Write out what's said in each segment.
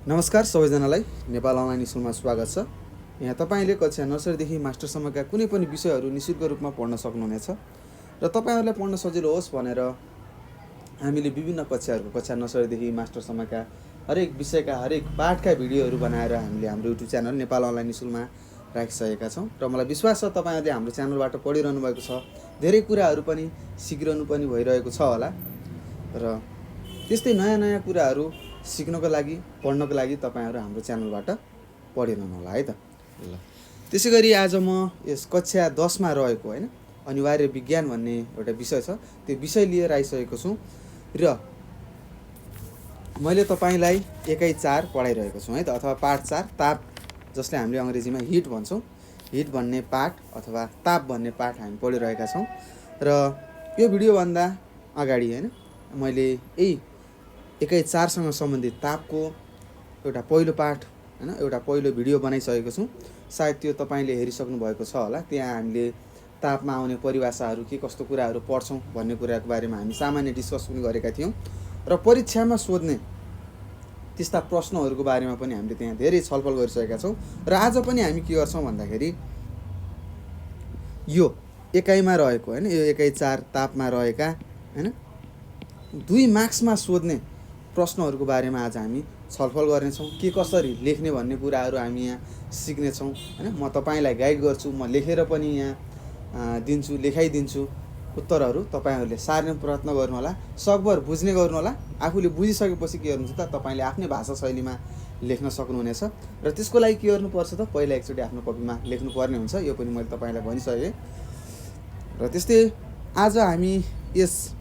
नमस्कार सबैजनालाई नेपाल अनलाइन स्कुलमा स्वागत छ। यहाँ तपाईले कक्षा नर्सरीदेखि मास्टरसम्मका कुनै पनि विषयहरू निशुल्क रूपमा पढ्न सक्नुहुनेछ र तपाईहरुलाई पढ्न सजिलो होस् भनेर हामीले विभिन्न कक्षा नर्सरीदेखि मास्टरसम्मका हरेक विषयका हरेक पाठका भिडियोहरू बनाएर हामीले हाम्रो युट्युब च्यानल नेपाल अनलाइन स्कुलमा राखिसकेका छौं र मलाई विश्वास छ तपाईहरुले हाम्रो च्यानलबाट पढिरहनु भएको छ, धेरै कुराहरू पनि सिकिरहनु पनि भइरहेको छ होला र त्यस्तै नयाँ कुराहरू सिक्नको लागि पढ्नको लागि तपाईहरु हाम्रो च्यानलबाट पढिरहनु होला है त। ल त्यसैगरी आज म यस कक्षा 10 मा रहेको हैन अनिवार्य विज्ञान भन्ने एउटा विषय छ, त्यो विषय लिएर आइसकेको छु र मैले तपाईलाई एकाइ 4 पढाइरहेको छु है त, अथवा पाठ 4 ताप जसले हामीले अंग्रेजीमा हिट भन्छौं। हिट भन्ने पाठ अथवा ताप भन्ने पाठ हामी पढिरहेका छौं र यो भिडियो भन्दा अगाडि हैन मैले यही एकाइ 4 सँग सम्बन्धित तापको एउटा पहिलो पाठ हैन एउटा पहिलो भिडियो बनाइसकेको छु। सायद त्यो तपाईले हेरिसक्नु भएको छ होला। त्यहाँ हामीले तापमा आउने परिभाषाहरू के कस्तो कुराहरू पढ्छौं भन्ने कुराको बारेमा हामी सामान्य डिस्कस पनि गरेका थियौं र परीक्षामा सोध्ने त्यस्ता प्रश्नहरूको बारेमा पनि हामीले त्यहाँ धेरै छलफल गरिसकेका छौं र आज पनि हामी के गर्छौं भन्दाखेरि यो एकाइमा रहेको हैन यो एकाइ 4 तापमा रहेका हैन 2 मार्क्समा सोध्ने प्रश्नहरूको बारेमा आज हामी छलफल गर्नेछौं। के कसरी लेख्ने भन्ने कुराहरू हामी यहाँ सिक्नेछौं हैन। म तपाईलाई गाइड गर्छु, म लेखेर पनि यहाँ दिन्छु, लेखाइदिन्छु। उत्तरहरू तपाईहरुले सार्ने प्रयत्न गर्नु होला, सकभर बुझ्ने गर्नु होला। आफूले बुझिसकेपछि के गर्नुहुन्छ त तपाईले आफ्नै भाषा शैलीमा लेख्न सक्नुहुनेछ र त्यसको लागि के गर्नुपर्छ त पहिला एकचोटी आफ्नो कपीमा लेख्नु पर्ने हुन्छ। यो पनि मैले तपाईलाई भनिसके र त्यस्तै आज हामी यस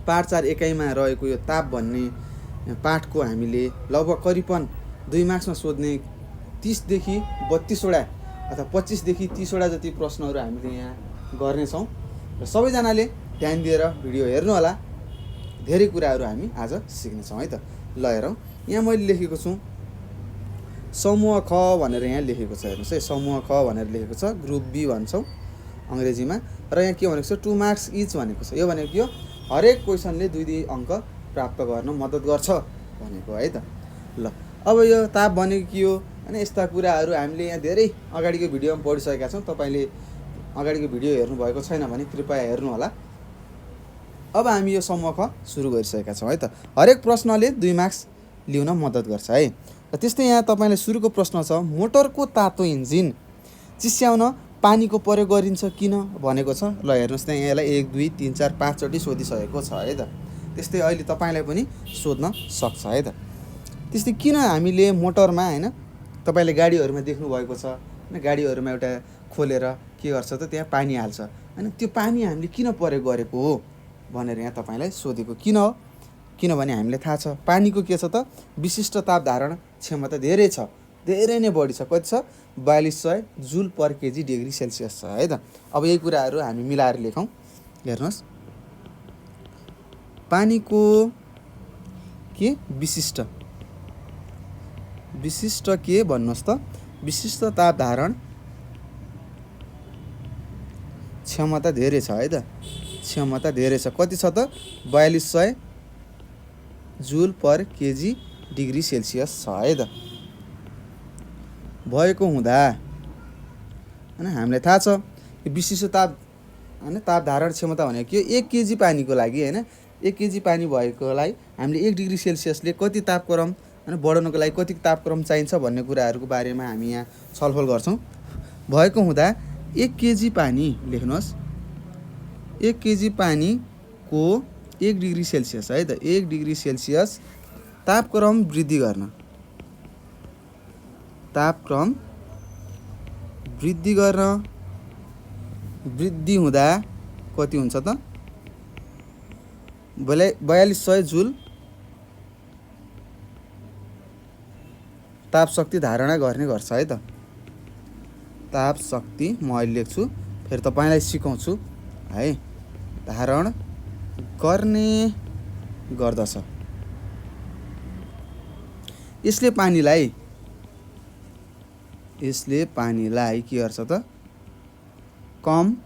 पाठ 4 एकाइमा रहेको यो ताप भन्ने पाठको हामीले लगभग करिबन 2 मार्क्समा सोध्ने 30 देखि 32 वटा अथवा 25 देखि 30 वटा जति प्रश्नहरू हामीले यहाँ गर्ने छौं र सबैजनाले ध्यान दिएर भिडियो हेर्नु होला। धेरै कुराहरू हामी आज सिक्ने छौं है त। ल हेरौं, यहाँ मैले लेखेको छु समूह ख भनेर यहाँ लेखेको छ। हेर्नुस् है, समूह ख भनेर लेखेको छ, ग्रुप बी भन्छौं अंग्रेजीमा र यहाँ के भनेको छ 2 मार्क्स इच भनेको छ। यो भनेको यो हरेक क्वेशनले 2 अंक प्राप्त गर्न मद्दत गर्छ भनेको है त। ल अब यो ताप भनेको के हो हैन, यस्ता कुराहरू हामीले यहाँ धेरै अगाडिको भिडियोमा पढिसकेका छौं। तपाईले अगाडिको भिडियो हेर्नु भएको छैन भने कृपया हेर्नु होला। अब हामी यो समूह ख सुरु गरिसकेका छौं है त। हरेक प्रश्नले 2 मार्क्स लिउन मद्दत गर्छ है। र त्यस्तै यहाँ तपाईले सुरुको प्रश्न छ, मोटरको तातो इन्जिन चिस्याउन पानीको प्रयोग गरिन्छ किन भनेको छ। ल हेर्नुस् त यसलाई 1 2 3 4 5 चोटी सोधिसकेको छ है त। त्यस्तै अहिले तपाईलाई पनि सोध्न सक्छ है त। त्यस्तै किन हामीले मोटरमा हैन तपाईले गाडीहरुमा देख्नु भएको छ हैन, गाडीहरुमा एउटा खोलेर के गर्छ त त्यहाँ पानी हाल्छ हैन, त्यो पानी हामीले किन प्रयोग गरेको हो भनेर यहाँ तपाईलाई सोधेको किन हो। किनभने हामीले थाहा छ पानीको के छ त विशिष्ट ताप धारण क्षमता धेरै छ, धेरै नै बढी छ। कति छ 4200 जुल पर केजी डिग्री सेल्सियस छ है त। अब यही कुराहरू हामी मिलाएर लेखौं। हेर्नुस् पानीको के विशिष्ट के भन्नुस् त विशिष्ट ताप धारण क्षमता धेरै छ है त। क्षमता धेरै छ, कति छ त 4200 जुल पर केजी डिग्री सेल्सियस छ है त। भएको हुँदा हैन हामीलाई थाहा छ यो विशिष्ट ताप हैन ताप धारण क्षमता भनेको के 1 केजी पानीको लागि हैन 1 केजी पानी भएकोलाई हामीले 1 डिग्री सेल्सियसले कति तापक्रम हैन बढाउनको लागि कति तापक्रम चाहिन्छ भन्ने कुराहरूको बारेमा हामी यहाँ छलफल गर्छौं। भएको हुँदा 1 केजी पानी लेख्नुहोस्, 1 केजी पानीको 1 डिग्री सेल्सियस है त 1 डिग्री सेल्सियस तापक्रम वृद्धि गर्न, तापक्रम वृद्धि हुँदा कति हुन्छ त 4200 जुल ताप शक्ति धारणा गर्ने गर्छ है त। ताप शक्ति म अहिले लेख्छु, फेरि तपाईलाई सिकाउँछु है, धारण गर्ने गर्दछ। यसले पानीलाई के गर्छ त कम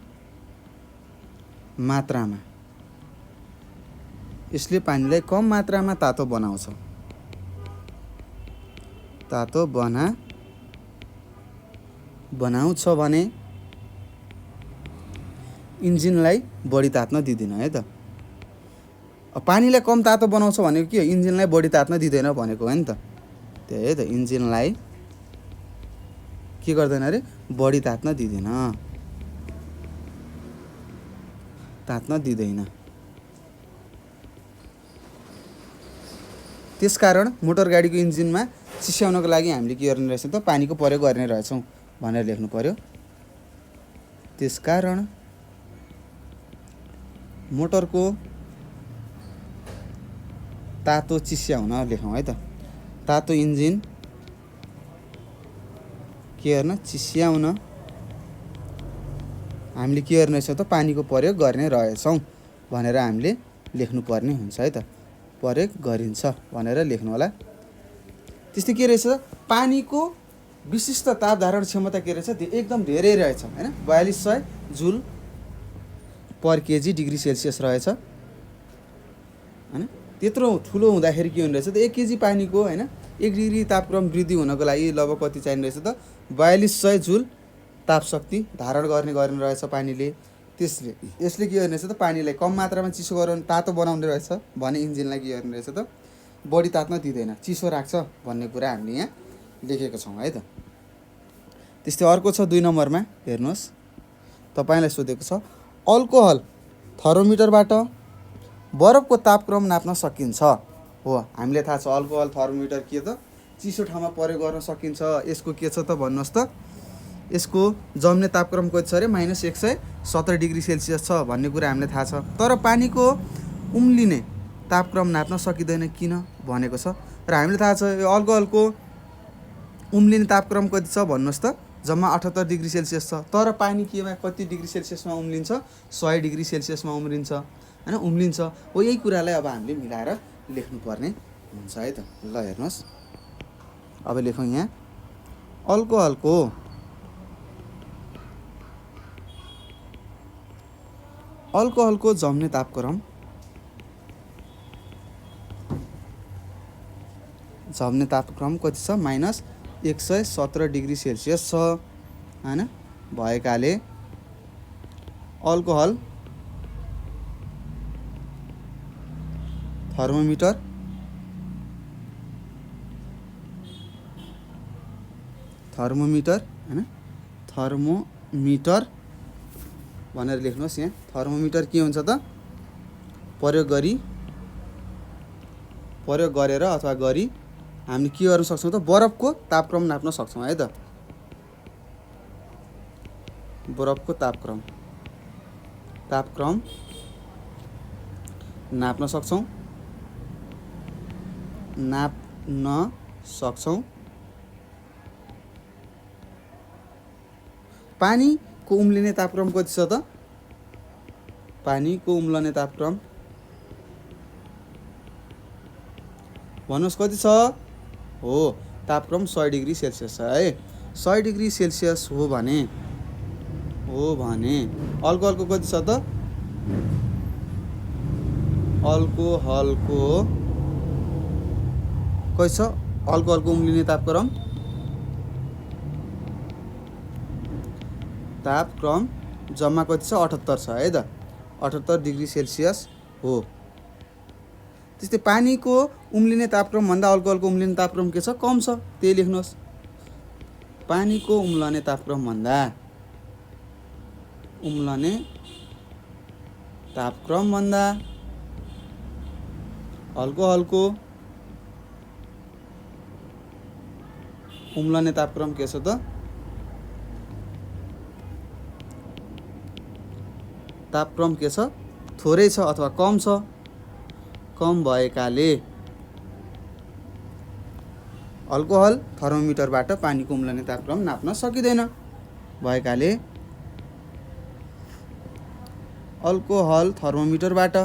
मात्रामा यसले पानीलाई कम मात्रामा तातो बनाउँछ। तातो बनाउँछ भने इन्जिनलाई बढी तात्न दिँदैन है त। पानीलाई कम तातो बनाउँछ भनेको के हो, इन्जिनलाई बढी तात्न दिँदैन भनेको हो नि त। त्यही है त, इन्जिनलाई के गर्दैन अरे, बढी तात्न दिँदैन। त्यसकारण मोटर गाडीको इन्जिनमा चिस्याउनको लागि हामीले के गर्ने रहेछ त, पानीको प्रयोग गर्ने रहेछौँ भनेर लेख्नु पर्यो। त्यसकारण मोटरको तातो चिस्याउन लेखौँ है त। तातो इन्जिन के गर्न, चिस्याउन हामीले के गर्ने रहेछ त, पानीको प्रयोग गर्ने रहेछौँ भनेर हामीले लेख्नुपर्ने हुन्छ है त। प्रयोग गरिन्छ भनेर लेख्नु होला। त्यस्तै के रहेछ, पानीको विशिष्ट ताप धारण क्षमता के रहेछ, एकदम धेरै रहेछ हैन, 4200 जुल पर केजी डिग्री सेल्सियस रहेछ हैन। त्यत्रो ठुलो हुँदाखेरि के हुने रहेछ त, 1 केजी पानीको हैन 1 डिग्री तापक्रम वृद्धि हुनको लागि लगभग कति चाहिने रहेछ त, 4200 जुल ताप शक्ति धारण गर्ने रहेछ पानीले। यसले के गर्ने रहेछ त, पानीलाई कम मात्रामा चिसो गराउने, तातो बनाउने रहेछ भने इन्जिनलाई के गर्ने रहेछ त, बढी तात्न दिँदैन, चिसो राख्छ भन्ने कुरा हामीले यहाँ लेखेको छौँ है त। त्यस्तै अर्को छ 2 नम्बरमा, हेर्नुहोस्, तपाईँलाई सोधेको छ, अल्कोहल थर्मोमिटरबाट बरफको तापक्रम नाप्न सकिन्छ। हो, हामीले थाहा छ अल्कोहल थर्मोमिटर के त, चिसो ठाउँमा प्रयोग गर्न सकिन्छ। यसको के छ त भन्नुहोस् त, यसको जम्ने तापक्रम कति छ अरे, -117 डिग्री सेल्सियस छ भन्ने कुरा हामीलाई थाहा छ। तर पानीको उम्लिने तापक्रम नाप्न सकिँदैन, किन भनेको छ। र हामीलाई थाहा छ यो अल्कोहलको उम्लिने तापक्रम कति छ भन्नुहोस् त, जम्मा 78 डिग्री सेल्सियस छ। तर पानी केमा कति डिग्री सेल्सियसमा उम्लिन्छ, 100 डिग्री सेल्सियसमा उम्लिन्छ हैन, उम्लिन्छ। हो, यही कुरालाई अब हामीले मिलाएर लेख्नुपर्ने हुन्छ है त। ल हेर्नुहोस्, अब लेखौँ यहाँ, अल्कोहलको जम्ने तापक्रम कति छ, -117 डिग्री सेल्सियस छ हैन। भएकाले अल्कोहल थर्मोमिटर हैन, थर्मोमिटर भनेर लेख्नुहोस् यहाँ। थर्मोमिटर के हुन्छ त, प्रयोग गरेर अथवा गरी हामीले के गर्न सक्छौँ त, बरफको तापक्रम नाप्न सक्छौँ है त। बरफको तापक्रम नाप्न सक्छौँ। पानीको उम्लिने तापक्रम कति छ त, पानीको उम्लने तापक्रम भन्नुहोस् कति छ। हो, तापक्रम 100 डिग्री सेल्सियस छ है। 100 डिग्री सेल्सियस हो भने अल्कोहलको कति छ त, अल्कोहलको कति छ, अल्कोहलको उम्लिने तापक्रम जम्मा कति छ, 78 छ है त, 78 डिग्री सेल्सियस हो। त्यस्तै पानीको उम्लिने तापक्रम भन्दा अल्कोहलको उम्लिने तापक्रम के छ, कम छ, त्यही लेख्नुहोस्। पानीको उम्लने तापक्रम भन्दा अल्कोहलको उम्लने तापक्रम के छ त, तापक्रम के छ, थोरै छ अथवा कम छ। कम भएकाले अल्कोहल थर्मोमिटरबाट पानीको उम्लने तापक्रम नाप्न सकिँदैन। भएकाले अल्कोहल थर्मोमिटरबाट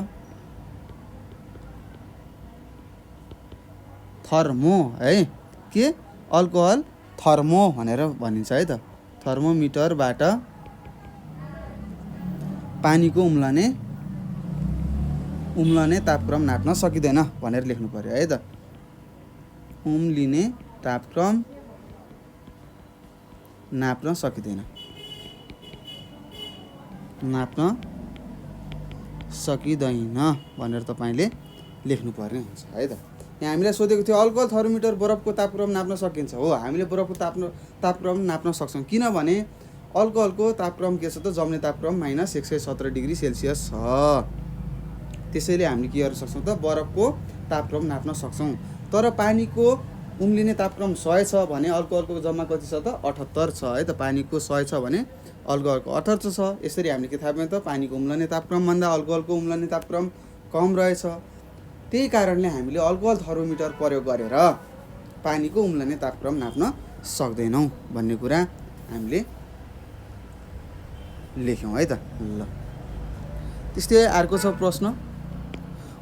थर्मो है, के अल्कोहल थर्मो भनेर भनिन्छ है त, थर्मोमिटरबाट पानीको उम्लने तापक्रम नाप्न सकिँदैन भनेर लेख्नु पर्यो है त। उम्लिने तापक्रम नाप्न सकिँदैन, भनेर तपाईँले लेख्नुपर्ने हुन्छ है त। यहाँ हामीलाई सोधेको थियो अल्कोहल थर्मोमिटर बरफको तापक्रम नाप्न सकिन्छ। हो, हामीले बरफको तापक्रम नाप्न सक्छौँ, किनभने अल्कोहलको तापक्रम के छ त, जम्ने तापक्रम माइनस 117 डिग्री सेल्सियस छ। त्यसैले हामीले के गर्न सक्छौँ त, बरफको तापक्रम नाप्न सक्छौँ। तर पानीको उम्लिने तापक्रम 100 छ भने अल्कोहलको जम्मा कति छ त, 78 छ है त। पानीको 100 छ भने अल्कोहलको 78 छ। यसरी हामीले के थाहा पायौँ त, पानीको उम्लने तापक्रमभन्दा अल्कोहलको उम्लने तापक्रम कम रहेछ। त्यही कारणले हामीले अल्कोहल थर्मोमिटर प्रयोग गरेर पानीको उम्लने तापक्रम नाप्न सक्दैनौँ भन्ने कुरा हामीले लेख्यौँ है त। ल, त्यस्तै अर्को छ प्रश्न,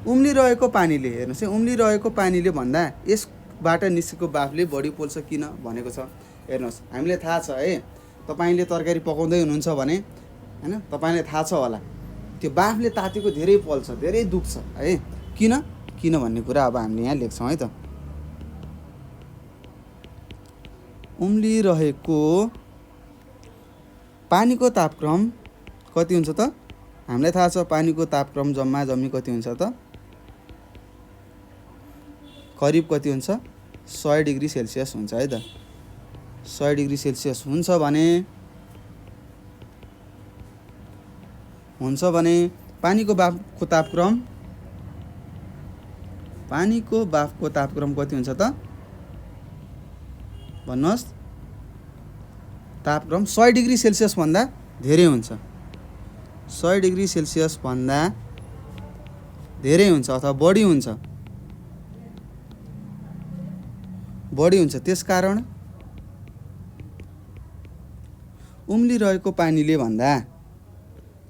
उम्लिरहेको पानीले, हेर्नुहोस् है, उम्लिरहेको पानीले भन्दा यसबाट निस्केको बाफले बढी पोल्छ किन भनेको छ। हेर्नुहोस्, हामीलाई थाहा छ है, तपाईँले तरकारी पकाउँदै हुनुहुन्छ भने हैन, तपाईँलाई थाहा छ होला त्यो बाफले तातेको धेरै पोल्छ, धेरै दुख्छ है। किन भन्ने कुरा अब हामीले यहाँ लेख्छौँ है त। उम्लिरहेको पानीको तापक्रम कति हुन्छ त, हामीलाई थाहा छ पानीको तापक्रम जम्मी कति हुन्छ त, करिब कति हुन्छ, 100 डिग्री सेल्सियस हुन्छ है त। 100 डिग्री सेल्सियस हुन्छ भने पानीको बाफको तापक्रम कति हुन्छ त, भन्नुहोस्। तापक्रम 100 डिग्री सेल्सियस भन्दा धेरै हुन्छ, 100 डिग्री सेल्सियस भन्दा धेरै हुन्छ अथवा बढी हुन्छ। त्यसकारण उम्लिरहेको पानीले भन्दा,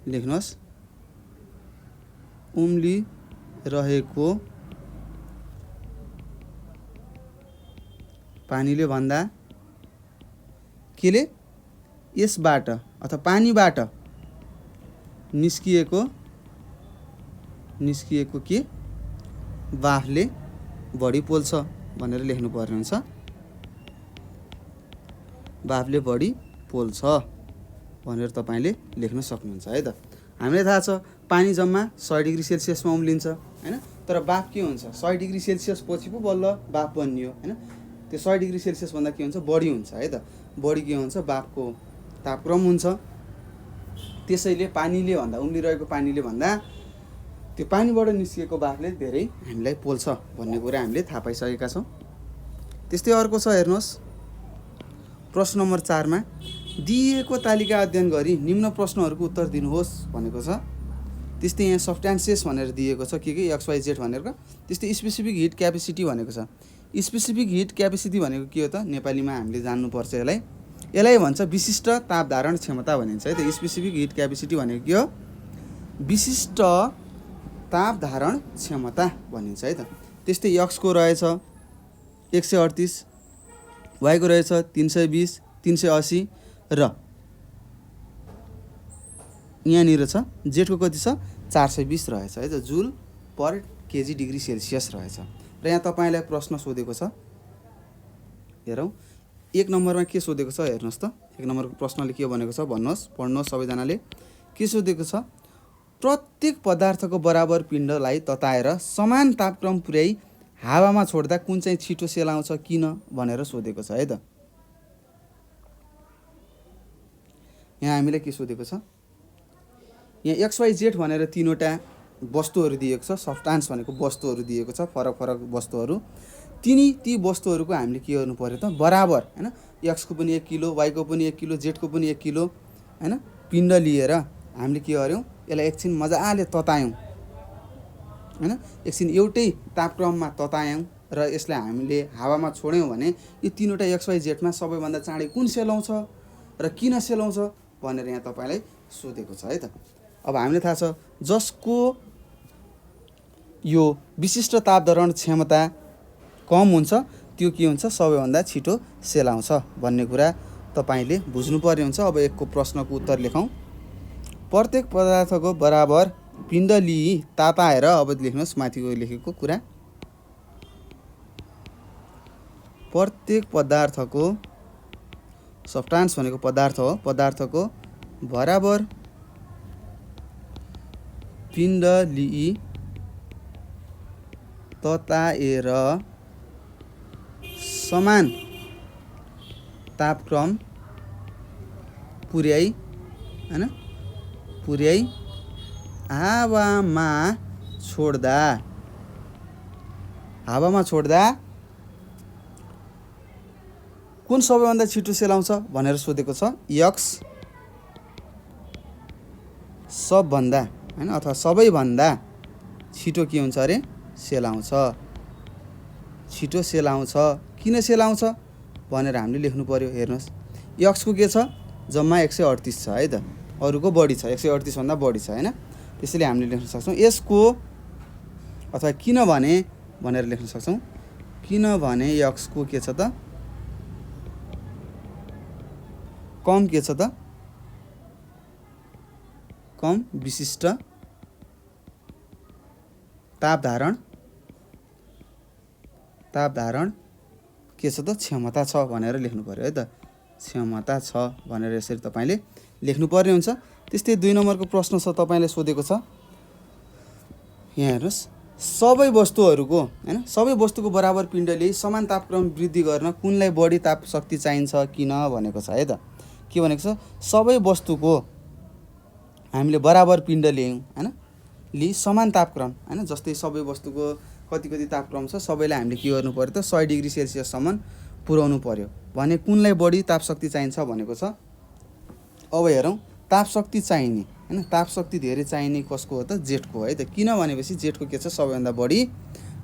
लेख्नुहोस्, उम्लिरहेको पानीले भन्दा केले, यसबाट अथवा पानीबाट निस्किएको के बाफले बढी पोल्छ भनेर लेख्नु पर्ने हुन्छ। बाफले बढी पोल्छ भनेर तपाईँले लेख्न सक्नुहुन्छ है त। हामीलाई थाहा छ पानी जम्मा 100 डिग्री सेल्सियसमा उम्लिन्छ हैन, तर बाफ के हुन्छ, 100 डिग्री सेल्सियस पछि पो बल्ल बाफ बनियो हैन। त्यो 100 डिग्री सेल्सियस भन्दा के हुन्छ, बढी हुन्छ है त। बढी के हुन्छ, बाफको तापक्रम हुन्छ। त्यसैले पानीले भन्दा, उम्लिरहेको पानीले भन्दा त्यो पानीबाट निस्किएको बाफले धेरै हामीलाई पोल्छ भन्ने कुरा हामीले थाहा पाइसकेका छौँ। त्यस्तै अर्को छ, हेर्नुहोस्, प्रश्न नम्बर 4 मा दिएको तालिका अध्ययन गरी निम्न प्रश्नहरूको उत्तर दिनुहोस् भनेको छ। त्यस्तै यहाँ सब्स्टान्सेस भनेर दिएको छ, के XYZ भनेर। त्यस्तै स्पेसिफिक हिट क्यापेसिटी भनेको छ। स्पेसिफिक हिट क्यापेसिटी भनेको के हो त, नेपालीमा हामीले जान्नुपर्छ यसलाई भन्छ विशिष्ट ताप धारण क्षमता भनिन्छ है त। स्पेसिफिक हिट क्यापेसिटी भनेको के हो, विशिष्ट ताप धारण क्षमता भनिन्छ है त। त्यस्तै X को रहेछ 138, Y को रहेछ 320, 380 र यहाँनिर छ Z को कति छ, 420 रहेछ है त, जुल पर केजी डिग्री सेल्सियस रहेछ। र यहाँ तपाईँलाई प्रश्न सोधेको छ, हेरौँ 1 नम्बरमा के सोधेको छ, हेर्नुहोस् त। 1 नम्बरको प्रश्नले के भनेको छ भन्नुहोस्, पढ्नुहोस् सबैजनाले। के सोधेको छ, प्रत्येक पदार्थको बराबर पिण्डलाई तताएर समान तापक्रम पुर्याई हावामा छोड्दा कुन चाहिँ छिटो सेलाउँछ किन भनेर सोधेको छ है त। यहाँ हामीलाई के सोधेको छ, यहाँ XYZ भनेर 3वटा वस्तुहरू दिएको छ। सब्स्टान्स भनेको वस्तुहरू दिएको छ, फरक फरक वस्तुहरू। ती वस्तुहरूको हामीले के गर्नु पर्यो त, बराबर हैन, X को पनि 1 किलो, Y को पनि 1 किलो, Z को पनि 1 किलो हैन, पिण्ड लिएर हामीले के गर्यौँ, यसलाई एकछिन मजाले ततायौँ हैन। एकछिन एउटै तापक्रममा ततायौँ र यसलाई हामीले हावामा छोड्यौँ भने यो 3वटा XYZ मा सबैभन्दा चाँडै कुन सेलाउँछ र किन सेलाउँछ भनेर यहाँ तपाईँलाई सोधेको छ है त। अब हामीलाई थाहा छ जसको यो विशिष्ट ताप धारण क्षमता कम हुन्छ त्यो के हुन्छ, सबैभन्दा छिटो सेलाउँछ भन्ने कुरा तपाईँले बुझ्नुपर्ने हुन्छ। अब 1 को प्रश्नको उत्तर लेखौँ। प्रत्येक पदार्थको बराबर पिण्ड लिई ताताएर, अब लेख्नुहोस् माथिको लेखेको कुरा, प्रत्येक पदार्थको सब्स्टान्स भनेको पदार्थ हो, पदार्थको बराबर पिण्ड लिई तताएर समान तापक्रम पुर्याई हैन पुर्याई हावामा छोड्दा कुन सबैभन्दा छिटो सेलाउँछ भनेर सोधेको छ। यक्स सबभन्दा हैन अथवा सबैभन्दा छिटो के हुन्छ अरे सेलाउँछ, छिटो सेलाउँछ। किन सेलाउँछ भनेर हामीले लेख्नु पर्यो। हेर्नुहोस् यक्सको के छ जम्मा 138 छ है त, अरूको बढी छ, 138 भन्दा बढी छ हैन। त्यसैले हामीले लेख्न सक्छौँ यसको अथवा किनभने भनेर लेख्न सक्छौँ, किनभने यक्सको के छ त कम के छ त कम विशिष्ट ताप धारण के छ त क्षमता छ भनेर लेख्नु पर्यो है त, क्षमता छ भनेर यसरी तपाईले लेख्नु पर्ने हुन्छ। त्यस्तै 2 नम्बरको प्रश्न छ, तपाईले सोधेको छ यहाँ हेर्नुस् सबै वस्तुहरूको हैन सबै वस्तुको बराबर पिण्डले समान तापक्रम वृद्धि गर्न कुनलाई बढी ताप शक्ति चाहिन्छ किन भनेको छ है त। के भनेको छ सबै वस्तुको हामीले बराबर पिण्ड लियौँ हैन लि समान तापक्रम हैन, जस्तै सबै वस्तुको कति तापक्रम छ सबैलाई हामीले के गर्नु पर्यो त 100 डिग्री सेल्सियस सम्म पुर्याउनु पर्यो भने कुनलाई बढी ताप शक्ति चाहिन्छ भनेको छ। अब हेरौँ ताप शक्ति चाहिने हैन, ताप शक्ति धेरै चाहिने कसको हो त जेटको है त। किन भनेपछि जेटको के छ सबैभन्दा बढी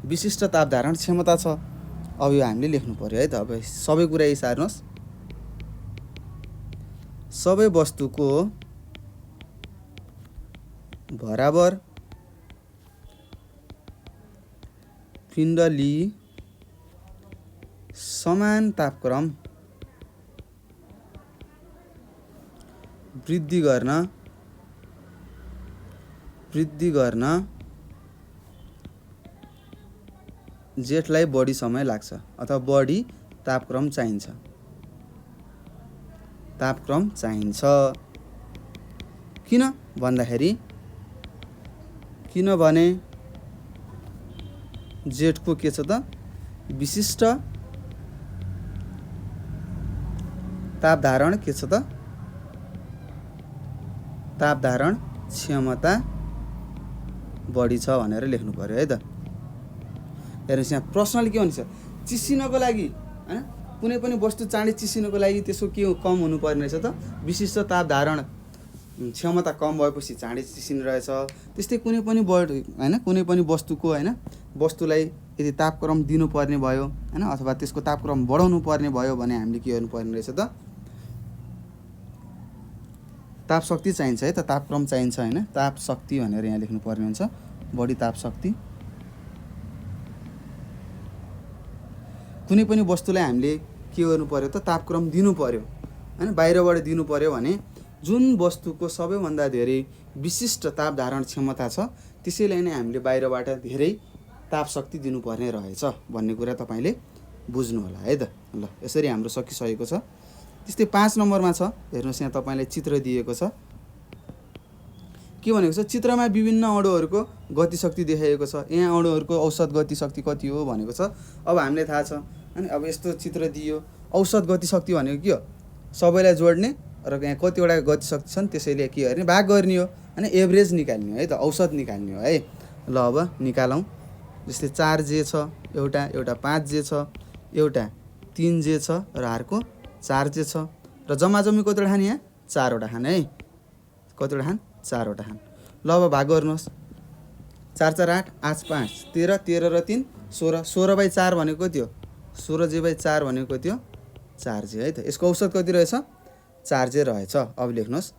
विशिष्ट ताप धारण क्षमता छ। अब यो हामीले लेख्नु पर्यो है त। अब सबै कुरा हेर्नुहोस् सबै वस्तुको बराबर पिण्ड लिई समान तापक्रम वृद्धि गर्न जेटलाई बढी समय लाग्छ अथवा बढी तापक्रम चाहिन्छ। किन भन्दाखेरि किनभने जेटको के छ त विशिष्ट ताप धारण के छ त ताप धारण क्षमता बढी छ भनेर लेख्नु पर्यो है त। हेर्नुहोस् यहाँ प्रश्नले के भन्छ चिसिनको लागि हैन कुनै पनि वस्तु चाँडै चिसिनको लागि त्यसको के कम हुनुपर्ने रहेछ त विशिष्ट ताप धारण क्षमता कम भएपछि चाँडै चिसिने रहेछ। त्यस्तै कुनै पनि हैन कुनै पनि वस्तुको हैन वस्तुलाई यदि तापक्रम दिनुपर्ने भयो हैन अथवा त्यसको तापक्रम बढाउनु पर्ने भयो भने हामीले के गर्नुपर्ने रहेछ त ताप शक्ति चाहिन्छ है त, तापक्रम चाहिन्छ हैन, ताप शक्ति भनेर यहाँ लेख्नु पर्ने हुन्छ। बढी ताप शक्ति कुनै पनि वस्तुलाई हामीले के गर्नु पर्यो त तापक्रम दिनु पर्यो हैन, बाहिरबाट दिनु पर्यो भने जुन वस्तुको सबैभन्दा धेरै विशिष्ट ताप धारण क्षमता छ त्यसैलाई नै हामीले बाहिरबाट धेरै ताप शक्ति दिनुपर्ने रहेछ भन्ने कुरा तपाईले बुझ्नु होला है त। ल यसरी हाम्रो सकिसकेको छ। त्यस्तै 5 नम्बरमा छ हेर्नुहोस् यहाँ तपाईलाई चित्र दिएको छ। के भनेको छ चित्रमा विभिन्न अणुहरूको गति शक्ति देखाइएको छ। यहाँ अणुहरूको औसत गति शक्ति कति हो भनेको छ। अब हामीले थाहा छ हैन अब यस्तो चित्र दियो औसत गति शक्ति भनेको के हो सबैलाई जोड्ने र यहाँ कतिवटा गति शक्ति छन् त्यसैले के गर्ने भाग गर्ने हो हैन एभरेज निकाल्ने हो है त, औसत निकाल्ने हो है। ल अब निकालौँ। जस्तै 4J छ एउटा 5J छ एउटा 3J छ र अर्को 4J छ र जम्मा कतिवटा खान यहाँ 4वटा खान है, कतिवटा खान 4वटा खान। ल अब भाग गर्नुहोस् 4 4 8 8 5 13 13 र 3 16 16/4 भनेको कति हो 16J/4 भनेको कति हो 4J है त। यसको औसत कति रहेछ 4J रहेछ। अब लेख्नुहोस्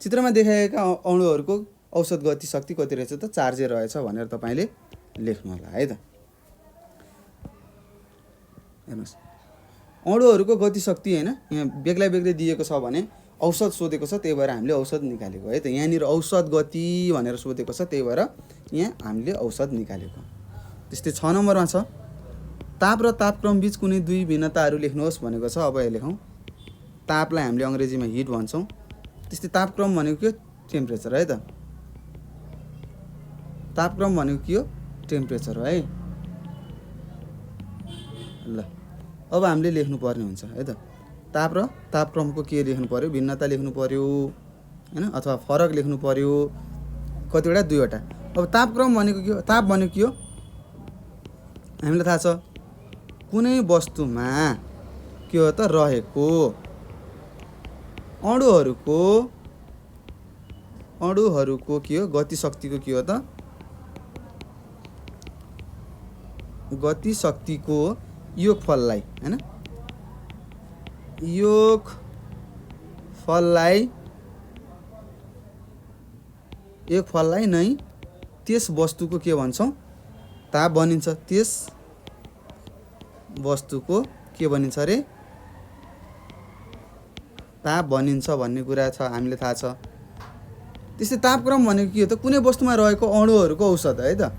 चित्रमा देखाएका अणुहरूको औसत गति शक्ति कति रहेछ त 4J रहेछ भनेर तपाईले लेख्नु होला है त। हेर्नुहोस् अणुहरूको गति शक्ति हैन यहाँ बेग्लै दिएको छ भने औसत सोधेको छ त्यही भएर हामीले औसत निकालेको है त। यहाँनिर औसत गति भनेर सोधेको छ त्यही भएर यहाँ हामीले औसत निकालेको। त्यस्तै 6 नम्बरमा छ ताप र तापक्रम बीच कुनै दुई भिन्नताहरू लेख्नुहोस् भनेको छ। अब लेखौँ। तापलाई हामीले अङ्ग्रेजीमा हिट भन्छौँ। त्यस्तै तापक्रम भनेको के हो? टेम्परेचर है त। तापक्रम भनेको के हो? टेम्परेचर है। ल अब हामीले लेख्नुपर्ने हुन्छ है त। ताप र तापक्रमको के लेख्नु पर्यो? भिन्नता लेख्नु पर्यो हैन, अथवा फरक लेख्नु पर्यो। कतिवटा? दुईवटा। अब तापक्रम भनेको के हो? ताप भनेको के हो? हामीलाई थाहा छ कुनै वस्तुमा के हो त रहेको अणुहरूको के हो? गति शक्तिको के हो त? गति शक्तिको योगफललाई हैन, योगफललाई नै त्यस वस्तुको के भन्छौँ? ताप बनिन्छ। त्यस वस्तुको के बनिन्छ रे? ताप बनिन्छ भन्ने कुरा छ, हामीले थाहा छ। त्यस्तै तापक्रम भनेको के हो त? कुनै वस्तुमा रहेको अणुहरूको औसत है त।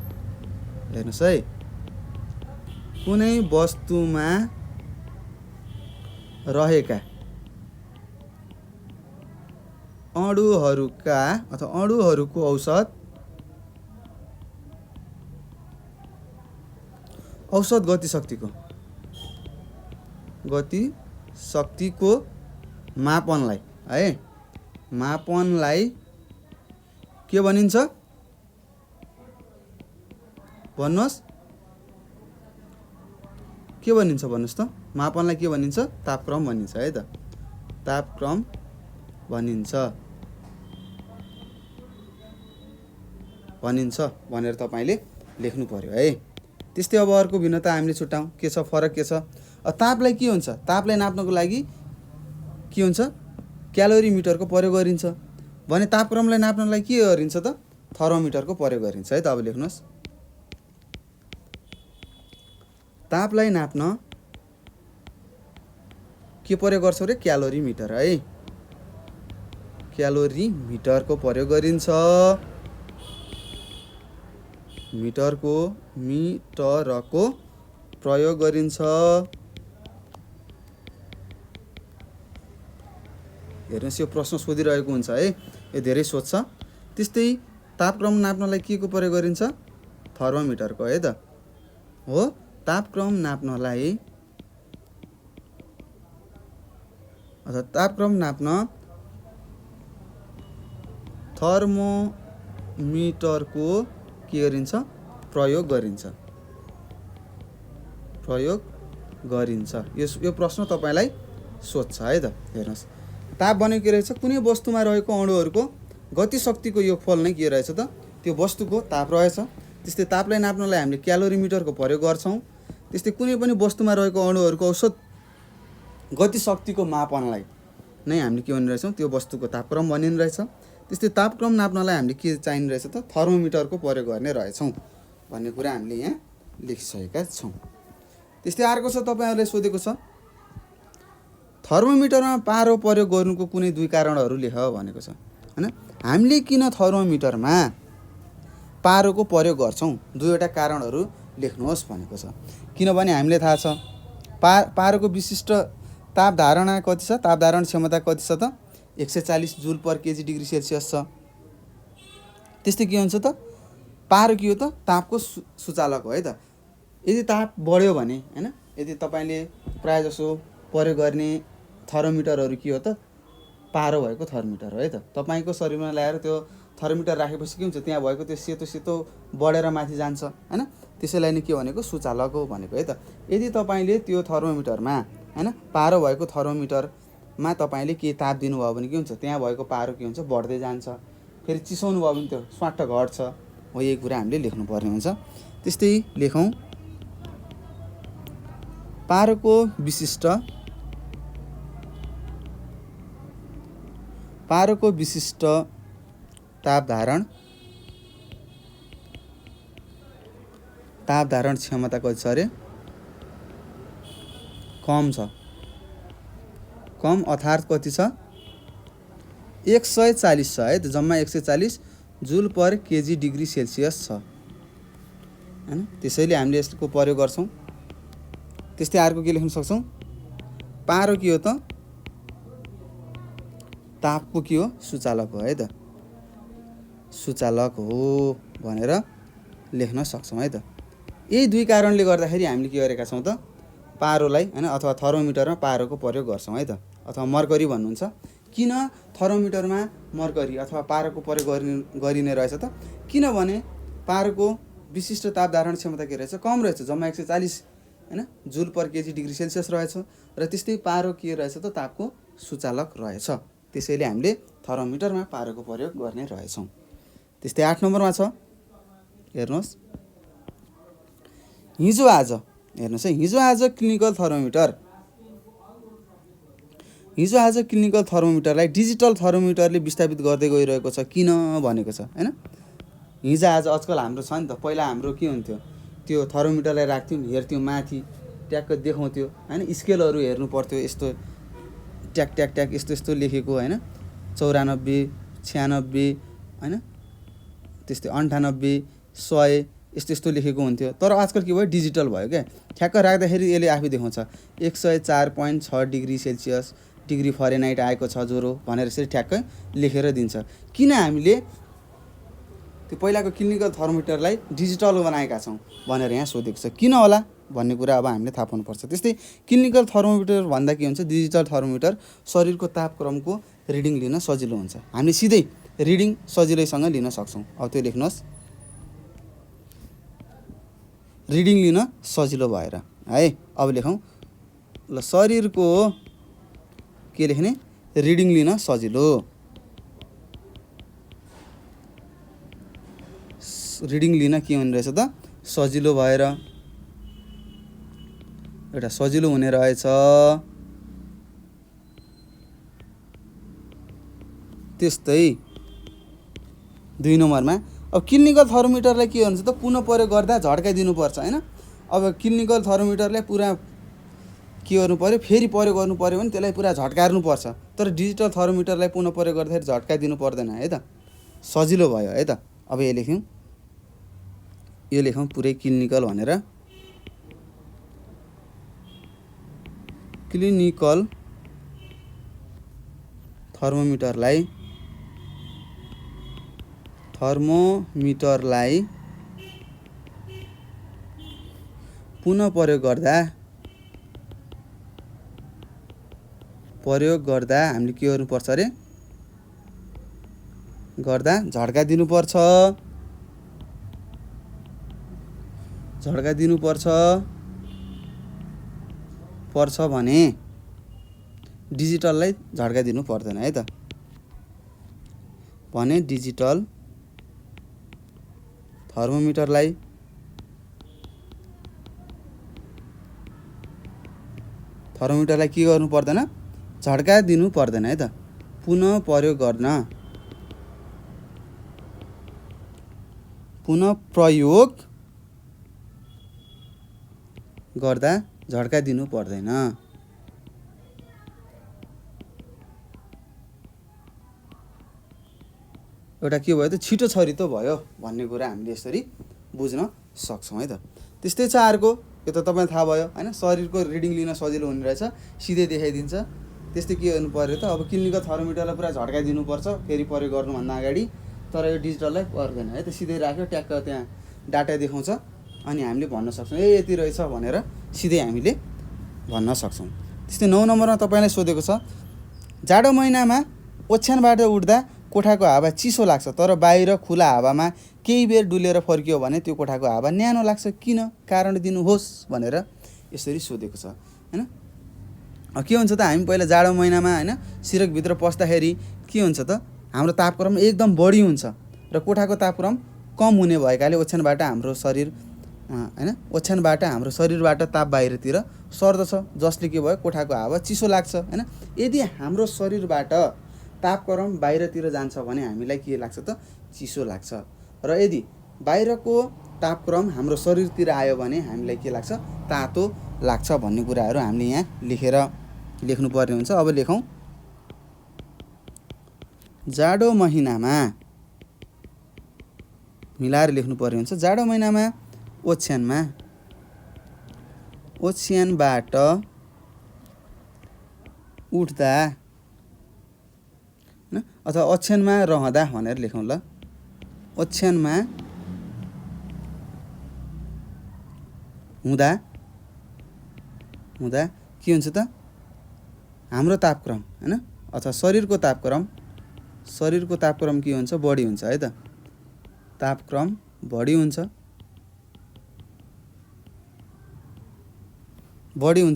हेर्नुहोस् है, कुनै वस्तुमा रहेका अणुहरूका अथवा अणुहरूको औसत गति शक्तिको मापनलाई के भनिन्छ? भन्नुहोस्, के भनिन्छ भन्नुहोस् त? मापनलाई के भनिन्छ? तापक्रम भनिन्छ है त। तापक्रम भनिन्छ भनेर तपाईँले लेख्नु पर्यो है। त्यस्तै अब अर्को भिन्नता हामीले छुट्याउँ। के छ? फरक के छ? तापलाई के हुन्छ? तापलाई नाप्नको लागि के हुन्छ? क्यालोरी मिटरको प्रयोग गरिन्छ भने तापक्रमलाई नाप्नलाई के गरिन्छ त? थर्मोमिटरको प्रयोग गरिन्छ है त। अब लेख्नुहोस्। तापलाई नाप्न के प्रयोग गर्छौँ रे? क्यालोरी मिटर है। क्यालोरी मिटरको प्रयोग गरिन्छ। मिटरको प्रयोग गरिन्छ। हेर्नुहोस्, यो प्रश्न सोधिरहेको हुन्छ है, यो धेरै सोध्छ। त्यस्तै तापक्रम नाप्नलाई के को प्रयोग गरिन्छ? थर्मोमिटरको है त हो। तापक्रम नाप्न थर्मोमिटरको के गरिन्छ? प्रयोग गरिन्छ। यो प्रश्न तपाईँलाई सोध्छ है त। हेर्नुहोस्, ताप भनेको के रहेछ? कुनै वस्तुमा रहेको अणुहरूको गति शक्तिको योगफल नै के रहेछ त? त्यो वस्तुको ताप रहेछ। त्यस्तै तापलाई नाप्नलाई हामीले क्यालोरी मिटरको प्रयोग गर्छौँ। त्यस्तै कुनै पनि वस्तुमा रहेको अणुहरूको औसत गति शक्तिको मापनलाई नै हामीले के भनिरहेछौँ? त्यो वस्तुको तापक्रम भनिने रहेछ। त्यस्तै तापक्रम नाप्नलाई हामीले के चाहिने रहेछ त? थर्मोमिटरको प्रयोग गर्ने रहेछौँ भन्ने कुरा हामीले यहाँ लेखिसकेका छौँ। त्यस्तै अर्को छ, तपाईँहरूले सोधेको छ थर्मोमिटरमा पारो प्रयोग गर्नुको कुनै दुई कारणहरू लेख भनेको छ हैन। हामीले किन थर्मोमिटरमा पारोको प्रयोग गर्छौँ? दुईवटा कारणहरू लेख्नुहोस् भनेको छ। किनभने हामीले थाहा छ पारोको विशिष्ट ताप धारणा कति छ? ताप धारण क्षमता कति छ त? 140 जुल पर केजी डिग्री सेल्सियस छ। त्यस्तै के हुन्छ त? पारो के हो त? तापको सूचालक हो है त। यदि ताप बढ्यो भने हैन, यदि तपाईँले प्राय जसो प्रयोग गर्ने थर्मोमिटरहरू के हो त? पारो भएको थर्मोमिटर हो है त। तपाईँको शरीरमा ल्याएर त्यो थर्मोमिटर राखेपछि के हुन्छ? त्यहाँ भएको त्यो सेतो बढेर माथि जान्छ हैन। त्यसैलाई नै के भनेको? सूचालक हो भनेको है त। यदि तपाईँले त्यो थर्मोमिटरमा हैन, पारो भएको थर्मोमिटरमा तपाईँले के ताप दिनुभयो भने के हुन्छ? त्यहाँ भएको पारो के हुन्छ? बढ्दै जान्छ। फेरि चिसाउनु भयो भने त्यो स्वाट्ट घट्छ हो। यही कुरा हामीले लेख्नुपर्ने हुन्छ। त्यस्तै लेखौँ, पारोको विशिष्ट ताप धारण क्षमता कति छ अरे? कम छ। कम अर्थात् कति छ? 140 छ है त। जम्मा 140 जुल पर केजी डिग्री सेल्सियस छ हैन। त्यसैले हामीले यसको प्रयोग गर्छौँ। त्यस्तै अर्को के लेख्न सक्छौँ, पारो के हो त, तापको के हो, सूचालक हो है त, सूचालक हो भनेर लेख्न सक्छौँ है त। यही दुई कारणले गर्दाखेरि हामीले के गरेका छौँ त, पारोलाई हैन अथवा थर्मोमिटरमा पारोको प्रयोग गर्छौँ है त, अथवा मर्करी भन्नुहुन्छ। किन थर्मोमिटरमा मर्करी अथवा पारोको प्रयोग गरिने रहेछ त, किनभने पारोको विशिष्ट ताप धारण क्षमता के रहेछ, कम रहेछ, जम्मा 140 हैन जुल पर केजी डिग्री सेल्सियस रहेछ। र त्यस्तै पारो के रहेछ त, तापको सूचालक रहेछ। त्यसैले हामीले थर्मोमिटरमा पारोको प्रयोग गर्ने रहेछौँ। त्यस्तै 8 नम्बरमा छ, हेर्नुहोस्, हिजो आज, हेर्नुहोस् है, हिजो आज क्लिनिकल थर्मोमिटर, हिजो आज क्लिनिकल थर्मोमिटरलाई डिजिटल थर्मोमिटरले विस्थापित गर्दै गइरहेको छ किन भनेको छ हैन। हिजो आज आजकल हाम्रो छ नि त, पहिला हाम्रो के हुन्थ्यो, त्यो थर्मोमिटरलाई राख्थ्यौँ, हेर्थ्यौँ माथि, ट्याक्क देखाउँथ्यो हैन, स्केलहरू हेर्नु पर्थ्यो, यस्तो ट्याक ट्याक ट्याक यस्तो यस्तो लेखेको हैन, 94, 96 हैन, त्यस्तै 98, 100 यस्तो यस्तो लेखेको हुन्थ्यो। तर आजकल के भयो, डिजिटल भयो क्या, ठ्याक्क राख्दाखेरि यसले आफै देखाउँछ 104.6 डिग्री सेल्सियस डिग्री फरेनहाइट आएको छ ज्वरो भनेर यसरी ठ्याक्कै लेखेर दिन्छ। किन हामीले त्यो पहिलाको क्लिनिकल थर्मोमिटरलाई डिजिटल बनाएका छौँ भनेर यहाँ सोधेको छ, किन होला भन्ने कुरा अब हामीले थाहा पाउनुपर्छ। त्यस्तै क्लिनिकल थर्मोमिटर भन्दा के हुन्छ, डिजिटल थर्मोमिटर शरीरको तापक्रमको रिडिङ लिन सजिलो हुन्छ, हामीले सिधै रिडिङ सजिलैसँग लिन सक्छौँ। अब त्यो लेख्नुहोस्, रिडिङ लिन सजिलो भएर है। अब लेखौँ ल, शरीरको के लेख्ने, रिडिङ लिन सजिलो, रिडिङ लिन के हुने रहेछ त, सजिलो भएर, एउटा सजिलो हुने रहेछ। त्यस्तै 2 नम्बरमा, अब क्लिनिकल थर्मोमिटरलाई के हुन्छ त, पुनः प्रयोग गर्दा झड्काइदिनुपर्छ हैन। अब क्लिनिकल थर्मोमिटरलाई पुरा के गर्नु पर्यो, फेरि प्रयोग गर्नु पर्यो भने त्यसलाई पुरा झट्कार्नुपर्छ। तर डिजिटल थर्मोमिटरलाई पुनः प्रयोग गर्दाखेरि झट्काइदिनु पर्दैन है त, सजिलो भयो है त। अब यो लेख्यौँ, यो लेखौँ पुरै क्लिनिकल भनेर, क्लिनिकल थर्मोमिटरलाई पुनः प्रयोग गर्दा हामीले के गर्नुपर्छ अरे, गर्दा झड्काइदिनुपर्छ, पर्छ भने डिजिटललाई झड्काइदिनु पर्दैन है त, भने डिजिटल थर्मोमिटरलाई के गर्नु पर्दैन, झड्काइदिनु पर्दैन है त, पुनः प्रयोग गर्दा झड्काइदिनु पर्दैन। एउटा के भयो त, छिटो छरितो भयो भन्ने कुरा हामीले यसरी बुझ्न सक्छौँ है त। त्यस्तै छ अर्को, यो त तपाईँलाई थाहा भयो हैन, शरीरको रिडिङ लिन सजिलो हुने रहेछ, सिधै देखाइदिन्छ। त्यस्तै के गर्नु पर्यो त, अब क्लिनिकल थर्मोमिटरलाई पुरा झड्काइदिनुपर्छ फेरि प्रयोग गर्नुभन्दा अगाडि, तर यो डिजिटललाई पर्दैन है त, सिधै राख्यो, ट्याक्क त्यहाँ डाटा देखाउँछ, अनि हामीले भन्न सक्छौँ यति रहेछ भनेर सिधै हामीले भन्न सक्छौँ। त्यस्तै 9 नम्बरमा तपाईँलाई सोधेको छ, जाडो महिनामा ओछ्यानबाट उठ्दा कोठाको हावा चिसो लाग्छ, तर बाहिर खुला हावामा केही बेर डुलेर फर्कियो भने त्यो कोठाको हावा न्यानो लाग्छ, किन, कारण दिनुहोस् भनेर यसरी सोधेको छ हैन। के हुन्छ त, हामी पहिला जाडो महिनामा हैन सिरकभित्र पस्दाखेरि के हुन्छ त, हाम्रो तापक्रम एकदम बढी हुन्छ र कोठाको तापक्रम कम हुने भएकाले ओछ्यानबाट हाम्रो शरीरबाट ताप बाहिरतिर सर्दछ, जसले के भयो, कोठाको हावा चिसो लाग्छ हैन। यदि हाम्रो शरीरबाट तापक्रम बाहिरतिर जान्छ भने हामीलाई के लाग्छ त, चिसो लाग्छ, र यदि बाहिरको तापक्रम हाम्रो शरीरतिर आयो भने हामीलाई के लाग्छ, तातो लाग्छ भन्ने कुराहरू हामीले यहाँ लेख्नुपर्ने हुन्छ। अब लेखौँ, जाडो महिनामा मिलाएर लेख्नुपर्ने हुन्छ, जाडो महिनामा ओछ्यानमा ओछ्यानबाट उठ्दा हैन अथवा ओछ्यानमा रहँदा भनेर लेखौँ ल। ओछ्यानमा हुँदा के हुन्छ त हाम्रो तापक्रम हैन अथवा शरीरको तापक्रम के हुन्छ बढी हुन्छ है त। तापक्रम बढी हुन्छ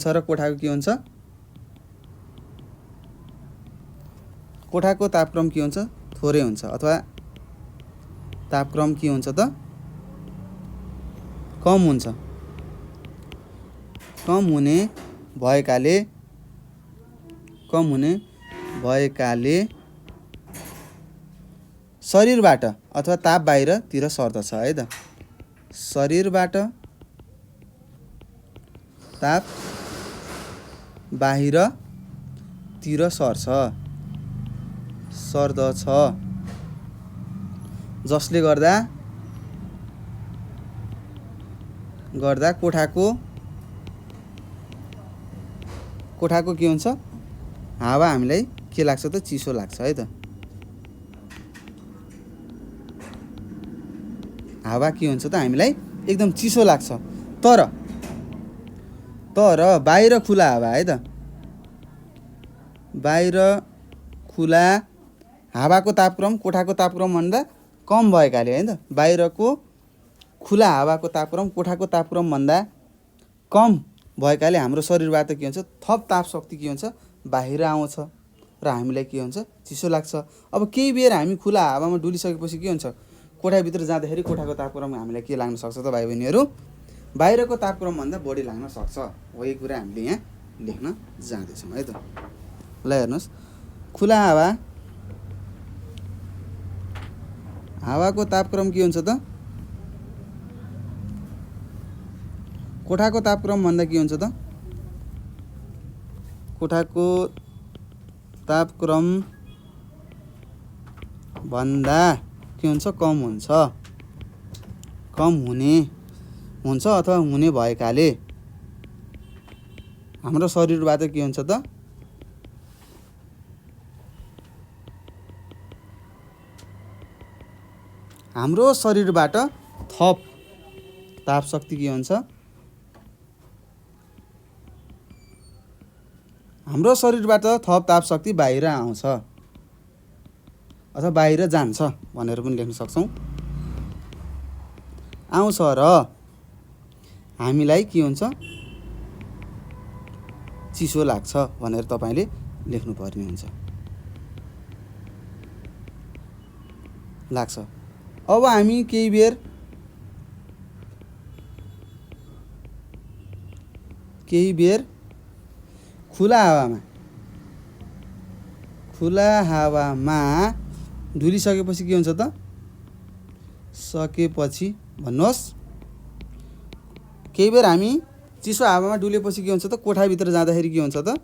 र कोठाको के हुन्छ कोठाको तापक्रम के हुन्छ थोरै हुन्छ अथवा तापक्रम के हुन्छ त कम हुन्छ। कम हुने भएकाले शरीरबाट अथवा ताप बाहिरतिर सर्दछ है त। शरीरबाट ताप बाहिरतिर सर्दछ जसले गर्दा कोठाको के हुन्छ हावा हामीलाई के लाग्छ त चिसो लाग्छ है त। हावा के हुन्छ त हामीलाई एकदम चिसो लाग्छ। तर बाहिर खुला हावा है त। बाहिर खुला हावाको तापक्रम कोठाको तापक्रम भन्दा कम भएकाले है त। बाहिरको खुला हावाको तापक्रम कोठाको तापक्रम भन्दा कम भएकाले हाम्रो शरीरबाट के हुन्छ थप ताप शक्ति के हुन्छ बाहिर आउँछ र हामीलाई के हुन्छ चिसो लाग्छ। अब केही बेर हामी खुला हावामा डुलिसकेपछि के हुन्छ कोठाभित्र जाँदाखेरि कोठाको तापक्रम हामीलाई के लाग्न सक्छ त भाइ बहिनीहरू बाहिरको तापक्रम भन्दा बढी लाग्न सक्छ। हो यो कुरा हामीले यहाँ लेख्न जाँदैछौँ है त। ल हेर्नुहोस् खुला हावाको तापक्रम के हुन्छ त कोठाको तापक्रम भन्दा के हुन्छ त कोठाको तापक्रम भन्दा के हुन्छ कम हुन्छ अथवा हुने भएकाले हाम्रो शरीरबाट के हुन्छ त हाम्रो शरीरबाट थप ताप शक्ति के हुन्छ हाम्रो शरीरबाट थप ताप शक्ति बाहिर आउँछ अथवा बाहिर जान्छ भनेर पनि लेख्न सक्छौँ। आउँछ र हामीलाई के हुन्छ चिसो लाग्छ भनेर तपाईले लेख्नुपर्ने हुन्छ। लाग्छ। अब हामी केही बेर खुला हावामा डुलिसकेपछि के हुन्छ त सकेपछि भन्नुहोस् केही बेर हामी चिसो हावामा डुलेपछि के हुन्छ त कोठाभित्र जाँदाखेरि के हुन्छ त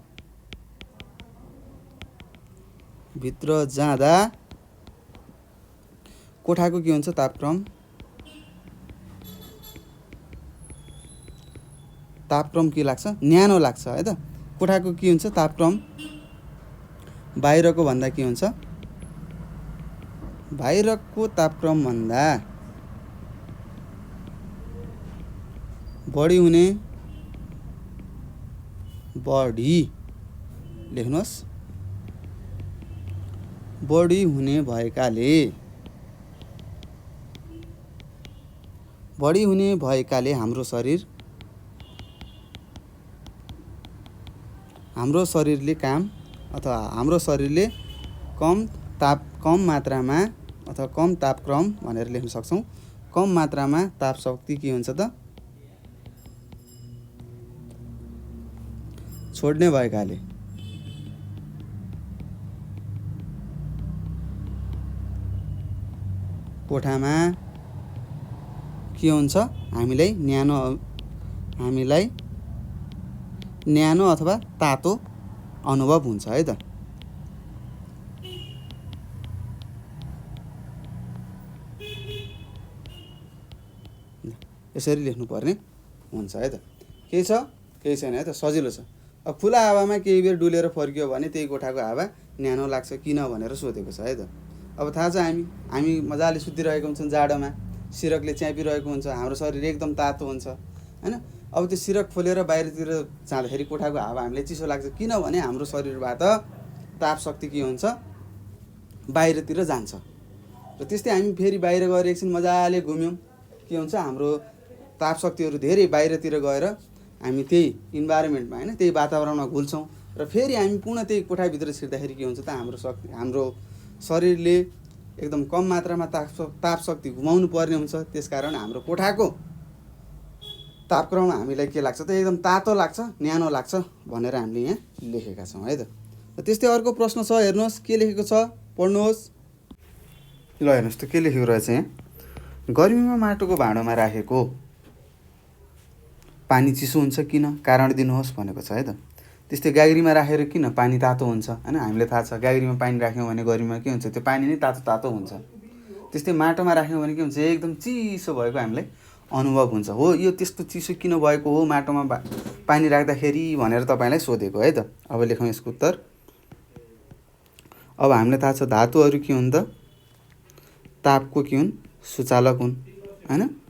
भित्र जाँदा कोठाको के हुन्छ तापक्रम के लाग्छ न्यानो लाग्छ है त। कोठाको के हुन्छ तापक्रम बाहिरको भन्दा के हुन्छ बाहिरको तापक्रम भन्दा बढी लेख्नुहोस् बढी हुने भएकाले हाम्रो शरीरले कम मात्रामा अथवा कम तापक्रम भनेर लेख्न सक्छौँ। कम मात्रामा ताप शक्ति के हुन्छ त छोड्ने भएकाले कोठामा के हुन्छ हामीलाई न्यानो अथवा तातो अनुभव हुन्छ है त। यसरी लेख्नुपर्ने हुन्छ है त। के छ केही छैन है त, सजिलो छ। अब खुला हावामा केही बेर डुलेर फर्कियो भने त्यही कोठाको हावा न्यानो लाग्छ किन भनेर सोधेको छ है त। अब थाहा छ हामी मजाले सुतिरहेको हुन्छौँ जाडोमा, सिरकले च्यापिरहेको हुन्छ, हाम्रो शरीर एकदम तातो हुन्छ होइन। अब त्यो सिरक खोलेर बाहिरतिर जाँदाखेरि कोठाको हावा हामीलाई चिसो लाग्छ किनभने हाम्रो शरीरबाट ताप शक्ति के हुन्छ बाहिरतिर जान्छ। र त्यस्तै हामी फेरि बाहिर गएर एकछिन मजाले घुम्यौँ, के हुन्छ हाम्रो ताप शक्तिहरू धेरै बाहिरतिर गएर हामी त्यही इन्भाइरोमेन्टमा होइन त्यही वातावरणमा घुल्छौँ र फेरि हामी पुनः त्यही कोठाभित्र छिर्दाखेरि के हुन्छ त हाम्रो शरीरले एकदम कम मात्रामा ताप शक्ति घुमाउनु पर्ने हुन्छ। त्यसकारण हाम्रो कोठाको तापक्रम हामीलाई के लाग्छ त एकदम तातो लाग्छ, न्यानो लाग्छ भनेर हामीले यहाँ लेखेका छौँ है त। र त्यस्तै अर्को प्रश्न छ, हेर्नुहोस् के लेखेको छ, पढ्नुहोस्। ल हेर्नुहोस् त के लेखेको रहेछ यहाँ, गर्मीमा माटोको भाँडोमा राखेको पानी चिसो हुन्छ किन, कारण दिनुहोस् भनेको छ है त। त्यस्तै गाग्रीमा राखेर किन पानी तातो हुन्छ होइन, हामीलाई थाहा छ गाग्रीमा पानी राख्यौँ भने गर्मीमा के हुन्छ त्यो पानी नै तातो तातो हुन्छ। त्यस्तै माटोमा राख्यौँ भने के हुन्छ एकदम चिसो भएको हामीलाई अनुभव हुन्छ। हो यो त्यस्तो चिसो किन भएको हो माटोमा पानी राख्दाखेरि भनेर तपाईँलाई सोधेको है त। अब लेखौँ यसको उत्तर। अब हामीलाई थाहा छ धातुहरू के हुन् त, तापको के हुन्, सुचालक हुन् होइन।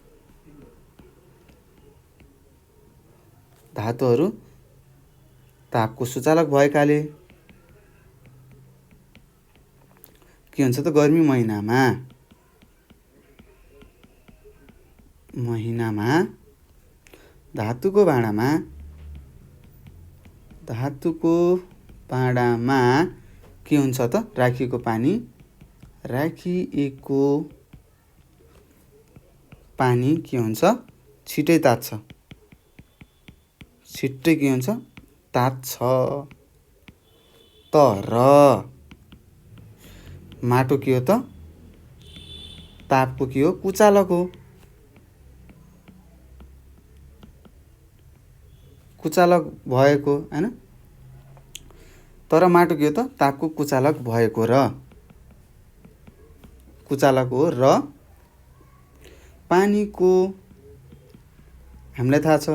धातुहरू तापको सुचालक भएकाले के हुन्छ त गर्मी महिनामा धातुको भाँडामा के हुन्छ त राखिएको पानी के हुन्छ छिटै तात्छ, छिट्टै के हुन्छ तात्छ। तर माटो के हो त तापको के हो कुचालक हो, कुचालक भएको होइन। तर माटो के हो त तापको कुचालक भएको र कुचालक हो। र पानीको हामीलाई थाहा छ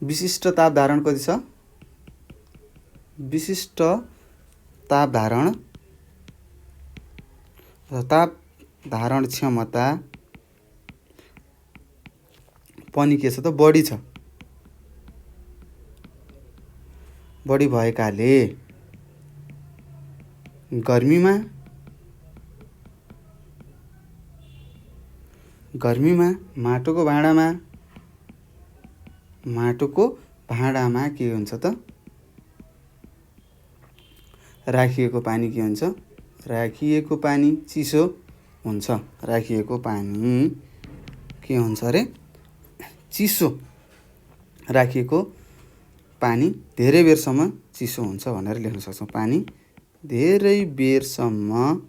विशिष्ट ताप धारण कति छ, विशिष्ट ताप धारण क्षमता पनि के छ त बढी छ, बढी भएकाले गर्मीमा माटोको भाँडामा के हुन्छ त राखिएको पानी के हुन्छ, राखिएको पानी चिसो हुन्छ, राखिएको पानी के हुन्छ अरे चिसो, राखिएको पानी धेरै बेरसम्म चिसो हुन्छ भनेर लेख्न सक्छौँ। पानी धेरै बेरसम्म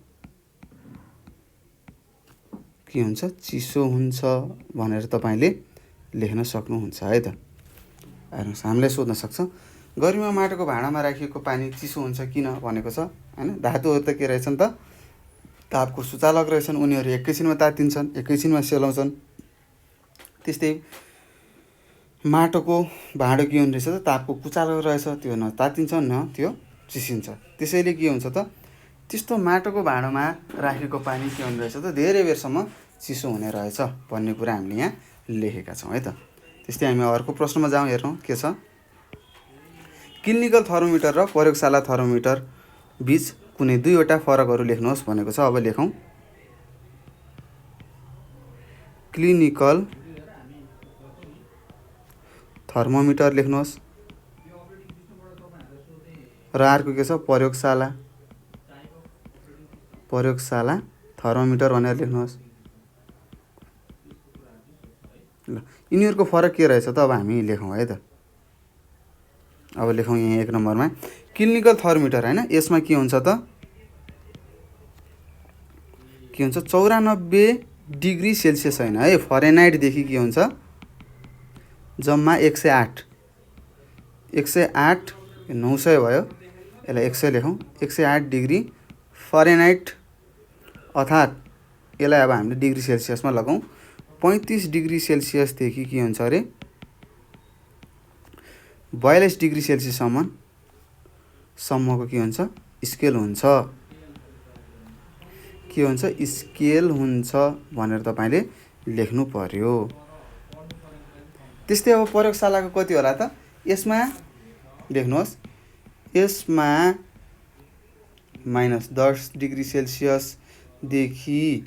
के हुन्छ चिसो हुन्छ भनेर तपाईँले लेख्न सक्नुहुन्छ है त। हेर्नुहोस् हामीलाई सोध्न सक्छ गर्मीमा माटोको भाँडामा राखिएको पानी चिसो हुन्छ किन भनेको छ होइन। धातुहरू त के रहेछन् त तापको सुचालक रहेछन्, उनीहरू एकैछिनमा तातिन्छन्, एकैछिनमा सेलाउँछन्। त्यस्तै माटोको भाँडो के हुने रहेछ त तापको कुचालक रहेछ, त्यो न तातिन्छ न त्यो चिसिन्छ। त्यसैले के हुन्छ त त्यस्तो माटोको भाँडोमा राखेको पानी के हुने रहेछ त धेरै बेरसम्म चिसो हुने रहेछ भन्ने कुरा हामीले यहाँ लेखेका छौँ है त। त्यस्तै हामी अर्को प्रश्नमा जाउँ, हेरौँ के छ। क्लिनिकल थर्मोमिटर र प्रयोगशाला थर्मोमिटर बीच कुनै दुईवटा फरकहरू लेख्नुहोस् भनेको छ। अब लेखौँ। क्लिनिकल थर्मोमिटर लेख्नुहोस् र अर्को के छ प्रयोगशाला थर्मोमिटर भनेर लेख्नुहोस्। ल यिनीहरूको फरक के रहेछ त अब हामी लेखौँ है त। अब लेखौँ यहाँ 1 नम्बरमा क्लिनिकल थर्मोमिटर होइन, यसमा के हुन्छ त 94 डिग्री सेल्सियस होइन है, फरेनहाइटदेखि के हुन्छ जम्मा 108 900 भयो, यसलाई 100 लेखौँ। 108 डिग्री फरेनहाइट अर्थात् यसलाई अब हामीले डिग्री सेल्सियसमा लगाउँ। 35 डिग्री सेल्सियसदेखि के हुन्छ अरे 42 डिग्री सेल्सियससम्मको के हुन्छ स्केल हुन्छ स्केल हुन्छ भनेर तपाईँले लेख्नु पर्यो। त्यस्तै अब प्रयोगशालाको कति होला त? यसमा लेख्नुहोस्, यसमा -10 डिग्री सेल्सियसदेखि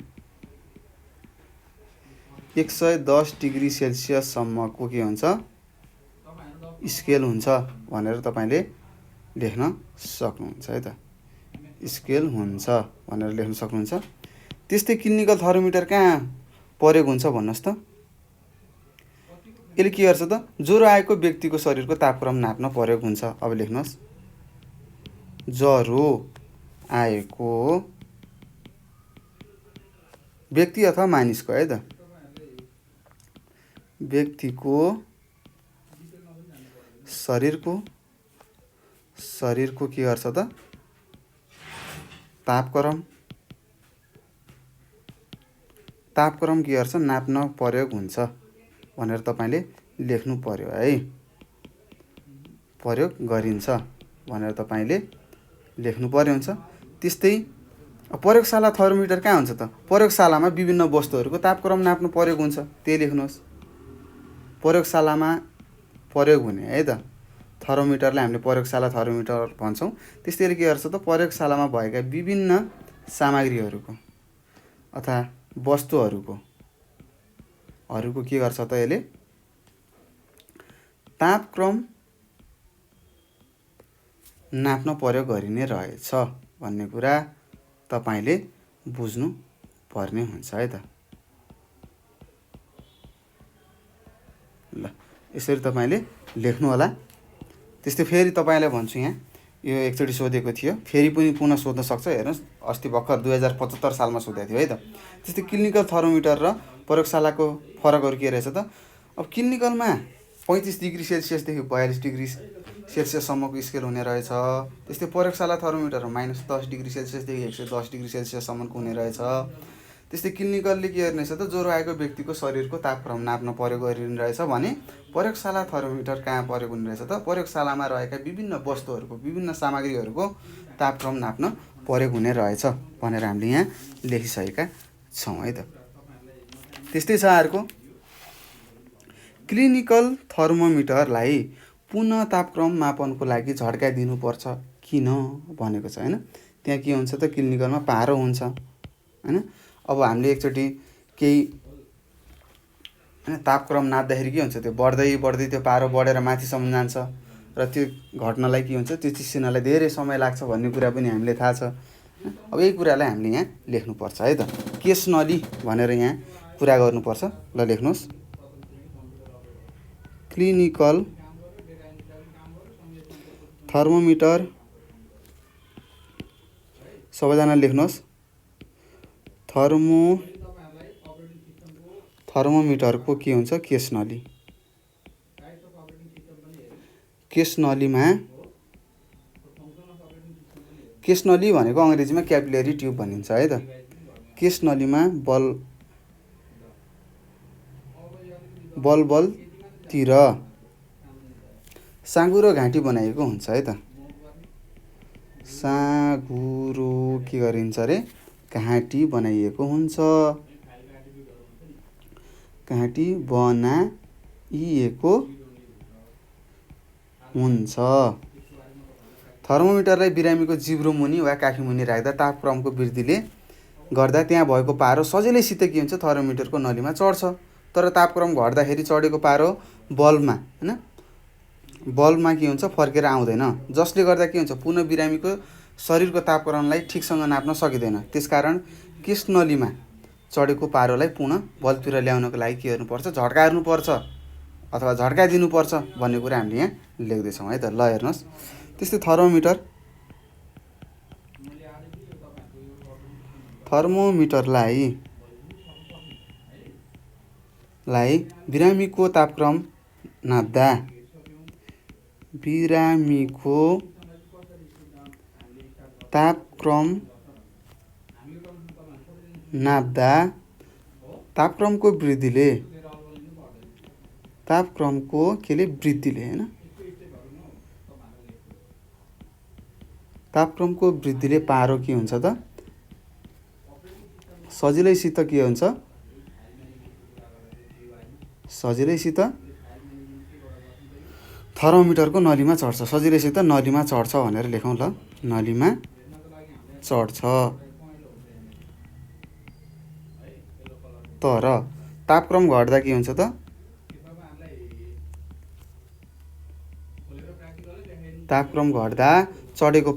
110 डिग्री सेल्सियससम्मको के हुन्छ स्केल हुन्छ भनेर तपाईँले लेख्न सक्नुहुन्छ है त। स्केल हुन्छ भनेर लेख्न सक्नुहुन्छ। त्यस्तै क्लिनिकल थर्मोमिटर कहाँ प्रयोग हुन्छ भन्नुहोस् त? यसले के गर्छ त? ज्वरो आएको व्यक्तिको शरीरको तापक्रम नाप्न प्रयोग हुन्छ। अब लेख्नुहोस्, ज्वरो आएको व्यक्ति अथवा मानिसको है त, व्यक्तिको शरीरको के गर्छ त? तापक्रम के गर्छ? नाप्न प्रयोग हुन्छ भनेर तपाईँले लेख्नु पर्यो है। प्रयोग गरिन्छ भनेर तपाईँले लेख्नु पर्यो हुन्छ। त्यस्तै प्रयोगशाला थर्मोमिटर कहाँ हुन्छ त? प्रयोगशालामा विभिन्न वस्तुहरूको तापक्रम नाप्न प्रयोग हुन्छ, त्यही लेख्नुहोस्। प्रयोगशालामा प्रयोग हुने है त थर्मोमिटरलाई हामीले प्रयोगशाला थर्मोमिटर भन्छौँ। त्यस्तै के गर्छ त? प्रयोगशालामा भएका विभिन्न सामग्रीहरूको अथवा वस्तुहरूको के गर्छ त? यसले तापक्रम नाप्न प्रयोग गरिने रहेछ भन्ने कुरा तपाईँले बुझ्नु पर्ने हुन्छ है त। ल, यसरी तपाईँले लेख्नु होला। त्यस्तै फेरि तपाईँलाई भन्छु, यहाँ यो एकचोटि सोधेको थियो, फेरि पनि पुनः सोध्न सक्छ। हेर्नुहोस्, अस्ति भर्खर 2075 सालमा सोधेको थियो है त। त्यस्तै क्लिनिकल थर्मोमिटर र प्रयोगशालाको फरकहरू के रहेछ त? अब क्लिनिकलमा 35 डिग्री सेल्सियसदेखि 42 डिग्री सेल्सियससम्मको स्केल हुने रहेछ। त्यस्तै प्रयोगशाला थर्मोमिटरमा -10 डिग्री सेल्सियसदेखि 110 डिग्री सेल्सियससम्मको हुने रहेछ। त्यस्तै क्लिनिकलले के गर्ने रहेछ त? ज्वरो आएको व्यक्तिको शरीरको तापक्रम नाप्न प्रयोग गरिने रहेछ भने प्रयोगशाला थर्मोमिटर कहाँ प्रयोग हुने रहेछ त? प्रयोगशालामा रहेका विभिन्न वस्तुहरूको, विभिन्न सामग्रीहरूको तापक्रम नाप्न प्रयोग हुने रहेछ भनेर हामीले यहाँ लेखिसकेका छौँ है त। त्यस्तै छ अर्को, क्लिनिकल थर्मोमिटरलाई पुनः तापक्रम मापनको लागि झड्का दिनुपर्छ किन भनेको छ हैन। त्यहाँ के हुन्छ त? क्लिनिकलमा पारो हुन्छ हैन। अब हामीले एकचोटि केही तापक्रम नाप्दाखेरि के हुन्छ? त्यो बढ्दै त्यो पारो बढेर माथिसम्म जान्छ र त्यो घट्नलाई के हुन्छ? त्यो चिसिनलाई धेरै समय लाग्छ भन्ने कुरा पनि हामीले थाहा छ। अब यही कुरालाई हामीले यहाँ लेख्नुपर्छ है त। केस नली भनेर यहाँ कुरा गर्नुपर्छ। ल, लेख्नुहोस्, क्लिनिकल थर्मोमिटर, सबैजना लेख्नुहोस्, थर्मोमिटरको के हुन्छ? केस नली। केस नली भनेको अङ्ग्रेजीमा क्यापिलरी ट्युब भनिन्छ है त। केस नलीमा बलतिर साँघुरो घाँटी बनाइएको हुन्छ है त। साँघुरो के गरिन्छ रे? घाँटी बनाइएको हुन्छ। घाँटी बनाइएको हुन्छ। थर्मोमिटरलाई बिरामीको जिब्रो मुनि वा काखी मुनि राख्दा तापक्रमको वृद्धिले गर्दा त्यहाँ भएको पारो सजिलैसित के हुन्छ? थर्मोमिटरको नलीमा चढ्छ। तर तापक्रम घट्दाखेरि चढेको पारो बल्बमा हैन, बल्बमा के हुन्छ? फर्केर आउँदैन, जसले गर्दा के हुन्छ? पुनः बिरामीको शरीरको तापक्रमलाई ठिकसँग नाप्न सकिँदैन। त्यसकारण केस नलीमा चढेको पारोलाई पुनः बल्बतिर ल्याउनको लागि के गर्नुपर्छ? झड्का हार्नुपर्छ अथवा झड्का दिनुपर्छ भन्ने कुरा हामीले यहाँ लेख्दैछौँ है त। ल, हेर्नुहोस्, त्यस्तै थर्मोमिटरलाई बिरामीको तापक्रम नाप्दा तापक्रमको वृद्धिले हैन तापक्रमको वृद्धिले पारो के हुन्छ त? सजिलैसित के हुन्छ? सजिलैसित थर्मोमिटरको नलीमा चढ्छ। सजिलैसित नलीमा चढ्छ भनेर लेखौँ ल। नलीमा चढ्छ। तर तापक्रम घट्दा के हुन्छ त? तापक्रम घट्दा चढेको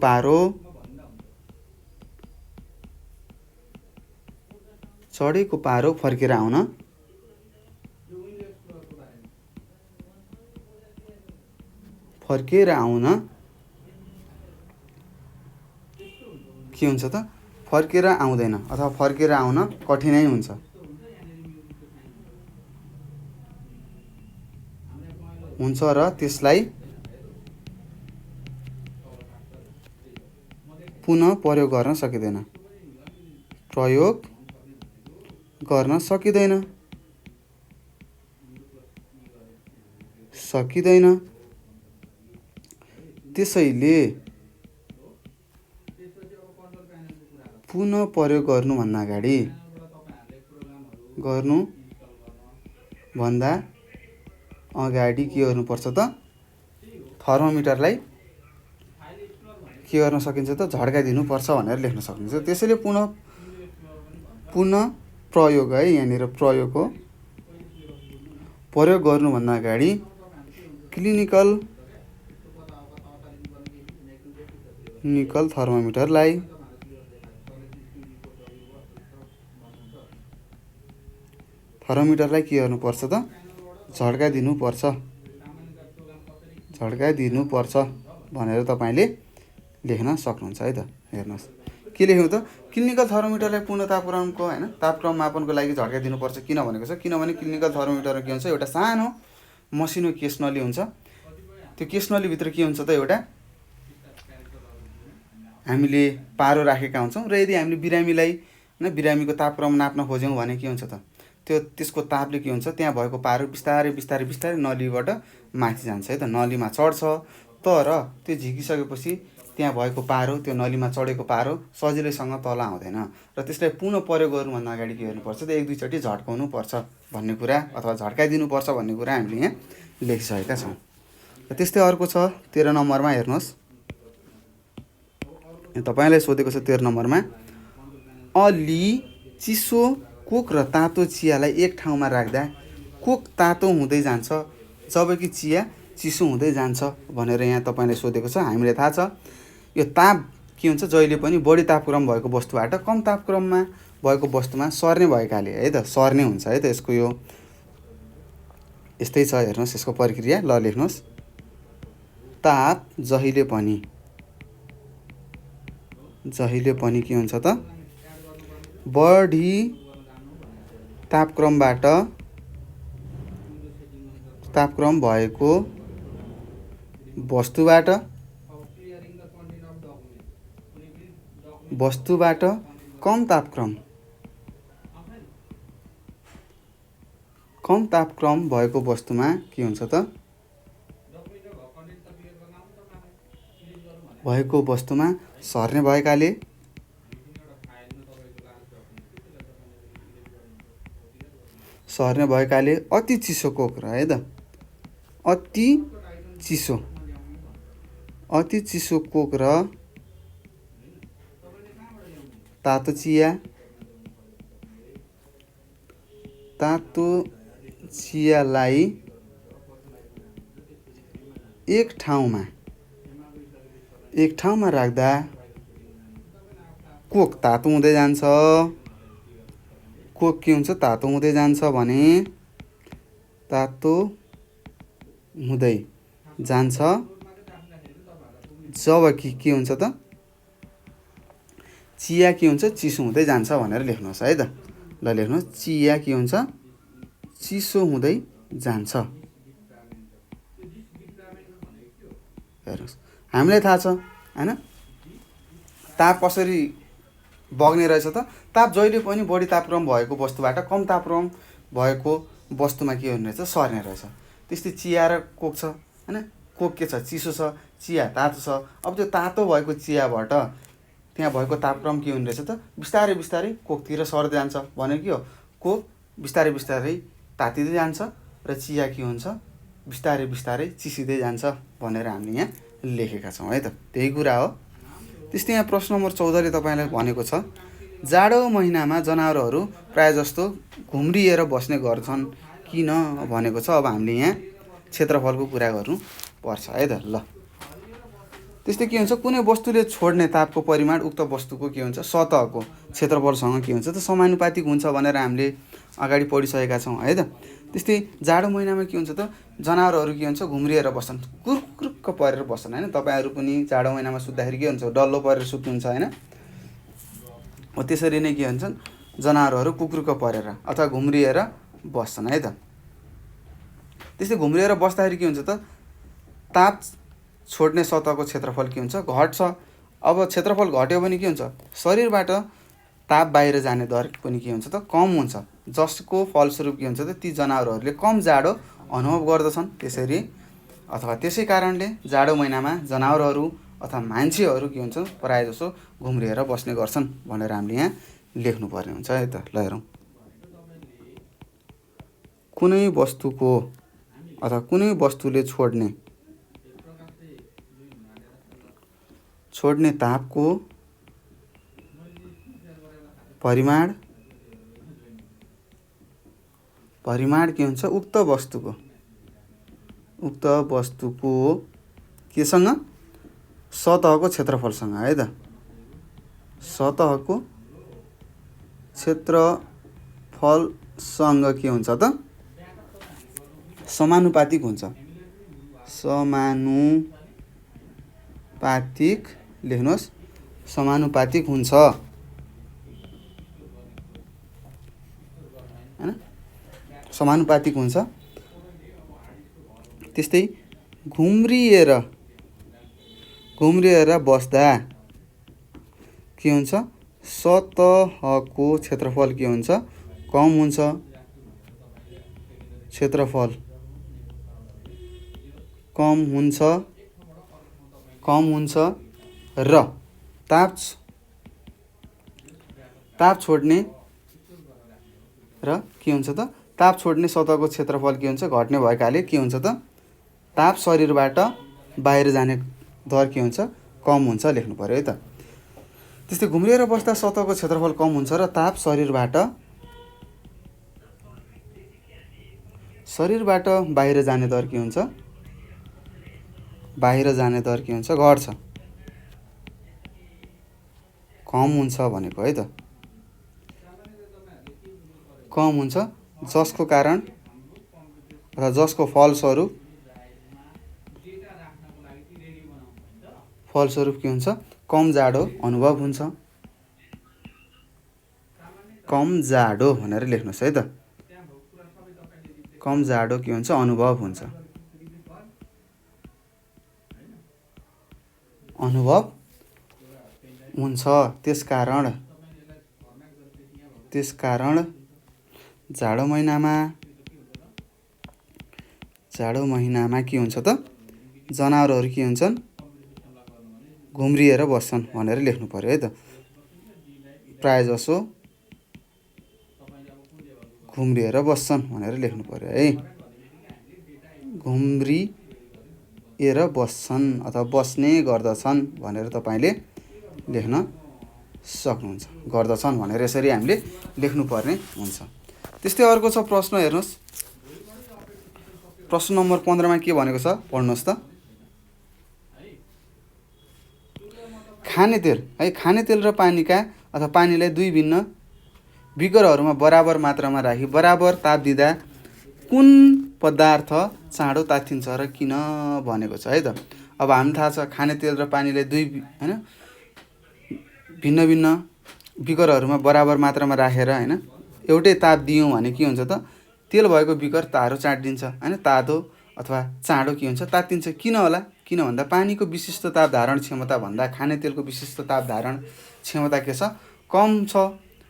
पारो फर्केर आउन के हुन्छ त? फर्केर आउँदैन अथवा फर्केर आउन कठिनाइ हुन्छ। र त्यसलाई पुनः प्रयोग गर्न सकिँदैन। त्यसैले पुनः प्रयोग गर्नुभन्दा अगाडि के गर्नुपर्छ त? थर्मोमिटरलाई के गर्न सकिन्छ त? झड्काइदिनुपर्छ भनेर लेख्न सकिन्छ। त्यसैले पुनः प्रयोग है, यहाँनिर प्रयोग गर्नुभन्दा अगाडि क्लिनिकल थर्मोमिटरलाई के गर्नुपर्छ त? झड्काइदिनुपर्छ भनेर तपाईँले लेख्न सक्नुहुन्छ है त। हेर्नुहोस् के लेख्नु त? क्लिनिकल थर्मोमिटरलाई पुनः तापक्रम मापनको लागि झड्काइदिनुपर्छ। किन भनेको छ? किनभने क्लिनिकल थर्मोमिटरमा के हुन्छ? एउटा सानो मसिनो केस नली हुन्छ। त्यो केस नलीभित्र के हुन्छ त? एउटा हामीले पारो राखेका हुन्छौँ र यदि हामीले बिरामीको तापक्रम नाप्न खोज्यौँ भने के हुन्छ त? त्यसको तापले के हुन्छ? त्यहाँ भएको पारो बिस्तारै नलीबाट माथि जान्छ है त, नलीमा चढ्छ। तर त्यो झिकिसकेपछि त्यहाँ भएको पारो, त्यो नलीमा चढेको पारो सजिलैसँग तल आउँदैन र त्यसलाई पुनः प्रयोग गर्नुभन्दा अगाडि के गर्नुपर्छ त? 1-2 चोटि झड्काउनु पर्छ भन्ने कुरा अथवा झड्काइदिनुपर्छ भन्ने कुरा हामीले यहाँ लेखिसकेका छौँ। र त्यस्तै अर्को छ 13 नम्बरमा। हेर्नुहोस्, तपाईँलाई सोधेको छ 13 नम्बरमा, अलि चिसो कोक र तातो चियालाई एक ठाउँमा राख्दा कोक तातो हुँदै जान्छ जबकि चिया चिसो हुँदै जान्छ भनेर यहाँ तपाईँलाई सोधेको छ। हामीलाई थाहा छ यो ताप के हुन्छ? जहिले पनि बढी तापक्रम भएको वस्तुबाट कम तापक्रममा भएको वस्तुमा सर्ने भएकाले है त, सर्ने हुन्छ है त। यसको यो यस्तै छ। हेर्नुहोस् यसको प्रक्रिया ल, लेख्नुहोस्। ताप जहिले पनि के हुन्छ त? बढी तापक्रम भएको वस्तुबाट कम तापक्रम भएको वस्तुमा के हुन्छ त? भएको वस्तुमा सर्ने भएकाले अति चिसो कोक र है त, अति चिसो कोक र तातो चियालाई एक ठाउँमा राख्दा कोक तातो हुँदै जान्छ। कोक के हुन्छ? तातो हुँदै जान्छ भने जबकि के हुन्छ त? चिया के हुन्छ? चिसो हुँदै जान्छ भनेर लेख्नुहोस् है त। ल लेख्नुहोस्, चिया के हुन्छ? चिसो हुँदै जान्छ। हेर्नुहोस्, हामीलाई थाहा छ हैन ताप कसरी बग्ने रहेछ त? ताप जहिले पनि बढी तापक्रम भएको वस्तुबाट कम तापक्रम भएको वस्तुमा के गर्ने रहेछ? सर्ने रहेछ। त्यस्तै चिया र कोक छ हैन। कोक के छ? चिसो छ। चिया तातो छ। अब त्यो तातो भएको चियाबाट त्यहाँ भएको तापक्रम के हुने रहेछ त बिस्तारै बिस्तारै कोकतिर सर्दै जान्छ भनेको के हो, कोक बिस्तारै बिस्तारै तातिँदै जान्छ र चिया के हुन्छ बिस्तारै बिस्तारै चिसिँदै जान्छ भनेर हामीले यहाँ लेखेका छौँ है त, त्यही कुरा हो। त्यस्तै यहाँ प्रश्न नम्बर 14ले तपाईँलाई भनेको छ जाडो महिनामा जनावरहरू प्रायः जस्तो घुम्रिएर बस्ने गर्छन् किन भनेको छ। अब हामीले यहाँ क्षेत्रफलको कुरा गर्नु पर्छ है त। ल त्यस्तै के हुन्छ, कुनै वस्तुले छोड्ने तापको परिमाण उक्त वस्तुको के हुन्छ सतहको क्षेत्रफलसँग के हुन्छ त समानुपातिक हुन्छ भनेर हामीले अगाडि पढिसकेका छौँ है त। त्यस्तै जाडो महिनामा के हुन्छ त जनावरहरू के हुन्छ घुम्रिएर बस्छन्, कुरुक्क परेर बस्छन् होइन। तपाईँहरू पनि जाडो महिनामा सुत्दाखेरि के हुन्छ डल्लो परेर सुत्नुहुन्छ होइन। हो त्यसरी नै के भन्छन् जनावरहरू कुकुरुक्क परेर अथवा घुम्रिएर बस्छन् है त। त्यस्तै घुम्रिएर बस्दाखेरि के हुन्छ त ताप छोड्ने सतहको क्षेत्रफल के हुन्छ घट्छ। अब क्षेत्रफल घट्यो भने के हुन्छ शरीरबाट ताप बाहिर जाने दर पनि के हुन्छ त कम हुन्छ, जसको फलस्वरूप के हुन्छ त ती जनावरहरूले कम जाडो अनुभव गर्दछन्। त्यसरी अथवा त्यसै कारणले जाडो महिनामा जनावरहरू अथवा मान्छेहरू के हुन्छ प्रायः जसो घुम्रिएर बस्ने गर्छन् भनेर हामीले यहाँ लेख्नुपर्ने हुन्छ है त। ल हेरौँ, कुनै वस्तुको अथवा कुनै वस्तुले छोड्ने तापको परिमाण के हुन्छ उक्त वस्तुको केसँग सतहको क्षेत्रफलसँग है त, सतहको क्षेत्रफलसँग के हुन्छ त समानुपातिक हुन्छ। समानुपातिक लेख्नुहोस्, समानुपातिक हुन्छ हैन, समानुपातिक हुन्छ। त्यस्तै घुम्रिएर बस्दा के हुन्छ सतहको क्षेत्रफल के हुन्छ कम हुन्छ, क्षेत्रफल कम हुन्छ र ताप छोड्ने र के हुन्छ त ताप छोड्ने सतहको क्षेत्रफल के हुन्छ घट्ने भएकाले के हुन्छ त ताप शरीरबाट बाहिर जाने दर के हुन्छ कम हुन्छ लेख्नु पर्यो है त। त्यस्तै घुम्रिएर बस्दा सतहको क्षेत्रफल कम हुन्छ र ताप शरीरबाट बाहिर जाने दर के हुन्छ घट्छ, कम हुन्छ भनेको है त, कम हुन्छ जसको कारण अथवा जसको फलस्वरूप के हुन्छ कम जाडो अनुभव हुन्छ, कम जाडो भनेर लेख्नुहोस् है त, कम जाडो के हुन्छ अनुभव हुन्छ त्यसकारण जाडो महिनामा के हुन्छ त जनावरहरू के हुन्छन् घुम्रिएर बस्छन् भनेर लेख्नु पर्यो है त। प्रायः जसो घुम्रिएर बस्छन् भनेर लेख्नु पर्यो है, घुम्रिएर बस्छन् अथवा बस्ने गर्दछन् भनेर तपाईँले लेख्न सक्नुहुन्छ, गर्दछन् भनेर यसरी हामीले लेख्नुपर्ने हुन्छ। त्यस्तै अर्को छ प्रश्न हेर्नुहोस्, प्रश्न नम्बर 15मा के भनेको छ पढ्नुहोस् त। खाने तेल र पानीका अथवा पानीलाई दुई भिन्न बिगरहरूमा बराबर मात्रामा राखी बराबर ताप दिँदा कुन पदार्थ चाँडो तातिन्छ र किन भनेको छ है त। अब हामी थाहा छ खाने तेल र पानीलाई दुई हैन भिन्न भिन्न बिगरहरूमा बराबर मात्रामा राखेर हैन एउटै ताप दियौँ भने के हुन्छ त तेल भएको बिगर तारो चाटिदिन्छ हैन, तातो अथवा चाँडो के हुन्छ तातिन्छ। किन होला, किन भन्दा पानीको विशिष्ट ताप धारण क्षमता भन्दा खाने तेलको विशिष्ट ताप धारण क्षमता के छ कम छ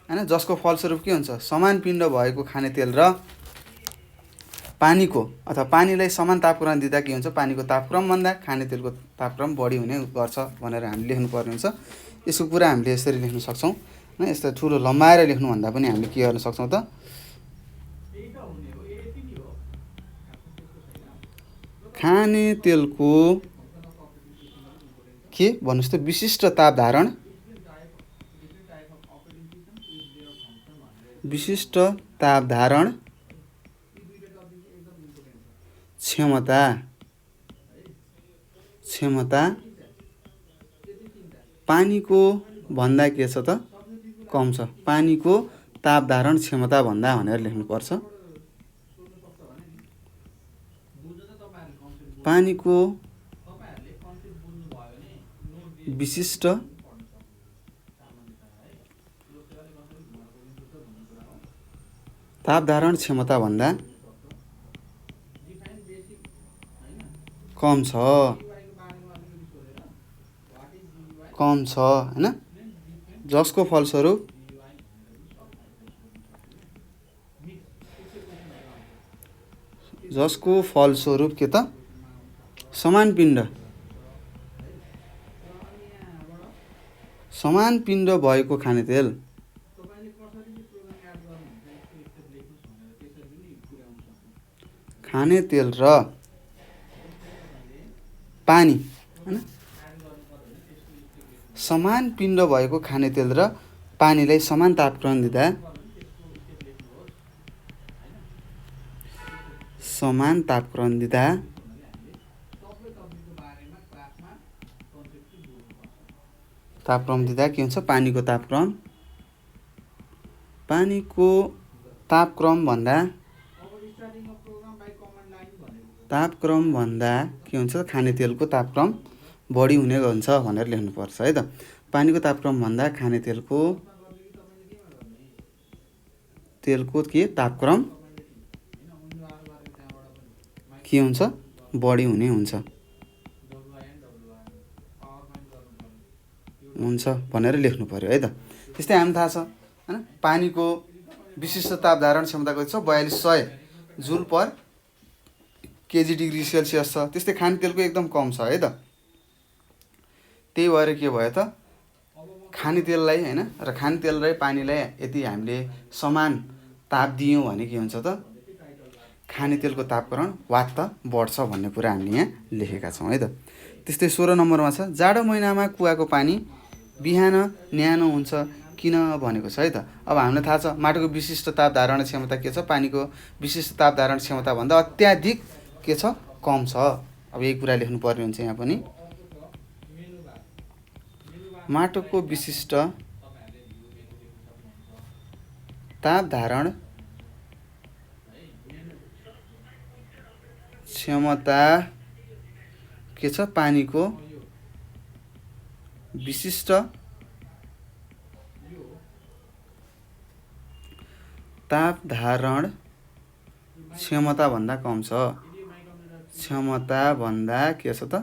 हैन, जसको फलस्वरूप के हुन्छ समान पिण्ड भएको खाने तेल र पानीको अथवा पानीलाई समान तापक्रम दिँदा के हुन्छ, पानीको तापक्रमभन्दा खाने तेलको तापक्रम बढी हुने गर्छ भनेर हामीले लेख्नुपर्ने हुन्छ। यसको कुरा हामीले यसरी लेख्न सक्छौँ होइन। यस्तो ठुलो लम्बाएर लेख्नुभन्दा पनि हामीले के गर्न सक्छौँ त, खाने तेलको के भन्नुहोस् त विशिष्ट ताप धारण क्षमता पानीको भन्दा के छ त, कम छ। पानीको ताप धारण क्षमता भन्दा भनेर लेख्नुपर्छ। पानीको विशिष्ट ताप धारण क्षमता भन्दा कम छ होइन। जसको फलस्वरूप के त, समान पिण्ड भएको खानेतेल र पानी हैन, समान पिण्ड भएको खानेतेल र पानीलाई समान तापक्रम दिँदा के हुन्छ, पानीको तापक्रम भन्दा के हुन्छ, खानेतेलको तापक्रम बढी हुने हुन्छ भनेर लेख्नुपर्छ है त। पानीको तापक्रम भन्दा खानेतेलको के तापक्रम के हुन्छ, बढी हुने हुन्छ भनेर लेख्नु पर्यो है त। त्यस्तै हामी थाहा छ हैन, पानीको विशिष्ट ताप धारण क्षमता कति छ, 4200 जुल पर केजी डिग्री सेल्सियस छ। त्यस्तै खानेतेलको एकदम कम छ है त। त्यही भएर के भयो त, खानेतेललाई हैन र खानेतेल र पानीलाई यदि हामीले समान ताप दियौँ भने के हुन्छ त, खानेतेलको तापक्रम वात्त बढ्छ भन्ने कुरा हामीले यहाँ लेखेका छौँ है त। त्यस्तै 16 नम्बरमा छ, जाडो महिनामा कुवाको पानी बिहान न्यानो हुन्छ किन भनेको छ है त। अब हामीलाई थाहा छ माटोको विशिष्ट ताप धारण क्षमता के छ, पानीको विशिष्ट ताप धारण क्षमता भन्दा अत्याधिक के छ, कम छ। अब यही कुरा लेख्नु पर्ने हुन्छ यहाँ पनि। माटोको विशिष्ट ताप धारण क्षमता के छ, पानीको विशिष्ट ताप धारण क्षमता भन्दा कम छ। क्षमता भन्दा के छ त,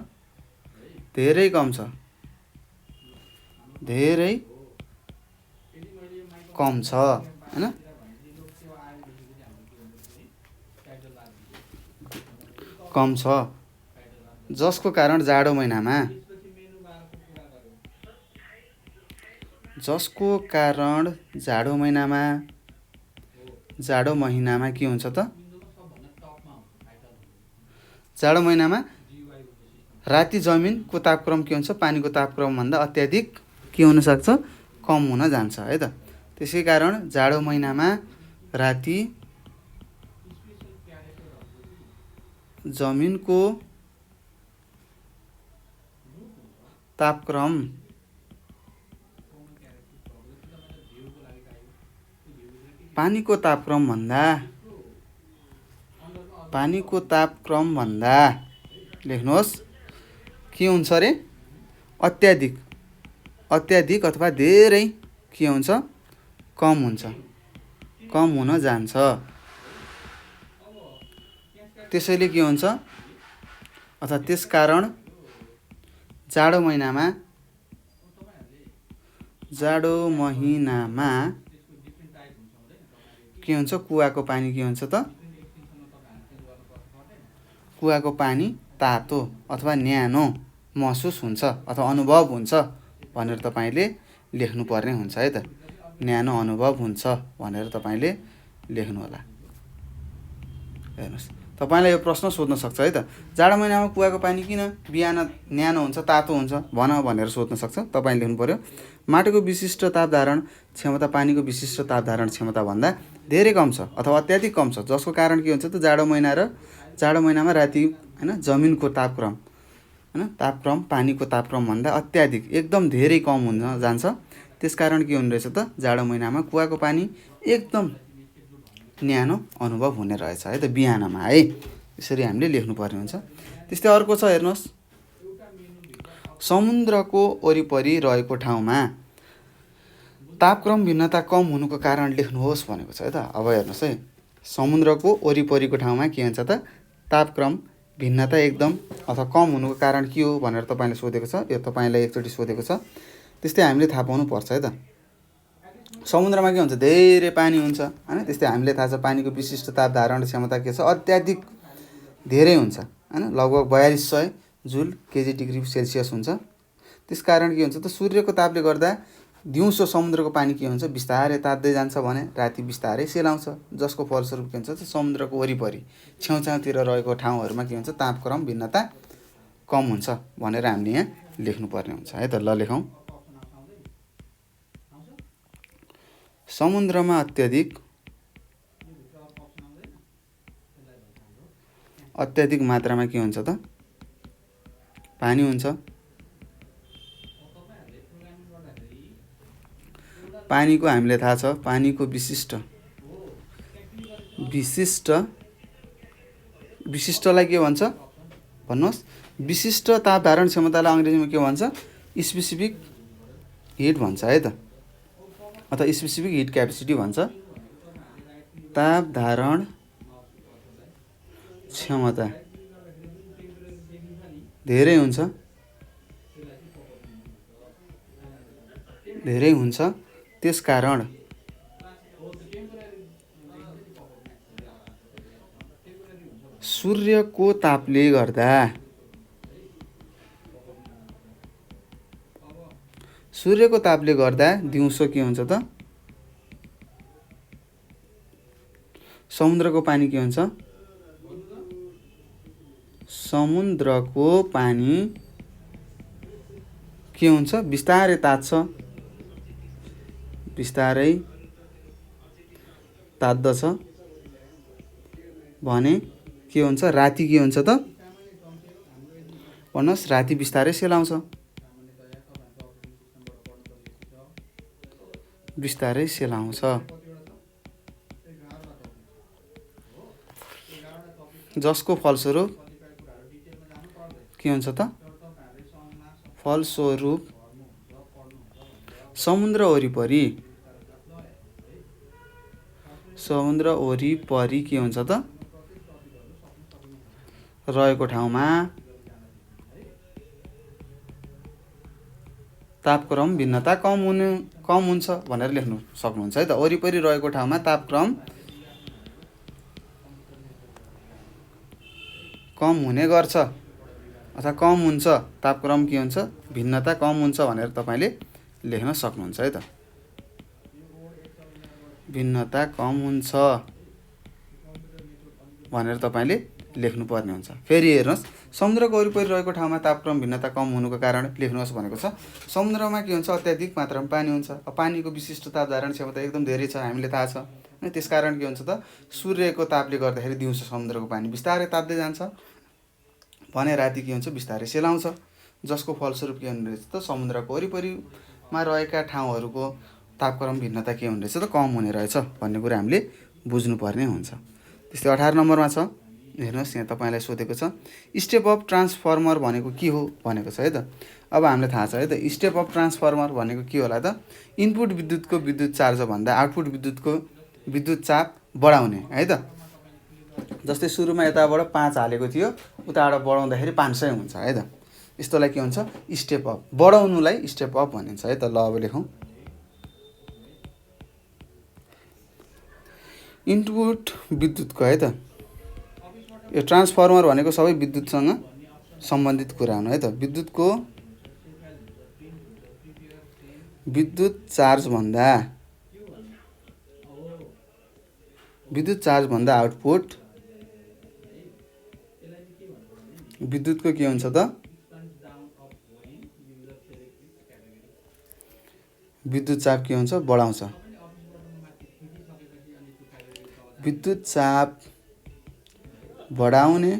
धेरै कम छ, धेरै कम छ हैन। कम छ, जसको कारण जाडो महिनामा के हुन्छ त, जाडो महिनामा राति जमिनको तापक्रम के हुन्छ, पानीको तापक्रम भन्दा अत्याधिक के हुन सक्छ, कम हुन जान्छ है त। त्यसै कारण जाडो महिनामा राति जमिनको तापक्रम पानीको तापक्रम भन्दा लेख्नुहोस् के हुन्छ रे, अत्याधिक अथवा धेरै के हुन्छ, कम हुन जान्छ। त्यसैले के हुन्छ अथवा त्यसकारण जाडो महिनामा के हुन्छ, कुवाको पानी के हुन्छ त, कुवाको पानी तातो अथवा न्यानो महसुस हुन्छ अथवा अनुभव हुन्छ भनेर तपाईँले लेख्नुपर्ने हुन्छ है त। न्यानो अनुभव हुन्छ भनेर तपाईँले लेख्नुहोला। हेर्नुहोस्, तपाईँलाई यो प्रश्न सोध्न सक्छ है त। जाडो महिनामा कुवाको पानी किन बिहान न्यानो हुन्छ तातो हुन्छ भन भनेर सोध्न सक्छ। तपाईँले लेख्नु पर्यो माटोको विशिष्ट ताप धारण क्षमता पानीको विशिष्ट ताप धारण क्षमताभन्दा धेरै कम छ अथवा अत्याधिक कम छ, जसको कारण के हुन्छ त जाडो महिनामा राति हैन जमिनको तापक्रम तापक्रम पानीको तापक्रमभन्दा अत्याधिक एकदम धेरै कम हुन जान्छ। त्यसकारण के हुने रहेछ त जाडो महिनामा कुवाको पानी एकदम न्यानो अनुभव हुने रहेछ है त बिहानमा है। यसरी हामीले लेख्नुपर्ने हुन्छ। त्यस्तै अर्को छ हेर्नुहोस्, समुद्रको वरिपरि रहेको ठाउँमा तापक्रम भिन्नता कम हुनुको कारण लेख्नुहोस् भनेको छ है त। अब हेर्नुहोस् है, समुद्रको वरिपरिको ठाउँमा के हुन्छ त तापक्रम भिन्नता एकदम अथवा कम हुनुको कारण के हो भनेर तपाईँले सोधेको छ। यो तपाईँलाई एकचोटि सोधेको छ। त्यस्तै हामीले थाहा पाउनुपर्छ है त। समुद्रमा के हुन्छ धेरै पानी हुन्छ हैन। त्यस्तै हामीले थाहा छ पानीको विशिष्ट ताप धारण क्षमता के छ अत्याधिक धेरै हुन्छ हैन, लगभग 4200 जुल केजी डिग्री सेल्सियस हुन्छ। त्यसकारण के हुन्छ त सूर्यको तापले गर्दा दिउँसो समुद्रको पानी के हुन्छ बिस्तारै तात्दै जान्छ भने राति बिस्तारै सेलाउँछ, जसको फलस्वरूप के हुन्छ त समुद्रको वरिपरि छेउछाउतिर रहेको ठाउँहरूमा के हुन्छ तापक्रम भिन्नता कम हुन्छ भनेर हामीले यहाँ लेख्नुपर्ने हुन्छ है त। ल लेखौँ, समुद्रमा अत्याधिक मात्रामा के हुन्छ त पानी हुन्छ। पानीको हामीले थाहा छ पानीको विशिष्टलाई के भन्छ भन्नुहोस्, विशिष्ट ताप धारण क्षमतालाई अङ्ग्रेजीमा के भन्छ स्पेसिफिक हिट भन्छ है त, अथवा स्पेसिफिक हिट क्यापेसिटी भन्छ। ताप धारण क्षमता धेरै हुन्छ त्यसकारण सूर्यको तापले गर्दा दिउँसो के हुन्छ त समुद्रको पानी के हुन्छ, समुद्रको पानी के हुन्छ बिस्तारै तात्दछ भने के हुन्छ राति के हुन्छ त भन्नुहोस्, राति बिस्तारै सेलाउँछ। जसको फलस्वरूप के हुन्छ त समुद्र वरिपरि के हुन्छ त रहेको ठाउँमा तापक्रम भिन्नता कम हुन्छ भनेर लेख्नु सक्नुहुन्छ है त। वरिपरि रहेको ठाउँमा तापक्रम कम हुने गर्छ अथवा कम हुन्छ, तापक्रम के हुन्छ भिन्नता कम हुन्छ भनेर तपाईँले लेख्न सक्नुहुन्छ है त। भिन्नता कम हुन्छ भनेर तपाईँले लेख्नुपर्ने हुन्छ। फेरि हेर्नुहोस्, समुद्रको वरिपरि रहेको ठाउँमा तापक्रम भिन्नता कम हुनुको कारण लेख्नुहोस् भनेको छ। समुद्रमा के हुन्छ अत्याधिक मात्रामा पानी हुन्छ। पानीको विशिष्ट ताप धारण क्षमता एकदम धेरै छ हामीले थाहा छ। त्यसकारण के हुन्छ त सूर्यको तापले गर्दाखेरि दिउँसो समुद्रको पानी बिस्तारै तात्दै जान्छ भने राति के हुन्छ बिस्तारै सेलाउँछ, जसको फलस्वरूप के हुने रहेछ त समुद्रको वरिपरिमा रहेका ठाउँहरूको तापक्रम भिन्नता के हुने रहेछ त कम हुने रहेछ भन्ने कुरा हामीले बुझ्नुपर्ने हुन्छ। त्यस्तै 18 नम्बरमा छ, हेर्नुहोस् यहाँ तपाईँलाई सोधेको छ स्टेप अफ ट्रान्सफर्मर भनेको के हो भनेको छ है त। अब हामीलाई थाहा छ है त स्टेप अफ ट्रान्सफर्मर भनेको के होला त इनपुट विद्युतको विद्युत चार्ज भन्दा आउटपुट विद्युतको विद्युत चाप बढाउने है त। जस्तै सुरुमा यताबाट 5 हालेको थियो, उताबाट बढाउँदाखेरि 500 हुन्छ है त। यस्तोलाई के हुन्छ स्टेप अप, बढाउनुलाई स्टेप अप भनिन्छ है त। ल अब लेखौँ, इनपुट विद्युतको है त यो ट्रान्सफर्मर भनेको सबै विद्युतसँग सम्बन्धित कुरा हुनु है त। विद्युत चार्जभन्दा आउटपुट विद्युतको के हुन्छ त, विद्युत चाप के हुन्छ, बढाउँछ। विद्युत चाप बढाउने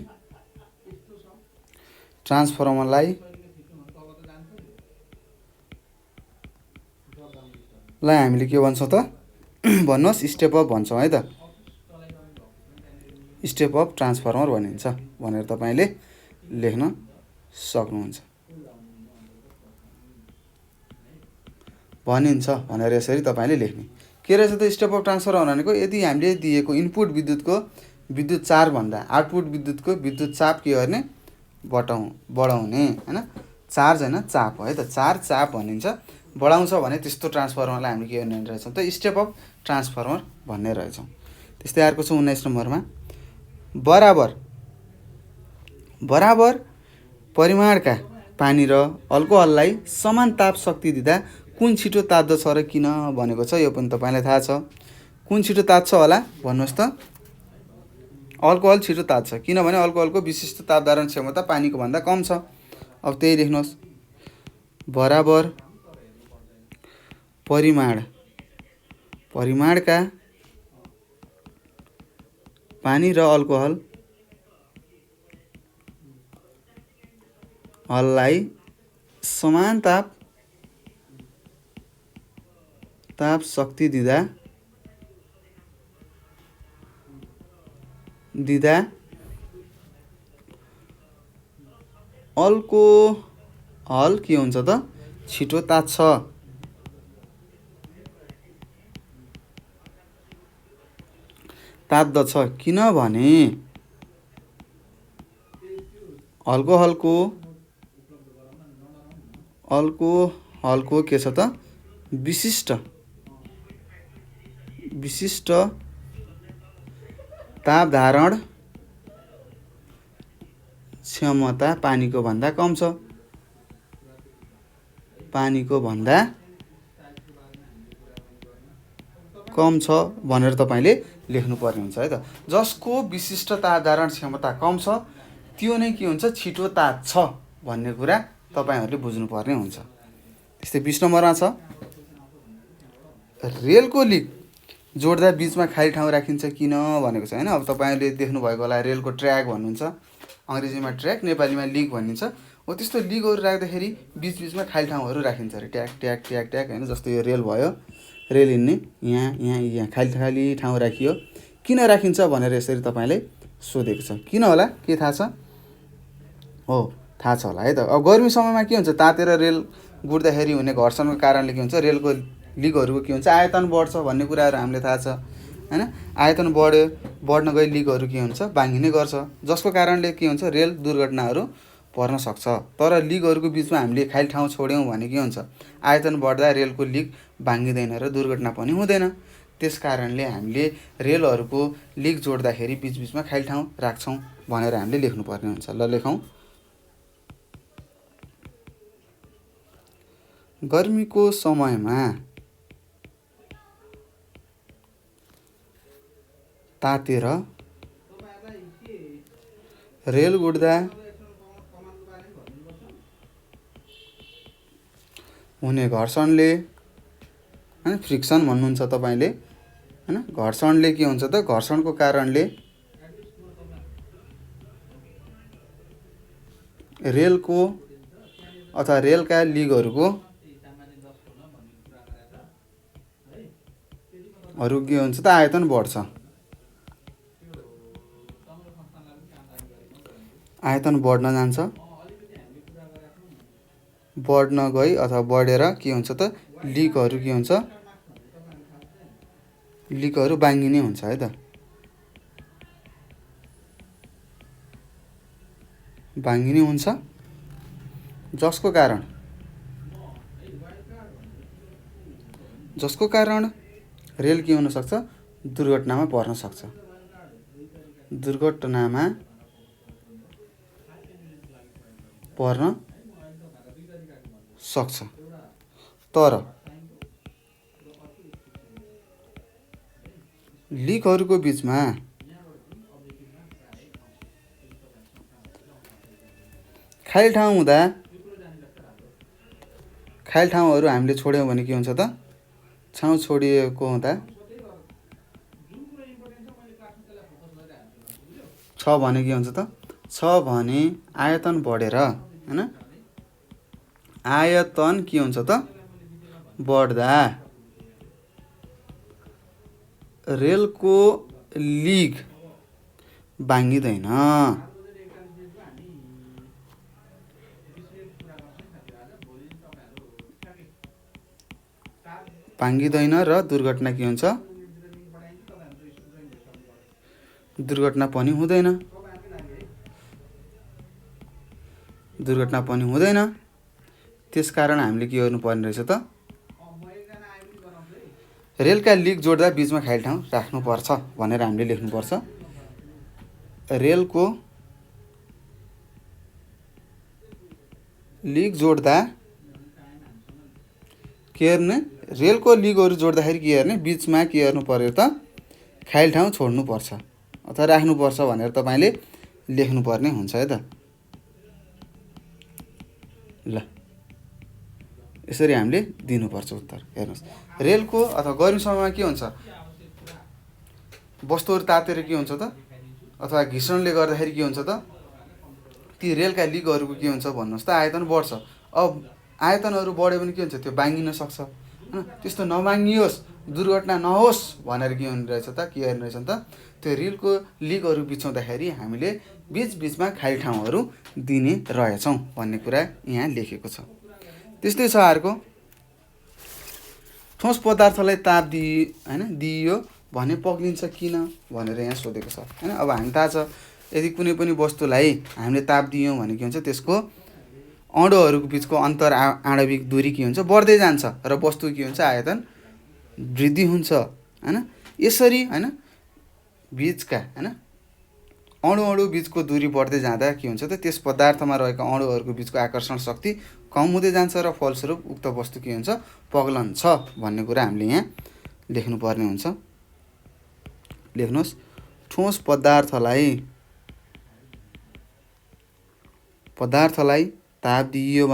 ट्रान्सफर्मरलाई हामीले के भन्छौँ त, भन्नुहोस्, स्टेप अप भन्छौँ है त। स्टेप अप ट्रान्सफर्मर भनिन्छ भनेर तपाईँले लेख्न सक्नुहुन्छ। भनिन्छ भनेर यसरी तपाईँले लेख्ने। के रहेछ त स्टेप अप ट्रान्सफर्मर भनेको, यदि हामीले दिएको इनपुट विद्युतको विद्युत चार्जभन्दा आउटपुट विद्युतको विद्युत चाप के गर्ने, बढाउने हैन। चार्ज हैन, चाप हो है त। चाप भनिन्छ। बढाउँछ भने त्यस्तो ट्रान्सफर्मरलाई हामीले के गर्ने रहेछौँ त, स्टेप अप ट्रान्सफर्मर भन्ने रहेछौँ। त्यस्तै अर्को छ 19 नम्बरमा, बराबर परिमाणका पानी र अल्कोहललाई समान ताप शक्ति दिँदा कुन छिटो तात्दछ र किन भनेको छ। यो पनि तपाईँलाई थाहा छ। कुन छिटो तात्छ होला भन्नुहोस् त। अल्कोहल छिटो तात्छ, किनभने अल्कोहलको विशिष्ट ताप धारण क्षमता पानीको भन्दा कम छ। अब त्यही लेख्नुहोस्, बराबर परिमाणका पानी र अल्कोहललाई समान ताप शक्ति दिँदा अल्कोहल के हुन्छ त, छिटो तात्छ। तात्दछ, किनभने अल्कोहलको के छ त, विशिष्ट ताप धारण क्षमता पानीको भन्दा कम छ। भनेर तपाईँले लेख्नुपर्ने हुन्छ है त। जसको विशिष्ट ताप धारण क्षमता कम छ त्यो नै के हुन्छ, छिटो तात्छ भन्ने कुरा तपाईँहरूले बुझ्नुपर्ने हुन्छ। त्यस्तै 20 नम्बरमा छ, रेलको लिक जोड्दा बीचमा खाली ठाउँ राखिन्छ किन भनेको छ हैन। अब तपाईँले देख्नुभएको होला, रेलको ट्र्याक भन्नुहुन्छ, अङ्ग्रेजीमा ट्र्याक, नेपालीमा लिक भनिन्छ। हो त्यस्तो लिकहरू राख्दाखेरि बीचमा खाली ठाउँहरू राखिन्छ अरे, ट्याक ट्याक ट्याक ट्याक हैन। जस्तो यो रेल भयो, रेल हिँड्ने यहाँ खाली ठाउँ राखियो। किन राखिन्छ भनेर यसरी तपाईँले सोधेको छ। किन होला, के थाहा छ? हो, थाहा छ होला है त। अब गर्मी समयमा के हुन्छ, तातेर रेल गुड्दाखेरि हुने घर्षणको कारणले के हुन्छ, रेलको लिकहरूको के हुन्छ, आयतन बढ्छ भन्ने कुराहरू हामीले थाहा छ हैन। आयतन बढ्न गई लिकहरू के हुन्छ, भाङ्गिने गर्छ, जसको कारणले के हुन्छ, रेल दुर्घटनाहरू पर्न सक्छ। तर लिकहरूको बिचमा हामीले खाली ठाउँ छोड्यौँ भने के हुन्छ, आयतन बढ्दा रेलको लिक भाङ्गिँदैन र दुर्घटना पनि हुँदैन। त्यस कारणले हामीले रेलहरूको लिक जोड्दाखेरि बीचमा खाली ठाउँ राख्छौँ भनेर हामीले लेख्नुपर्ने हुन्छ। ल लेखौँ, गर्मीको समयमा तातेर रेल गुड्दा हुने घर्षणले हैन, फ्रिक्सन भन्नुहुन्छ तपाईँले हैन। घर्षणले के हुन्छ त, घर्षणको कारणले रेलको अथवा रेलका लिकहरूको के हुन्छ त, आयतन बढ्छ। आयतन बढ्न जान्छ, बढ्न गई अथवा बढेर के हुन्छ त, लिकहरू के हुन्छ, लिकहरू भाङ्गिने हुन्छ है त। भाङ्गिने हुन्छ, जसको कारण रेल के हुन सक्छ, दुर्घटनामा पर्न सक्छ। दुर्घटनामा पर्न सक्छ। तर लिकहरूको बिचमा खाली ठाउँहरू हामीले छोड्यौँ भने के हुन्छ त? छाउँ छोडिएको हुँदा छ भने के हुन्छ त? छ भने आयतन बढेर हैन, आयतन के हुन्छ त? बढ्दा रेलको लिक भाङ्गिँदैन। भाङ्गिँदैन र दुर्घटना के हुन्छ? दुर्घटना पनि हुँदैन। दुर्घटना पनि हुँदैन। त्यसकारण हामीले के गर्नुपर्ने रहेछ त? रेलका लिक जोड्दा बिचमा खाली ठाउँ राख्नुपर्छ भनेर हामीले लेख्नुपर्छ। रेलको लिक जोड्दा के गर्ने? रेलको लिकहरू जोड्दाखेरि के गर्ने? बिचमा के गर्नु पर्यो त? खाली ठाउँ छोड्नुपर्छ अथवा राख्नुपर्छ भनेर तपाईँले लेख्नुपर्ने हुन्छ है त। ल, यसरी हामीले दिनुपर्छ उत्तर। हेर्नुहोस्, रेलको अथवा गर्मी समयमा के हुन्छ? वस्तुहरू तातेर के हुन्छ त? अथवा घिस्रणले गर्दाखेरि के हुन्छ त? ती रेलका लिकहरूको के हुन्छ भन्नुहोस् त? आयतन बढ्छ। अब आयतनहरू बढ्यो भने के हुन्छ? त्यो भाङ्गिन सक्छ हैन। त्यस्तो नभाङ्गियोस्, दुर्घटना नहोस् भनेर के हुने रहेछ त? के गर्ने रहेछ त? त्यो रेलको लिकहरू बिछाउँदाखेरि हामीले बिचबिचमा खाली ठाउँहरू दिने रहेछौँ भन्ने कुरा यहाँ लेखेको छ। त्यस्तै छ अर्को, ठोस पदार्थलाई ताप दिइयो भने पग्लिन्छ किन भनेर यहाँ सोधेको छ हैन। अब हामी थाहा छ, यदि कुनै पनि वस्तुलाई हामीले ताप दियौँ भने के हुन्छ? त्यसको अणुहरूको बिचको अन्तर आणविक दूरी के हुन्छ? बढ्दै जान्छ र वस्तु के हुन्छ? आयतन वृद्धि हुन्छ हैन। यसरी हैन बिचका हैन अणु बिचको दूरी बढ्दै जाँदा के हुन्छ त? त्यस पदार्थमा रहेका अणुहरूको बिचको आकर्षण शक्ति कम हुँदै जान्छ र फलस्वरूप उक्त वस्तु के हुन्छ? पग्लन्छ भन्ने कुरा हामीले यहाँ लेख्नुपर्ने हुन्छ। लेख्नुहोस्, ठोस पदार्थलाई ताप दिइयो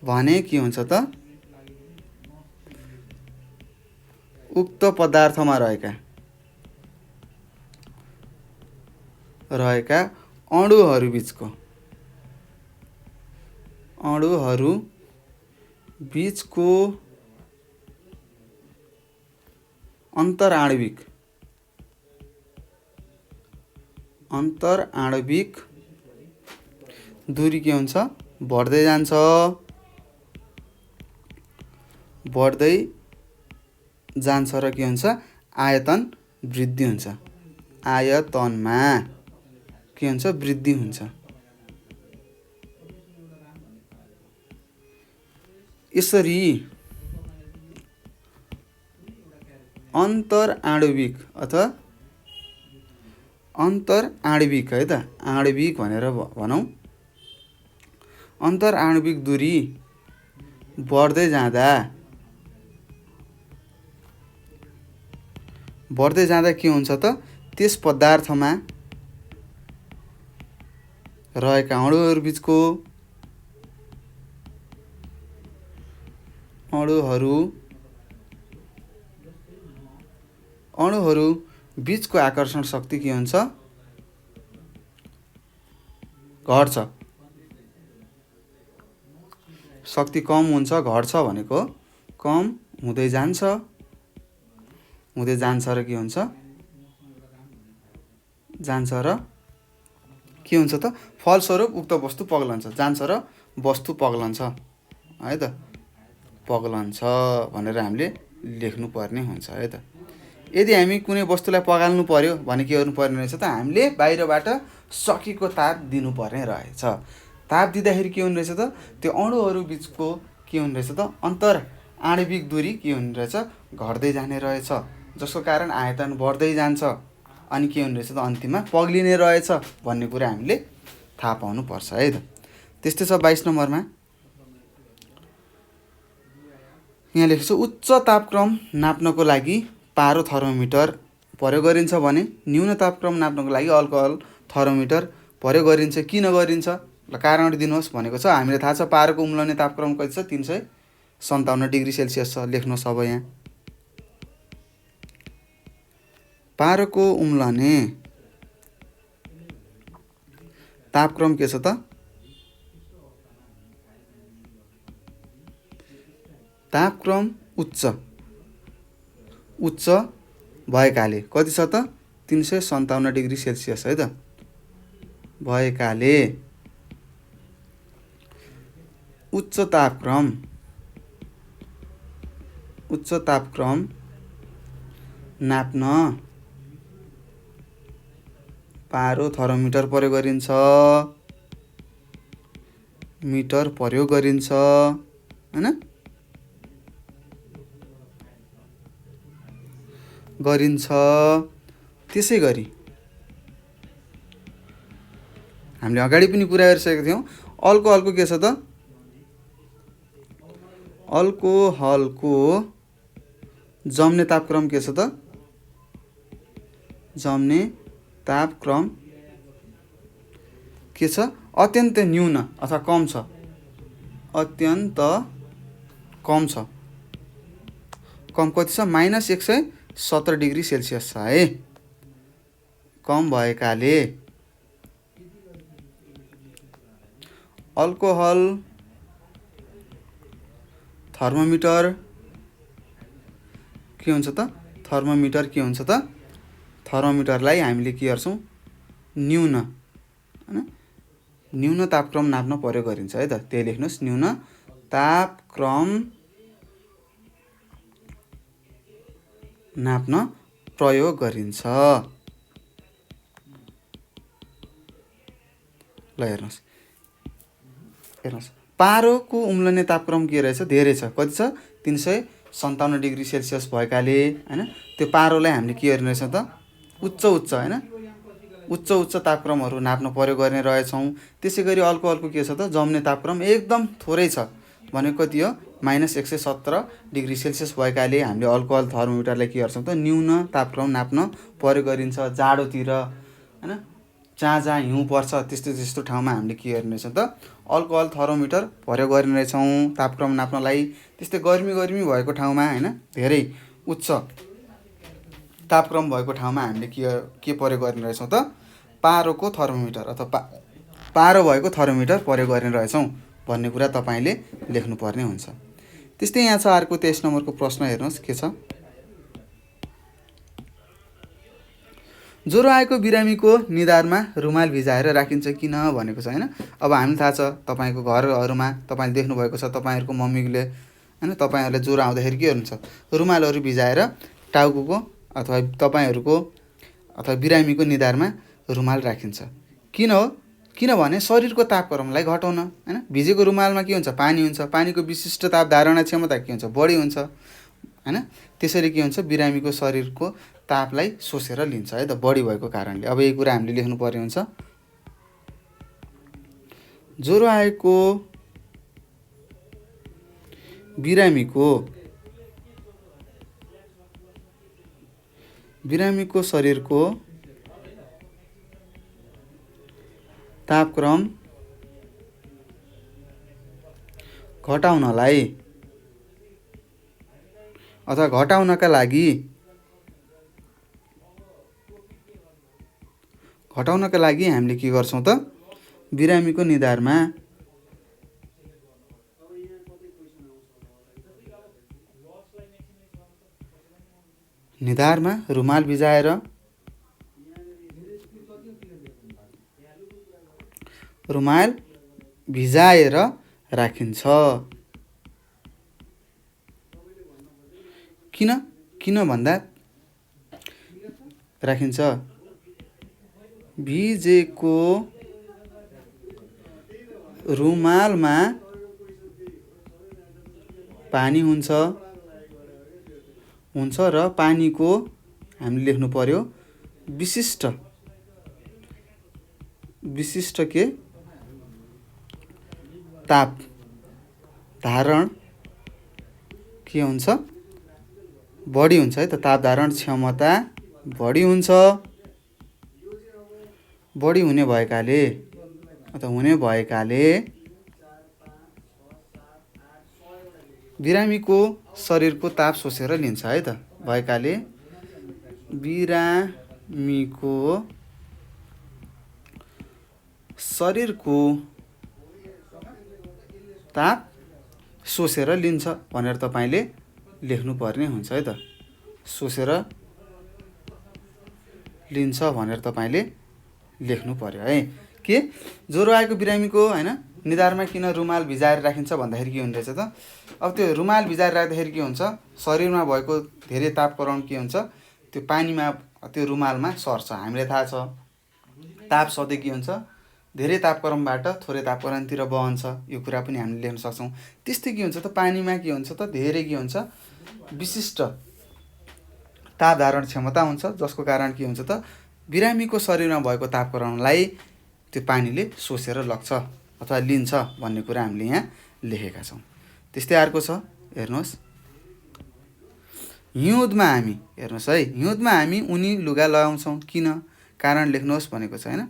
भने के हुन्छ त? उक्त पदार्थमा रहेका अणुहरू बिचको अन्तर आणविक दूरी के हुन्छ? बढ्दै जान्छ र के हुन्छ? आयतन वृद्धि हुन्छ। आयतनमा के हुन्छ? वृद्धि हुन्छ। यसरी अन्तर आणविक है त, आणविक भनेर भनौँ, अन्तर आणविक दूरी बढ्दै जाँदा के हुन्छ त? त्यस पदार्थमा रहेका अणुहरू बिचको आकर्षण शक्ति के हुन्छ? घट्छ। शक्ति कम हुन्छ, घट्छ भनेको कम हुँदै जान्छ र के हुन्छ? जान्छ र के हुन्छ त? फलस्वरूप उक्त वस्तु पग्लन्छ। जान्छ र वस्तु पग्लन्छ है त। पग्लन्छ भनेर हामीले लेख्नुपर्ने हुन्छ है त। यदि हामी कुनै वस्तुलाई पगाल्नु पर्यो भने के गर्नुपर्ने रहेछ त? हामीले बाहिरबाट सकेको ताप दिनुपर्ने रहेछ। ताप दिँदाखेरि के हुने रहेछ त? त्यो अणुहरू बिचको के हुने रहेछ त? अन्तर आणविक दूरी के हुने रहेछ? घट्दै जाने रहेछ, जसको कारण आयतन बढ्दै जान्छ अनि के हुने रहेछ त अन्तिममा पग्लिने रहेछ भन्ने कुरा हामीले थाहा पाउनुपर्छ है त। त्यस्तै छ 22 नम्बरमा यहाँ लेखेको छ उच्च तापक्रम नाप्नको लागि पारो थर्मोमिटर प्रयोग गरिन्छ भने न्यून तापक्रम नाप्नको लागि अल्कोहल थर्मोमिटर प्रयोग गरिन्छ। किन गरिन्छ ल कारण दिनुहोस् भनेको छ। हामीलाई थाहा छ पारोको उम्लने तापक्रम कति छ 357 डिग्री सेल्सियस छ। लेख्नुहोस् अब यहाँ पारोको उम्लने तापक्रम के छ त तापक्रम उच्च भएकाले कति छ त 357 डिग्री सेल्सियस है त भएकाले उच्च तापक्रम नाप्न पारो थर्मोमिटर प्रयोग गरिन्छ मिटर प्रयोग गरिन्छ हैन गरिन्छ। त्यसै गरी हामीले अगाडि पनि कुरा गरिसकेका थियौँ अल्कोहलको के छ त अल्कोहलको जम्ने तापक्रम के छ त जम्ने तापक्रम के छ अत्यन्त न्यून अथवा कम छ अत्यन्त कम छ कम कति छ -117 डिग्री सेल्सियस छ है। कम भएकाले अल्कोहल थर्मोमिटर के हुन्छ त थर्मोमिटरलाई हामीले के गर्छौँ न्यून तापक्रम नाप्न प्रयोग गरिन्छ है त। त्यही लेख्नुहोस् न्यून तापक्रम नाप्न प्रयोग गरिन्छ। ल हेर्नुहोस् पारोको उम्लने तापक्रम के रहेछ धेरै छ कति छ 357 डिग्री सेल्सियस भएकाले हैन त्यो पारोलाई हामीले के गर्ने रहेछ त उच्च हैन उच्च तापक्रमहरू नाप्न प्रयोग गर्ने रहेछौँ। त्यसै गरी अल्कोहलको के छ त जम्ने तापक्रम एकदम थोरै छ भनेको कति हो -117 डिग्री सेल्सियस भएकाले हामीले अल्कोहल थर्मोमिटरलाई के गर्छौँ त न्यून तापक्रम नाप्न प्रयोग गरिन्छ। जाडोतिर हैन जहाँ हिउँ पर्छ त्यस्तो ठाउँमा हामीले के गर्ने रहेछौँ त अल्कोहल थर्मोमिटर प्रयोग गर्ने रहेछौँ तापक्रम नाप्नलाई। त्यस्तै गर्मी भएको ठाउँमा हैन धेरै उच्च तापक्रम भएको ठाउँमा हामीले के प्रयोग गर्ने रहेछौँ त पारोको थर्मोमिटर अथवा पारो भएको थर्मोमिटर प्रयोग गर्ने रहेछौँ भन्ने कुरा तपाईँले लेख्नुपर्ने हुन्छ। त्यस्तै यहाँ छ अर्को 23 नम्बरको प्रश्न हेर्नुहोस् के छ ज्वरो आएको बिरामीको निधारमा रुमाल भिजाएर राखिन्छ किन भनेको छ हैन। अब हामीलाई थाहा छ तपाईँको घरहरूमा तपाईँले देख्नुभएको छ तपाईँहरूको मम्मीले हैन तपाईँहरूले ज्वरो आउँदाखेरि के गर्नुहुन्छ रुमालहरू भिजाएर टाउकोको अथवा तपाईँहरूको अथवा बिरामीको निधारमा रुमाल राखिन्छ। किन हो किनभने शरीरको तापक्रमलाई घटाउन हैन। भिजेको रुमालमा के हुन्छ पानी हुन्छ पानीको विशिष्ट ताप धारण क्षमता के हुन्छ बढी हुन्छ हैन। त्यसरी के हुन्छ बिरामीको शरीरको तापलाई सोसेर लिन्छ है त बढी भएको कारणले। अब यही कुरा हामीले लेख्नु पर्ने हुन्छ ज्वरो आएको बिरामीको शरीरको तापक्रम घटाउनलाई अथवा घटाउनका लागि हामीले के गर्छौँ त बिरामीको निधारमा रुमाल भिजाएर राखिन्छ। किन भन्दा राखिन्छ भिजेको रुमालमा पानी हुन्छ र पानीको हामीले लेख्नु पर्यो विशिष्ट विशिष्ट के ताप धारण के हुन्छ बढी हुन्छ है त। ताप धारण क्षमता बढी हुन्छ। बढी हुने भएकाले अथवा हुने भएकाले बिरामीको शरीरको ताप सोसेर लिन्छ है त। भएकाले बिरामीको शरीरको ताप सोसेर लिन्छ भनेर तपाईले लेख्नुपर्ने हुन्छ है त। सोसेर लिन्छ भनेर तपाईले लेख्नु पर्यो है। के ज्वरो आएको बिरामीको हैन निधारमा किन रुमाल भिजाएर राखिन्छ भन्दाखेरि के हुने रहेछ त। अब त्यो रुमाल भिजाएर राख्दाखेरि के हुन्छ शरीरमा भएको धेरै तापक्रम के हुन्छ त्यो पानीमा त्यो रुमालमा सर्छ। हामीलाई थाहा छ ताप सधैँ के हुन्छ धेरै तापक्रमबाट थोरै तापक्रमतिर बहन्छ। यो कुरा पनि हामीले लेख्न सक्छौँ। त्यस्तै के हुन्छ त पानीमा के हुन्छ त धेरै के हुन्छ विशिष्ट ताप धारण क्षमता हुन्छ जसको कारण के हुन्छ त बिरामीको शरीरमा भएको तापक्रमलाई त्यो पानीले सोसेर लग्छ अथवा लिन्छ भन्ने कुरा हामीले यहाँ लेखेका छौँ। त्यस्तै अर्को छ हेर्नुहोस् हिउँदमा हामी हेर्नुहोस् है हिउँदमा हामी ऊनी लुगा लगाउँछौँ किन कारण लेख्नुहोस् भनेको छ हैन।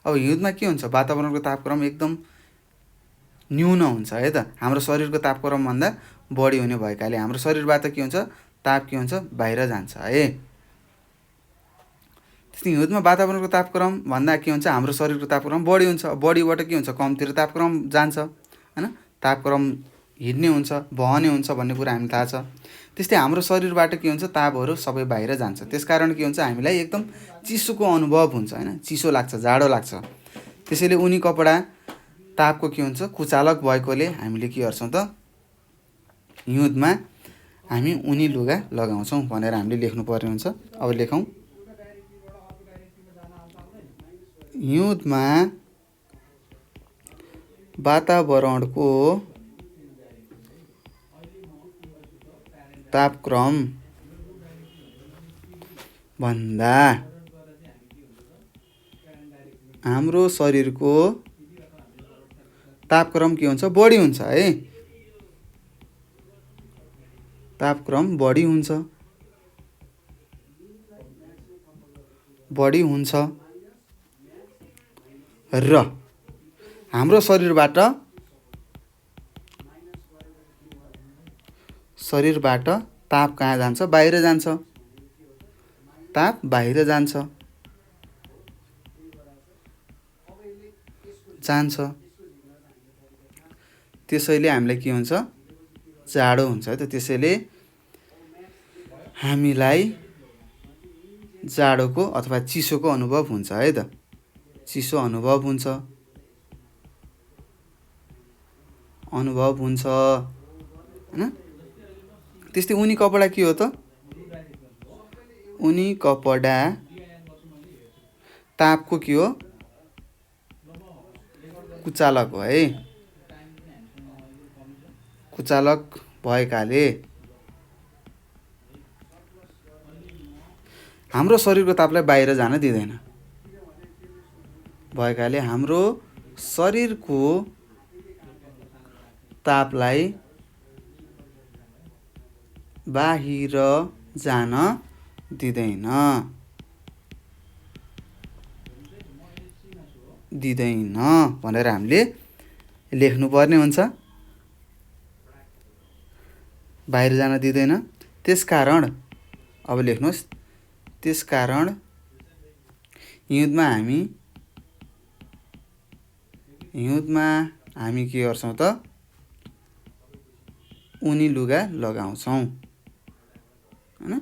अब हिउँदमा के हुन्छ वातावरणको तापक्रम एकदम न्यून हुन्छ है त। हाम्रो शरीरको तापक्रम भन्दा बढी हुने भएकाले हाम्रो शरीरबाट के हुन्छ ताप के हुन्छ बाहिर जान्छ है। त्यस्तै हिउँदमा वातावरणको तापक्रम भन्दा के हुन्छ हाम्रो शरीरको तापक्रम बढी हुन्छ। बढीबाट के हुन्छ कमतिर तापक्रम जान्छ हैन। तापक्रम हिड्ने हुन्छ बहने हुन्छ भन्ने कुरा हामीलाई थाहा छ। त्यस्तै हाम्रो शरीरबाट के हुन्छ तापहरू सबै बाहिर जान्छ। त्यसकारण के हुन्छ हामीलाई एकदम चिसोको अनुभव हुन्छ हैन। चिसो लाग्छ जाडो लाग्छ। त्यसैले ऊनी कपडा तापको के हुन्छ कुचालक भएकोले हामीले के गर्छौँ त हिउँदमा हामी ऊनी लुगा लगाउँछौँ भनेर हामीले लेख्नुपर्ने हुन्छ। अब लेखौँ हिउँदमा वातावरणको तापक्रम भन्दा हाम्रो शरीरको तापक्रम के हुन्छ बढी हुन्छ है। तापक्रम बढी हुन्छ र हाम्रो शरीरबाट ताप कहाँ जान्छ बाहिर जान्छ। ताप बाहिर जान्छ त्यसैले हामीलाई के हुन्छ जाडो हुन्छ है त। त्यसैले हामीलाई जाडोको अथवा चिसोको अनुभव हुन्छ है त। चिसो अनुभव हुन्छ हैन। त्यस्तै ऊनी कपडा के हो त ऊनी कपडा तापको के हो कुचालक हो है। कुचालक भएकाले हाम्रो शरीरको तापलाई बाहिर जान दिँदैन। भएकाले हाम्रो शरीरको तापलाई बाहिर जान दिँदैन भनेर हामीले लेख्नुपर्ने हुन्छ। बाहिर जान दिँदैन त्यसकारण अब लेख्नुहोस् त्यसकारण हिउँदमा हामी के गर्छौँ त ऊनी लुगा लगाउँछौँ हैन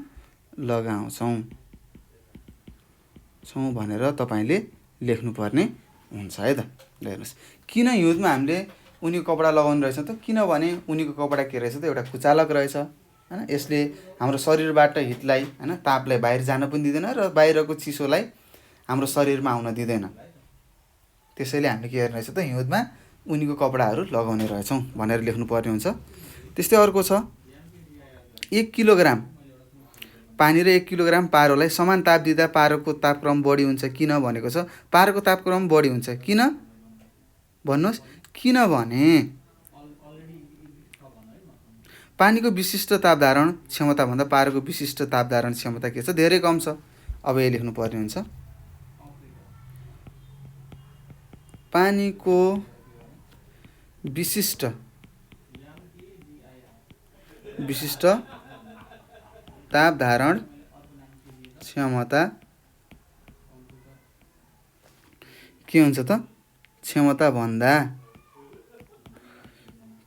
भनेर तपाईले लेख्नुपर्ने हुन्छ है त। हेर्नुहोस् किन हिउँदमा हामीले ऊनी कपडा लगाउनु रहेछ त किनभने ऊनीको कपडा के रहेछ त एउटा कुचालक रहेछ हैन। यसले हाम्रो शरीरबाट हिटलाई हैन तापलाई बाहिर जान पनि दिँदैन र बाहिरको चिसोलाई हाम्रो शरीरमा आउन दिँदैन। त्यसैले हामीले के गर्ने रहेछ त हिउँदमा ऊनीको कपडाहरू लगाउने रहेछौँ भनेर लेख्नुपर्ने हुन्छ। त्यस्तै अर्को छ 1 किलोग्राम पानी र 1 किलोग्राम पारोलाई समान ताप दिँदा पारोको तापक्रम बढी हुन्छ किन भनेको छ। पारोको तापक्रम बढी हुन्छ किन भन्नुहोस्। किनभने पानीको विशिष्ट तापधारण क्षमताभन्दा पारोको विशिष्ट तापधारण क्षमता के छ, धेरै कम छ। अब यो लेख्नुपर्ने हुन्छ। पानीको विशिष्ट तापधारण क्षमता के हुन्छ त, क्षमता भन्दा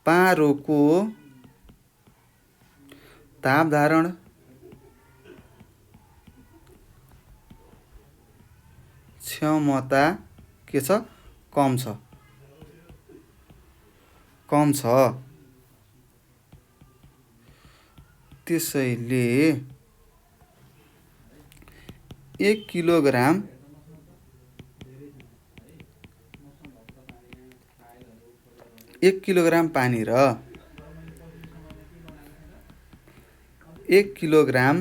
पारोको तापधारण क्षमता के छ, कम छ। त्यसैले 1 किलोग्राम पानी र 1 किलोग्राम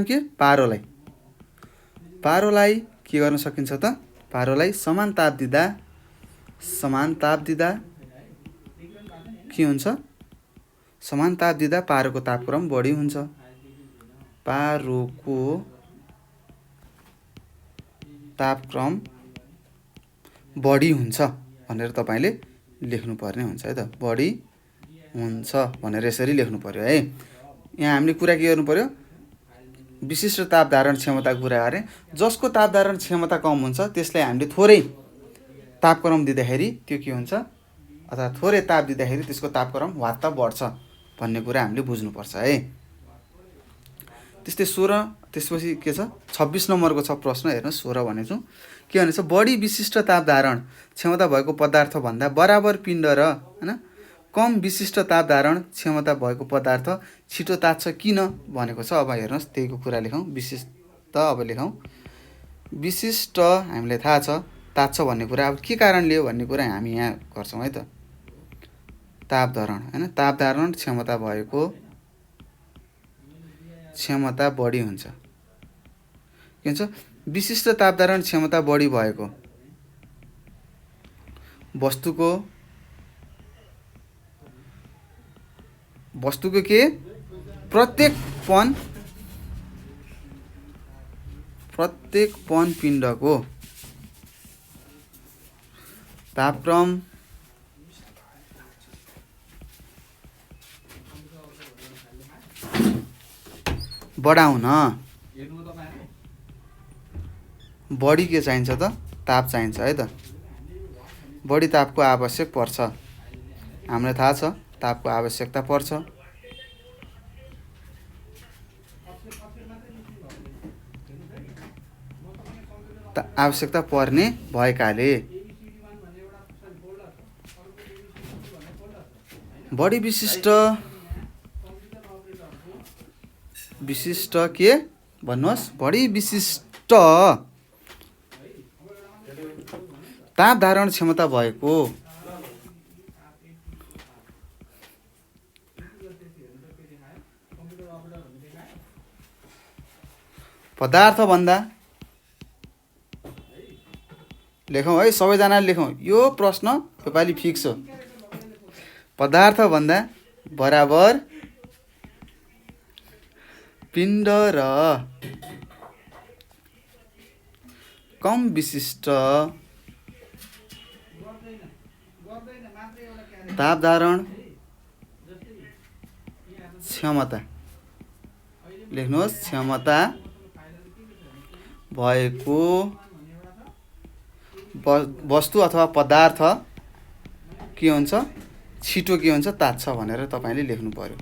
के पारोलाई के गर्न सकिन्छ त, पारोलाई समान ताप दिँदा के हुन्छ, समान ताप दिँदा पारोको तापक्रम बढी हुन्छ। पारोको तापक्रम बढी हुन्छ भनेर तपाईले लेख्नुपर्ने हुन्छ है त। बढी हुन्छ भनेर यसरी लेख्नु पर्यो है। यहाँ हामीले कुरा के गर्नु पर्यो, विशिष्ट तापधारण क्षमताको कुरा गरे। जसको तापधारण क्षमता कम हुन्छ त्यसलाई हामीले थोरै तापक्रम दिँदाखेरि त्यो के हुन्छ, अथवा थोरै ताप दिँदाखेरि त्यसको तापक्रम वात्त बढ्छ भन्ने कुरा हामीले बुझ्नुपर्छ है। त्यस्तै 16 त्यसपछि के छ, 26 नम्बरको छ प्रश्न हेर्नु। 16 भनेछु के भनेछ, बढी विशिष्ट तापधारण क्षमता भएको पदार्थ भन्दा बराबर पिण्ड र हैन कम विशिष्ट तापधारण क्षमता भएको पदार्थ छिटो तात्छ किन भनेको छ। अब हेर्नुहोस् त्यहीको कुरा लेखौँ। विशिष्ट अब लेखौँ। विशिष्ट हामीलाई थाहा छ तात्छ भन्ने कुरा, अब के कारणले हो भन्ने कुरा हामी यहाँ गर्छौँ है त। तापधारण हैन, तापधारण क्षमता भएको क्षमता बढी हुन्छ। के हुन्छ, विशिष्ट तापधारण क्षमता बढी भएको वस्तुको के प्रत्येक पन पिण्डको तापक्रम बढाउन बढी के चाहिन्छ त, ताप चाहिन्छ है त। बढी तापको आवश्यक पर्छ। हामीलाई थाहा छ तापको आवश्यकता पर्छ। आवश्यकता पर्ने भएकाले बढी विशिष्ट के भन्नुहोस्, बढी विशिष्ट तापधारण क्षमता भएको पदार्थ भन्दा, लेखौँ है सबैजनाले लेखौँ, यो प्रश्न योपालि फिक्स हो। पदार्थ भन्दा बराबर पिण्ड र कम विशिष्ट तापधारण क्षमता, लेख्नुहोस् क्षमता भएको वस्तु अथवा पदार्थ के हुन्छ, छिटो के हुन्छ, तात्छ भनेर तपाईले लेख्नु पर्यो।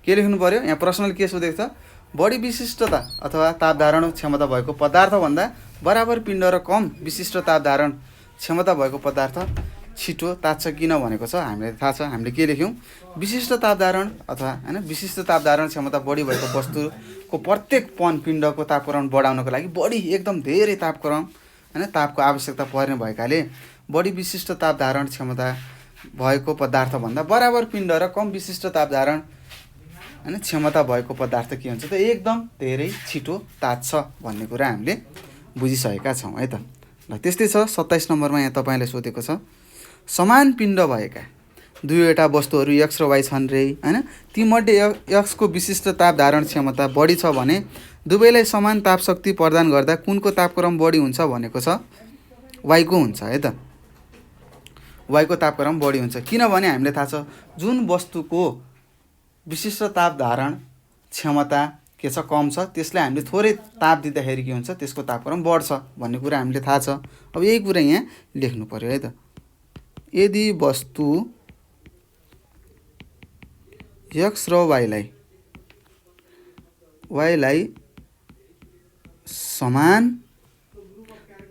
के लेख्नु पर्यो, यहाँ प्रश्नले के सोधेको छ, बढी विशिष्टता अथवा तापधारण क्षमता भएको पदार्थ भन्दा बराबर पिण्ड र कम विशिष्ट तापधारण क्षमता भएको पदार्थ छिटो तात्छ किन भनेको छ। हामीलाई थाहा छ, हामीले के लेख्यौँ, विशिष्ट तापधारण अथवा हैन विशिष्ट तापधारण क्षमता बढी भएको वस्तुको प्रत्येक पन पिण्डको तापक्रम बढाउनको लागि बढी एकदम धेरै तापक्रम हैन तापको आवश्यकता पर्ने भएकाले बढी विशिष्ट तापधारण क्षमता भएको पदार्थभन्दा बराबर पिण्ड र कम विशिष्ट ताप धारण हैन क्षमता भएको पदार्थ के हुन्छ त एकदम धेरै छिटो तात्छ भन्ने कुरा हामीले बुझिसकेका छौँ है त। ल त्यस्तै छ 27 नम्बरमा यहाँ तपाईँले सोधेको छ समान पिण्ड भएका दुईवटा वस्तुहरू x र y छन् रे हैन तीमध्ये x को विशिष्ट ताप धारण क्षमता बढी छ भने दुवैलाई समान ताप शक्ति प्रदान गर्दा कुनको तापक्रम बढी हुन्छ भनेको छ y को हुन्छ है त। y को तापक्रम बढी हुन्छ किनभने हामीले थाहा छ जुन वस्तुको विशिष्ट ताप धारण क्षमता के छ कम छ त्यसलाई हामीले थोरै ताप दिँदाखेरि के हुन्छ त्यसको तापक्रम बढ्छ भन्ने कुरा हामीले थाहा छ। अब यही कुरा यहाँ लेख्नु पर्यो है त। यदि वस्तु x र y लाई समान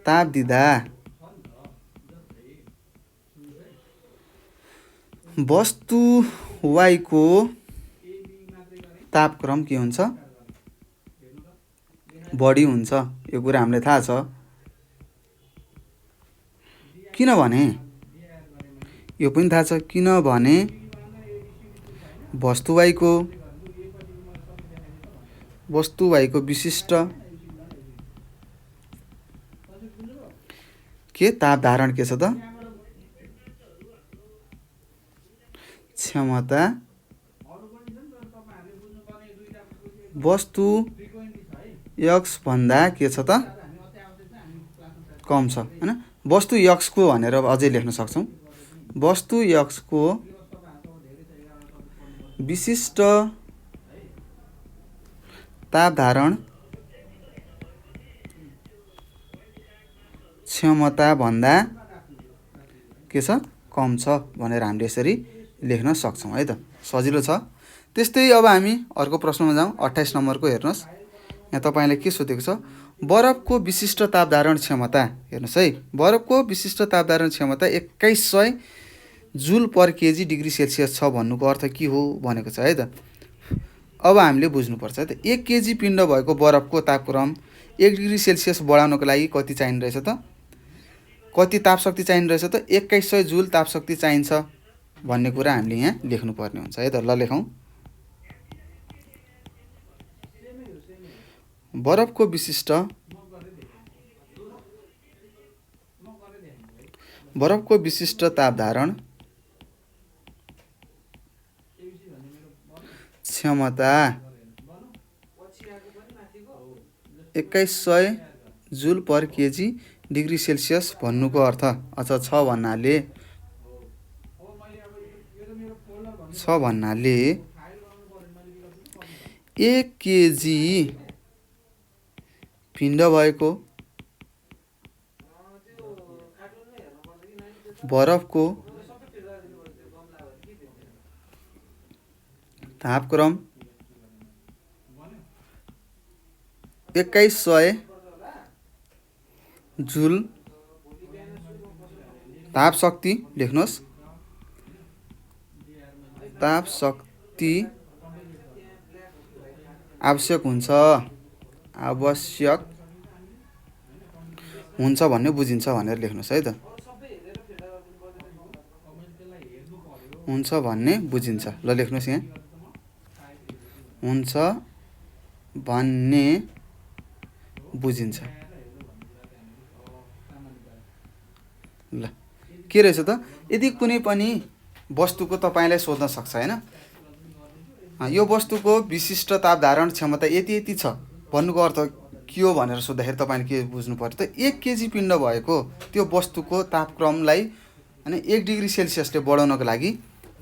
ताप दिँदा वस्तु y को तापक्रम के हुन्छ बढी हुन्छ यो कुरा हामीले थाहा छ। किनभने यो पनि थाहा छ किनभने वस्तु y को विशिष्ट के ताप धारण के छ त क्षमता वस्तु x भन्दा के छ त कम छ हैन वस्तु x को भनेर अझै लेख्न सक्छौं वस्तु x को विशिष्ट ताप धारण क्षमता भन्दा के छ कम छ भनेर हामीले यसरी लेख्न सक्छौं है त सजिलो छ। त्यस्तै अब हामी अर्को प्रश्नमा जाउँ 28 नम्बरको हेर्नुस् यहाँ तपाईले के सोधेको छ बरफको विशिष्ट ताप धारण क्षमता हेर्नुस् है बरफको विशिष्ट ताप धारण क्षमता 2100 जुल पर केजी डिग्री सेल्सियस छ भन्नुको अर्थ के हो भनेको छ है त। अब हामीले बुझ्नुपर्छ है त 1 केजी पिण्ड भएको बरफको तापक्रम 1 डिग्री सेल्सियस बढाउनको लागि कति चाहिने रहेछ त कति ताप शक्ति चाहिने रहेछ त 2100 जुल ताप शक्ति चाहिन्छ भन्ने कुरा हामीले यहाँ लेख्नु पर्ने हुन्छ है त। ल लेखौं बरफको विशिष्ट ताप धारण क्षमता 2100 जुल पर केजी डिग्री सेल्सियस भन्नुको अर्थ अच्छा छ भन्नाले 1 केजी पिण्ड भएको बरफको तापक्रम 2100 जुल ताप शक्ति लेख्नुहोस् ताप शक्ति आवश्यक हुन्छ भन्ने बुझिन्छ भनेर लेख्नुहोस् है त हुन्छ भन्ने बुझिन्छ। ल लेख्नुहोस् यहाँ हुन्छ भन्ने बुझिन्छ। ल के रहेछ त यदि कुनै पनि वस्तुको तपाईलाई सोध्न सक्छ हैन यो वस्तुको विशिष्ट ताप धारण क्षमता यति छ भन्नुको अर्थ के हो भनेर सोध्दाखेरि तपाईले के बुझ्नु पर्यो त 1 केजी पिण्ड भएको त्यो वस्तुको तापक्रमलाई हैन 1 डिग्री सेल्सियसले बढाउनको लागि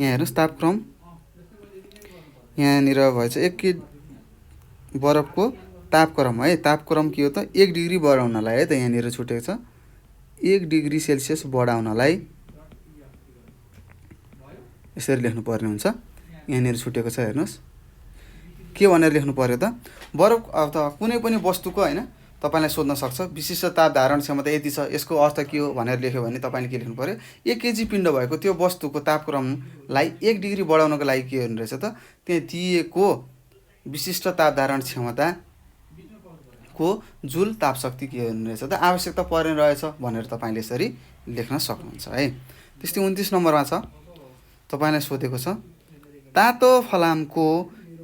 यहाँ हेर्नुस् तापक्रम यहाँ निर भएछ 1 केजी बरफको तापक्रम है तापक्रम के हो त 1 डिग्री बढाउनलाई है त यहाँ निर छुटेको छ 1 डिग्री सेल्सियस बढाउनलाई यसरी लेख्नु पर्ने हुन्छ यहाँ निर छुटेको छ हेर्नुस् के भनेर लेख्नु पर्यो त बरफ अथवा कुनै पनि वस्तुको हैन तपाईलाई सोध्न सक्छ विशिष्ट ताप धारण क्षमता यति छ यसको अर्थ के हो भनेर लेख्यो भने तपाईले के लेख्नु पर्यो 1 केजी पिण्ड भएको त्यो वस्तुको तापक्रमलाई 1 डिग्री बढाउनको लागि के गर्नु रहेछ त त्यहाँ दिएको विशिष्ट ताप धारण क्षमता को जुल ताप शक्ति के गर्नु रहेछ त आवश्यकता पर्ने रहेछ भनेर तपाईले यसरी लेख्न सक्नुहुन्छ है। त्यस्तै 29 नम्बरमा छ तपाईँलाई सोधेको छ तातो फलामको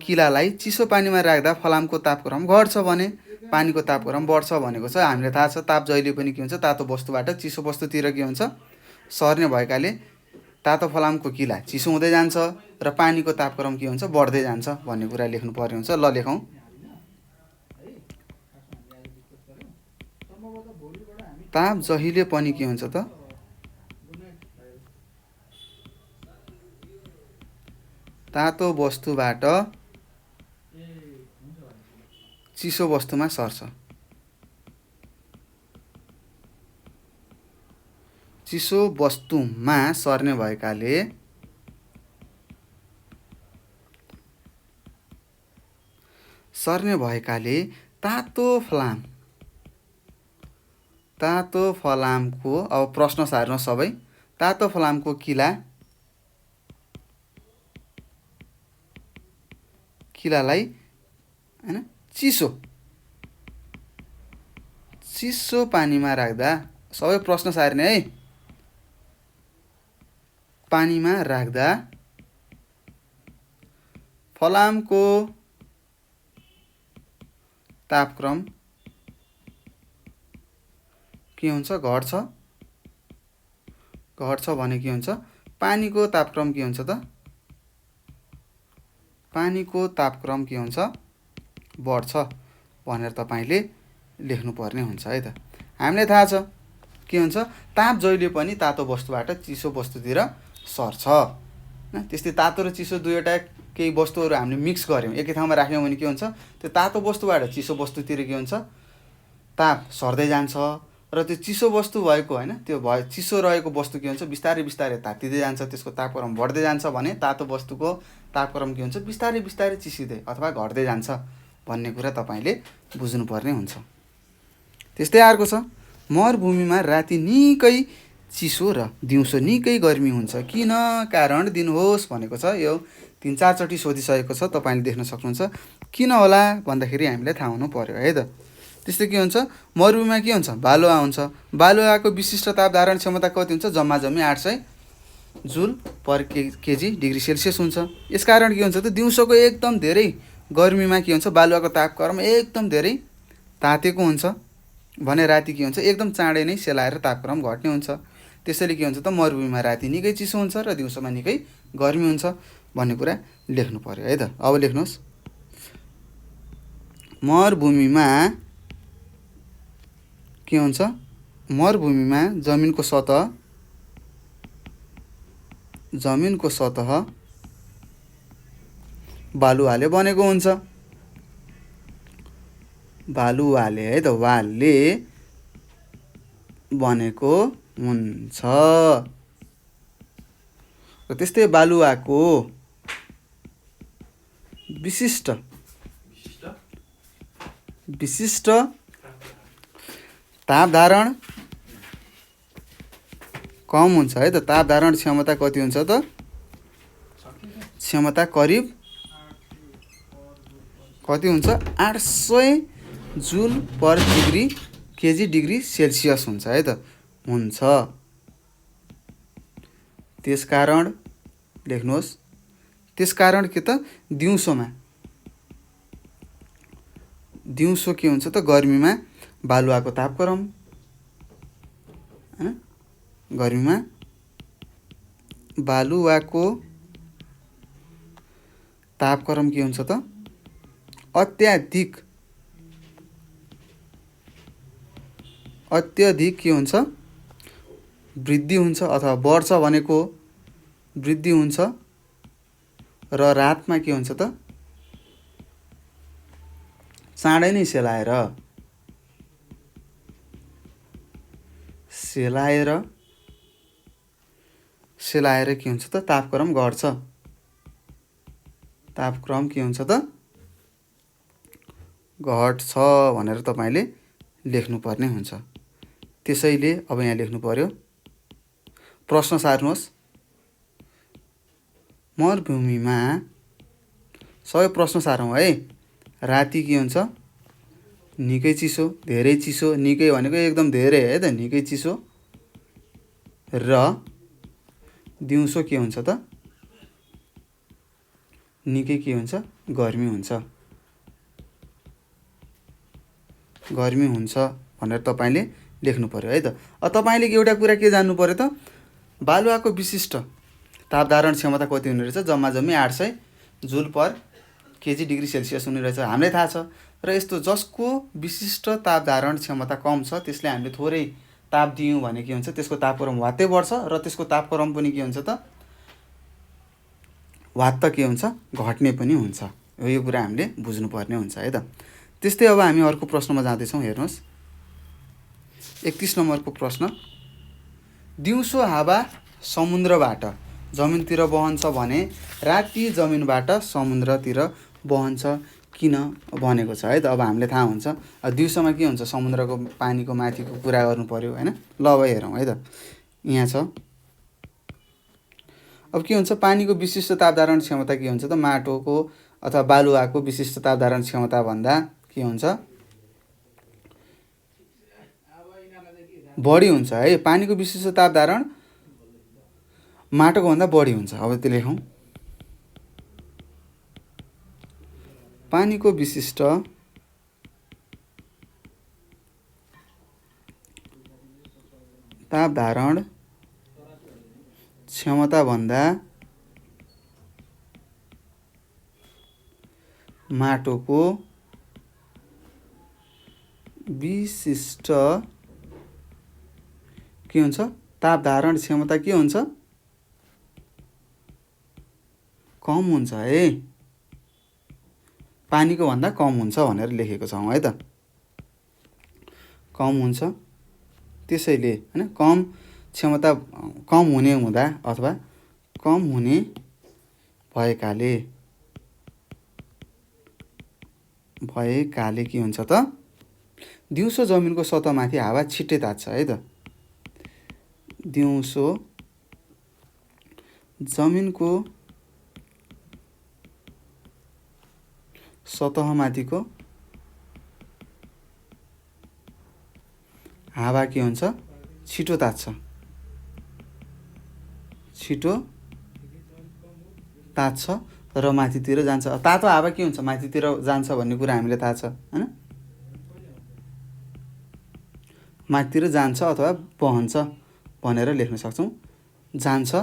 किलालाई चिसो पानीमा राख्दा फलामको तापक्रम घट्छ भने पानीको तापक्रम बढ्छ भनेको छ। हामीले थाहा छ ताप जहिले पनि के हुन्छ तातो वस्तुबाट चिसो वस्तुतिर के हुन्छ सर्ने भएकाले तातो फलामको किला चिसो हुँदै जान्छ र पानीको तापक्रम के हुन्छ बढ्दै जान्छ भन्ने कुरा लेख्नु पर्ने हुन्छ। ल लेखौँ। ताप जहिले पनि के हुन्छ त तातो वस्तुबाट चिसो वस्तुमा सर्छ। चिसो वस्तुमा सर्ने भएकाले तातो फलामको अब प्रश्न सार्नु सबै तातो फलामको किलालाई हैन चिसो पानीमा राख्दा सबै प्रश्न सार्ने है। पानीमा राख्दा फलामको तापक्रम के हुन्छ घट्छ भने के हुन्छ पानीको तापक्रम के हुन्छ त पानीको तापक्रम के हुन्छ बढ्छ भनेर तपाईले लेख्नु पर्ने हुन्छ है त। हामीलाई थाहा छ के हुन्छ ताप जहिले पनि तातो वस्तुबाट चिसो वस्तुतिर सर्छ। त्यस्तै तातो र चिसो दुईवटा केही वस्तुहरू हामीले मिक्स गर्यौँ एकै ठाउँमा राख्यौँ भने के हुन्छ त्यो तातो वस्तुबाट चिसो वस्तुतिर के हुन्छ ताप सर्दै जान्छ र त्यो चिसो वस्तु भएको हैन त्यो चिसो रहेको वस्तु के हुन्छ बिस्तारै बिस्तारै तातिँदै जान्छ त्यसको तापक्रम बढ्दै जान्छ भने तातो वस्तुको तापक्रम के हुन्छ बिस्तारै बिस्तारै चिसिँदै अथवा घट्दै जान्छ भन्ने कुरा तपाईले बुझ्नुपर्ने हुन्छ। त्यस्तै अर्को छ मरुभूमिमा राति निकै चिसो र दिउँसो निकै गर्मी हुन्छ किन कारण दिनुहोस् भनेको छ। यो 3-4 चोटि सोधिसकेको छ तपाईले देख्न सक्नुहुन्छ। किन होला भन्दाखेरि हामीलाई थाहा हुनु पर्यो है त। त्यस्तै के हुन्छ मरुभूमिमा के हुन्छ बालुवा हुन्छ बालुवाको विशिष्ट ताप धारण क्षमता कति हुन्छ जम्मा जम्मी 800 जुल पर केजी डिग्री सेल्सियस हुन्छ। यसकारण के हुन्छ त दिउँसोको एकदम धेरै गर्मीमा के हुन्छ बालुवाको तापक्रम एकदम धेरै तातेको हुन्छ भने राति के हुन्छ एकदम चाँडै नै सेलाएर तापक्रम घट्ने हुन्छ। त्यसैले के हुन्छ त मरुभूमिमा राति निकै चिसो हुन्छ र दिउँसोमा निकै गर्मी हुन्छ भन्ने कुरा लेख्नु पर्यो है त। अब लेख्नुहोस् मरुभूमिमा के हुन्छ मरुभूमिमा जमिनको सतह बालुवाले बनेको हुन्छ। बालुवाले है त वालले बनेको हुन्छ र त्यस्तै बालुवाको विशिष्ट ताप धारण कम हुन्छ है त। ताप धारण क्षमता कति हुन्छ त क्षमता करिब कति हुन्छ 800 जुल पर केजी डिग्री सेल्सियस हुन्छ है त हुन्छ। त्यसकारण लेख्नुहोस् त्यसकारण के त दिउँसो के हुन्छ त गर्मीमा बालुवाको तापक्रम हैन गर्मीमा बालुवाको तापक्रम के हुन्छ त अत्यधिक के हुन्छ वृद्धि हुन्छ अथवा बढ्छ भनेको वृद्धि हुन्छ र रातमा के हुन्छ त चाँडै नै सेलाएर के हुन्छ त तापक्रम घट्छ। तापक्रम के हुन्छ त घट्छ भनेर तपाईले लेख्नुपर्ने हुन्छ। त्यसैले अब यहाँ लेख्नु पर्यो प्रश्न सार्नुहोस् मरुभूमिमा सबै प्रश्न सारौँ है। राति के हुन्छ निकै चिसो धेरै चिसो निकै भनेको एकदम धेरै है त निकै चिसो र दिउँसो के हुन्छ त निकै के हुन्छ गर्मी हुन्छ भनेर तपाईले लेख्नु पर्यो है त। अब तपाईले एउटा कुरा के जान्नु पर्यो त, बालुवाको विशिष्ट ताप धारण क्षमता कति हुने रहेछ, जम्मा जम्मी 800 जुल पर केजी डिग्री सेल्सियस हुने रहेछ हामीलाई थाहा छ। र यस्तो जसको विशिष्ट ताप धारण क्षमता कम छ त्यसले हामीले थोरै ताप दियौँ भने के हुन्छ, त्यसको तापक्रम वात्तै बढ्छ र त्यसको तापक्रम पनि के हुन्छ त, वात्त के हुन्छ घट्ने पनि हुन्छ। यो कुरा हामीले बुझ्नुपर्ने हुन्छ है त। त्यस्तै अब हामी अर्को प्रश्नमा जाँदैछौँ। हेर्नुहोस् 31 नम्बरको प्रश्न, दिउँसो हावा समुद्रबाट जमिनतिर बहन्छ भने राति जमिनबाट समुद्रतिर बहन्छ किन भनेको छ है त। अब हामीले थाहा हुन्छ दिउँसोमा के हुन्छ, समुद्रको पानीको माथिको कुरा गर्नु पर्यो हैन। ल अब हेरौँ है त, यहाँ छ अब के हुन्छ, पानीको विशिष्ट ताप धारण क्षमता के हुन्छ त, माटोको अथवा बालुवाको विशिष्ट ताप धारण क्षमता भन्दा के हुन्छ बढी हुन्छ है। पानीको विशिष्ट ताप धारण माटोको भन्दा बढी हुन्छ। अब त्यो लेखौँ, पानीको विशिष्ट ताप धारण क्षमता भन्दा माटोको विशिष्ट के हुन्छ, ताप धारण क्षमता के हुन्छ, कम हुन्छ है। पानीको भन्दा कम हुन्छ भनेर लेखेको छौँ है त, कम हुन्छ। त्यसैले हैन कम क्षमता, कम हुने हुँदा अथवा कम हुने भएकाले के हुन्छ त, दिउँसो जमिनको सतहमाथि हावा छिट्टै तात्छ है त। दिउँसो जमिनको सतहमाथिको हावा के हुन्छ, छिटो तात्छ र माथितिर जान्छ। तातो हावा के हुन्छ, माथितिर जान्छ भन्ने कुरा हामीलाई थाहा छ हैन। माथितिर जान्छ अथवा बहन्छ भनेर लेख्न सक्छौँ। जान्छ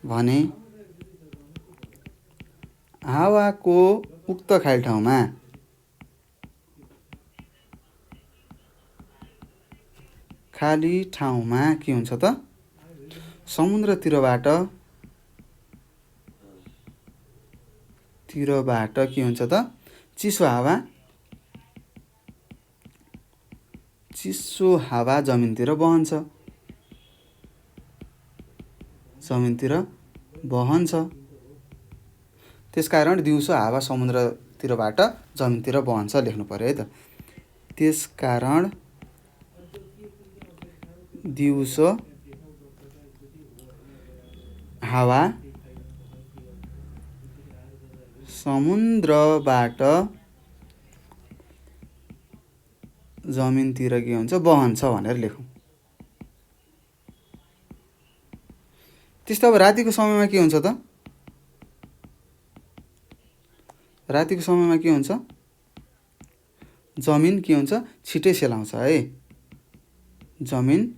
भने हावाको उक्त खाली ठाउँमा के हुन्छ त, समुद्रतिरबाट के हुन्छ त, चिसो हावा जमिनतिर बहन्छ। त्यसकारण दिउँसो हावा समुद्रतिरबाट जमिनतिर बहन्छ लेख्नु पर्यो है त। त्यसकारण दिउँसो हावा समुद्रबाट जमिनतिर के हुन्छ, बहन्छ भनेर लेखौँ। त्यस्तो अब रातिको समयमा के हुन्छ त, रातिको समयमा के हुन्छ, जमिन के हुन्छ, छिटै सेलाउँछ है। जमिन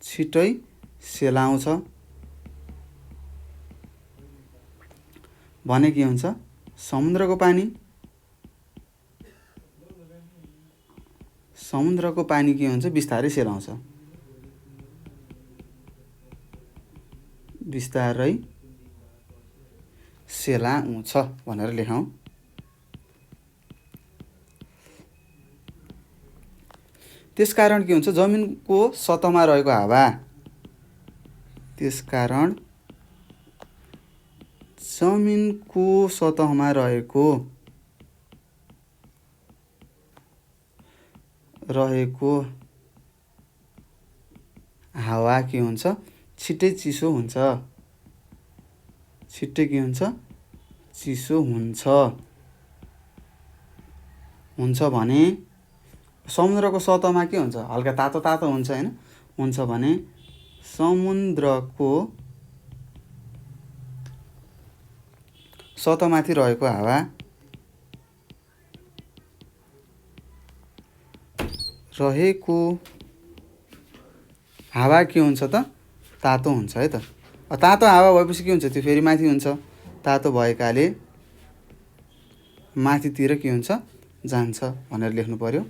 छिटै सेलाउँछ भने के हुन्छ, समुद्रको पानी के हुन्छ, बिस्तारै सेलाउँछ, बिस्तारै सेलाउँछ भनेर लेखौँ। त्यसकारण के हुन्छ, जमिनको सतहमा रहेको हावा, त्यसकारण जमिनको सतहमा रहेको हावा के हुन्छ, छिट्टै चिसो हुन्छ, छिट्टै के हुन्छ, चिसो हुन्छ भने समुद्रको सतहमा के हुन्छ, हल्का तातो हुन्छ हैन, हुन्छ भने समुद्रको सतहमाथि रहेको हावा के हुन्छ त? तातो हुन्छ है त। तातो हावा भएपछि के हुन्छ? त्यो फेरि माथि हुन्छ। तातो भएकाले माथितिर के हुन्छ? जान्छ भनेर लेख्नु पर्यो।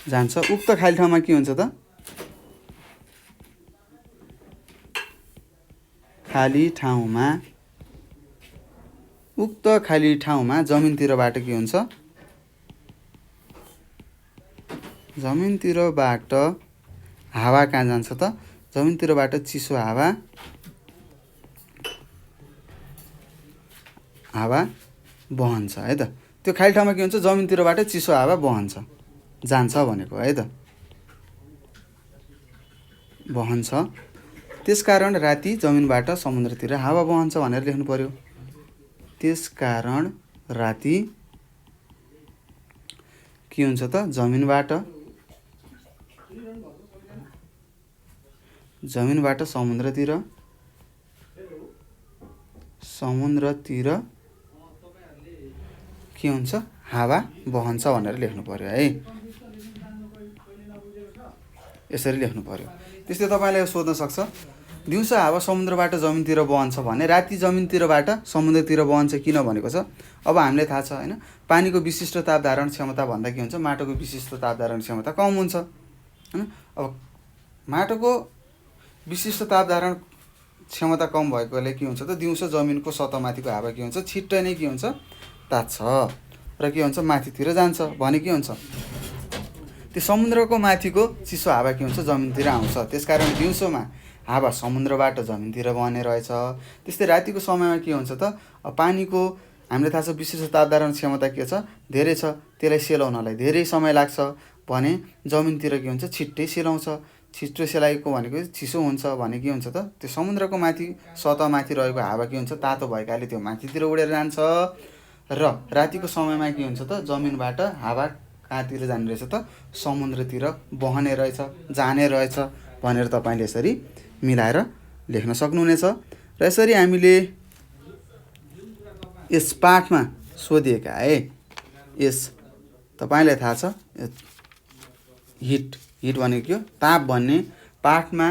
जान्छ। उक्त खाली ठाउँमा के हुन्छ त? उक्त खाली ठाउँमा जमिनतिरबाट के हुन्छ? जमिनतिरबाट हावा कहाँ जान्छ त? जमिनतिरबाट चिसो हावा बहन्छ है त। त्यो खाली ठाउँमा के हुन्छ? जमिनतिरबाट चिसो हावा जान्छ भनेको है त। बहन्छ। त्यसकारण राति जमिनबाट समुद्रतिर हावा बहन्छ भनेर लेख्नु पर्यो। त्यसकारण राति के हुन्छ त? जमिनबाट समुद्रतिर के हुन्छ? हावा बहन्छ भनेर लेख्नु पर्यो है। यसरी लेख्नु पर्यो। त्यस्तै तपाईँले सोध्न सक्छ, दिउँसो हावा समुद्रबाट जमिनतिर बहन्छ भने राति जमिनतिरबाट समुद्रतिर बहन्छ किन भनेको छ। अब हामीलाई थाहा छ हैन, पानीको विशिष्ट ताप धारण क्षमता भन्दा के हुन्छ? माटोको विशिष्ट ताप धारण क्षमता कम हुन्छ हैन। अब माटोको विशिष्ट ताप धारण क्षमता कम भएकोले के हुन्छ त? दिउँसो जमिनको सतहमाथिको हावा के हुन्छ? छिट्टै नै के हुन्छ? तात्छ र के हुन्छ? माथितिर जान्छ भने के हुन्छ? त्यो समुद्रको माथिको चिसो हावा के हुन्छ? जमिनतिर आउँछ। त्यसकारण दिउँसोमा हावा समुद्रबाट जमिनतिर बहने रहेछ। त्यस्तै रातिको समयमा के हुन्छ त? पानीको हामीलाई थाहा छ विशिष्ट ताप धारण क्षमता के छ? धेरै छ। त्यसलाई सेलाउनलाई धेरै समय लाग्छ भने जमिनतिर के हुन्छ? छिट्टै सेलाउँछ। छिटो सेलाएको भनेको चिसो हुन्छ भने के हुन्छ त? त्यो समुद्रको माथि सतहमाथि रहेको हावा के हुन्छ? तातो भएकाले त्यो माथितिर उडेर जान्छ र रातिको समयमा के हुन्छ त? जमिनबाट हावा कहाँतिर जाने रहेछ त? समुद्रतिर बहने रहेछ, जाने रहेछ भनेर तपाईँले यसरी मिलाएर लेख्न सक्नुहुनेछ। र यसरी हामीले यस पाठमा सोधिएका यस तपाईँलाई थाहा छ हिट भनेको के हो? ताप भन्ने पाठमा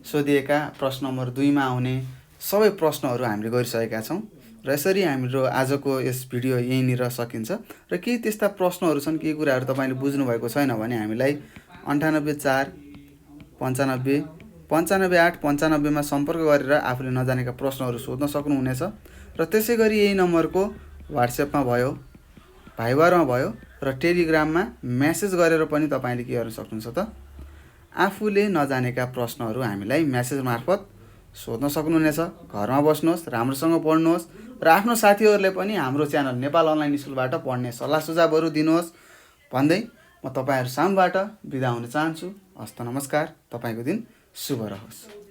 सोधिएका प्रश्न नम्बर 2 मा आउने सबै प्रश्नहरू हामीले गरिसकेका छौँ। र यसरी हाम्रो आजको यस भिडियो यहीँनिर सकिन्छ। र केही त्यस्ता प्रश्नहरू छन्, केही कुराहरू तपाईँले बुझ्नुभएको छैन भने हामीलाई 98 4 95 95 8 95 मा सम्पर्क गरेर आफूले नजानेका प्रश्नहरू सोध्न सक्नुहुनेछ। र त्यसै गरी यही नम्बरको WhatsAppमा भयो, भाइबरमा भयो र टेलिग्राममा मेसेज गरेर पनि तपाईँले के गर्न सक्नुहुन्छ त? आफूले नजानेका प्रश्नहरू हामीलाई मेसेज मार्फत सोध्न सक्नुहुनेछ। घरमा बस्नुहोस्, राम्रोसँग पढ्नुहोस् र आफ्नो साथीहरूले पनि हाम्रो च्यानल नेपाल अनलाइन स्कुलबाट पढ्ने सल्लाह सुझावहरू दिनुहोस् भन्दै म तपाईँहरू सामूबाट बिदा हुन चाहन्छु। हस्त नमस्कार। तपाईँको दिन शुभ रहोस्।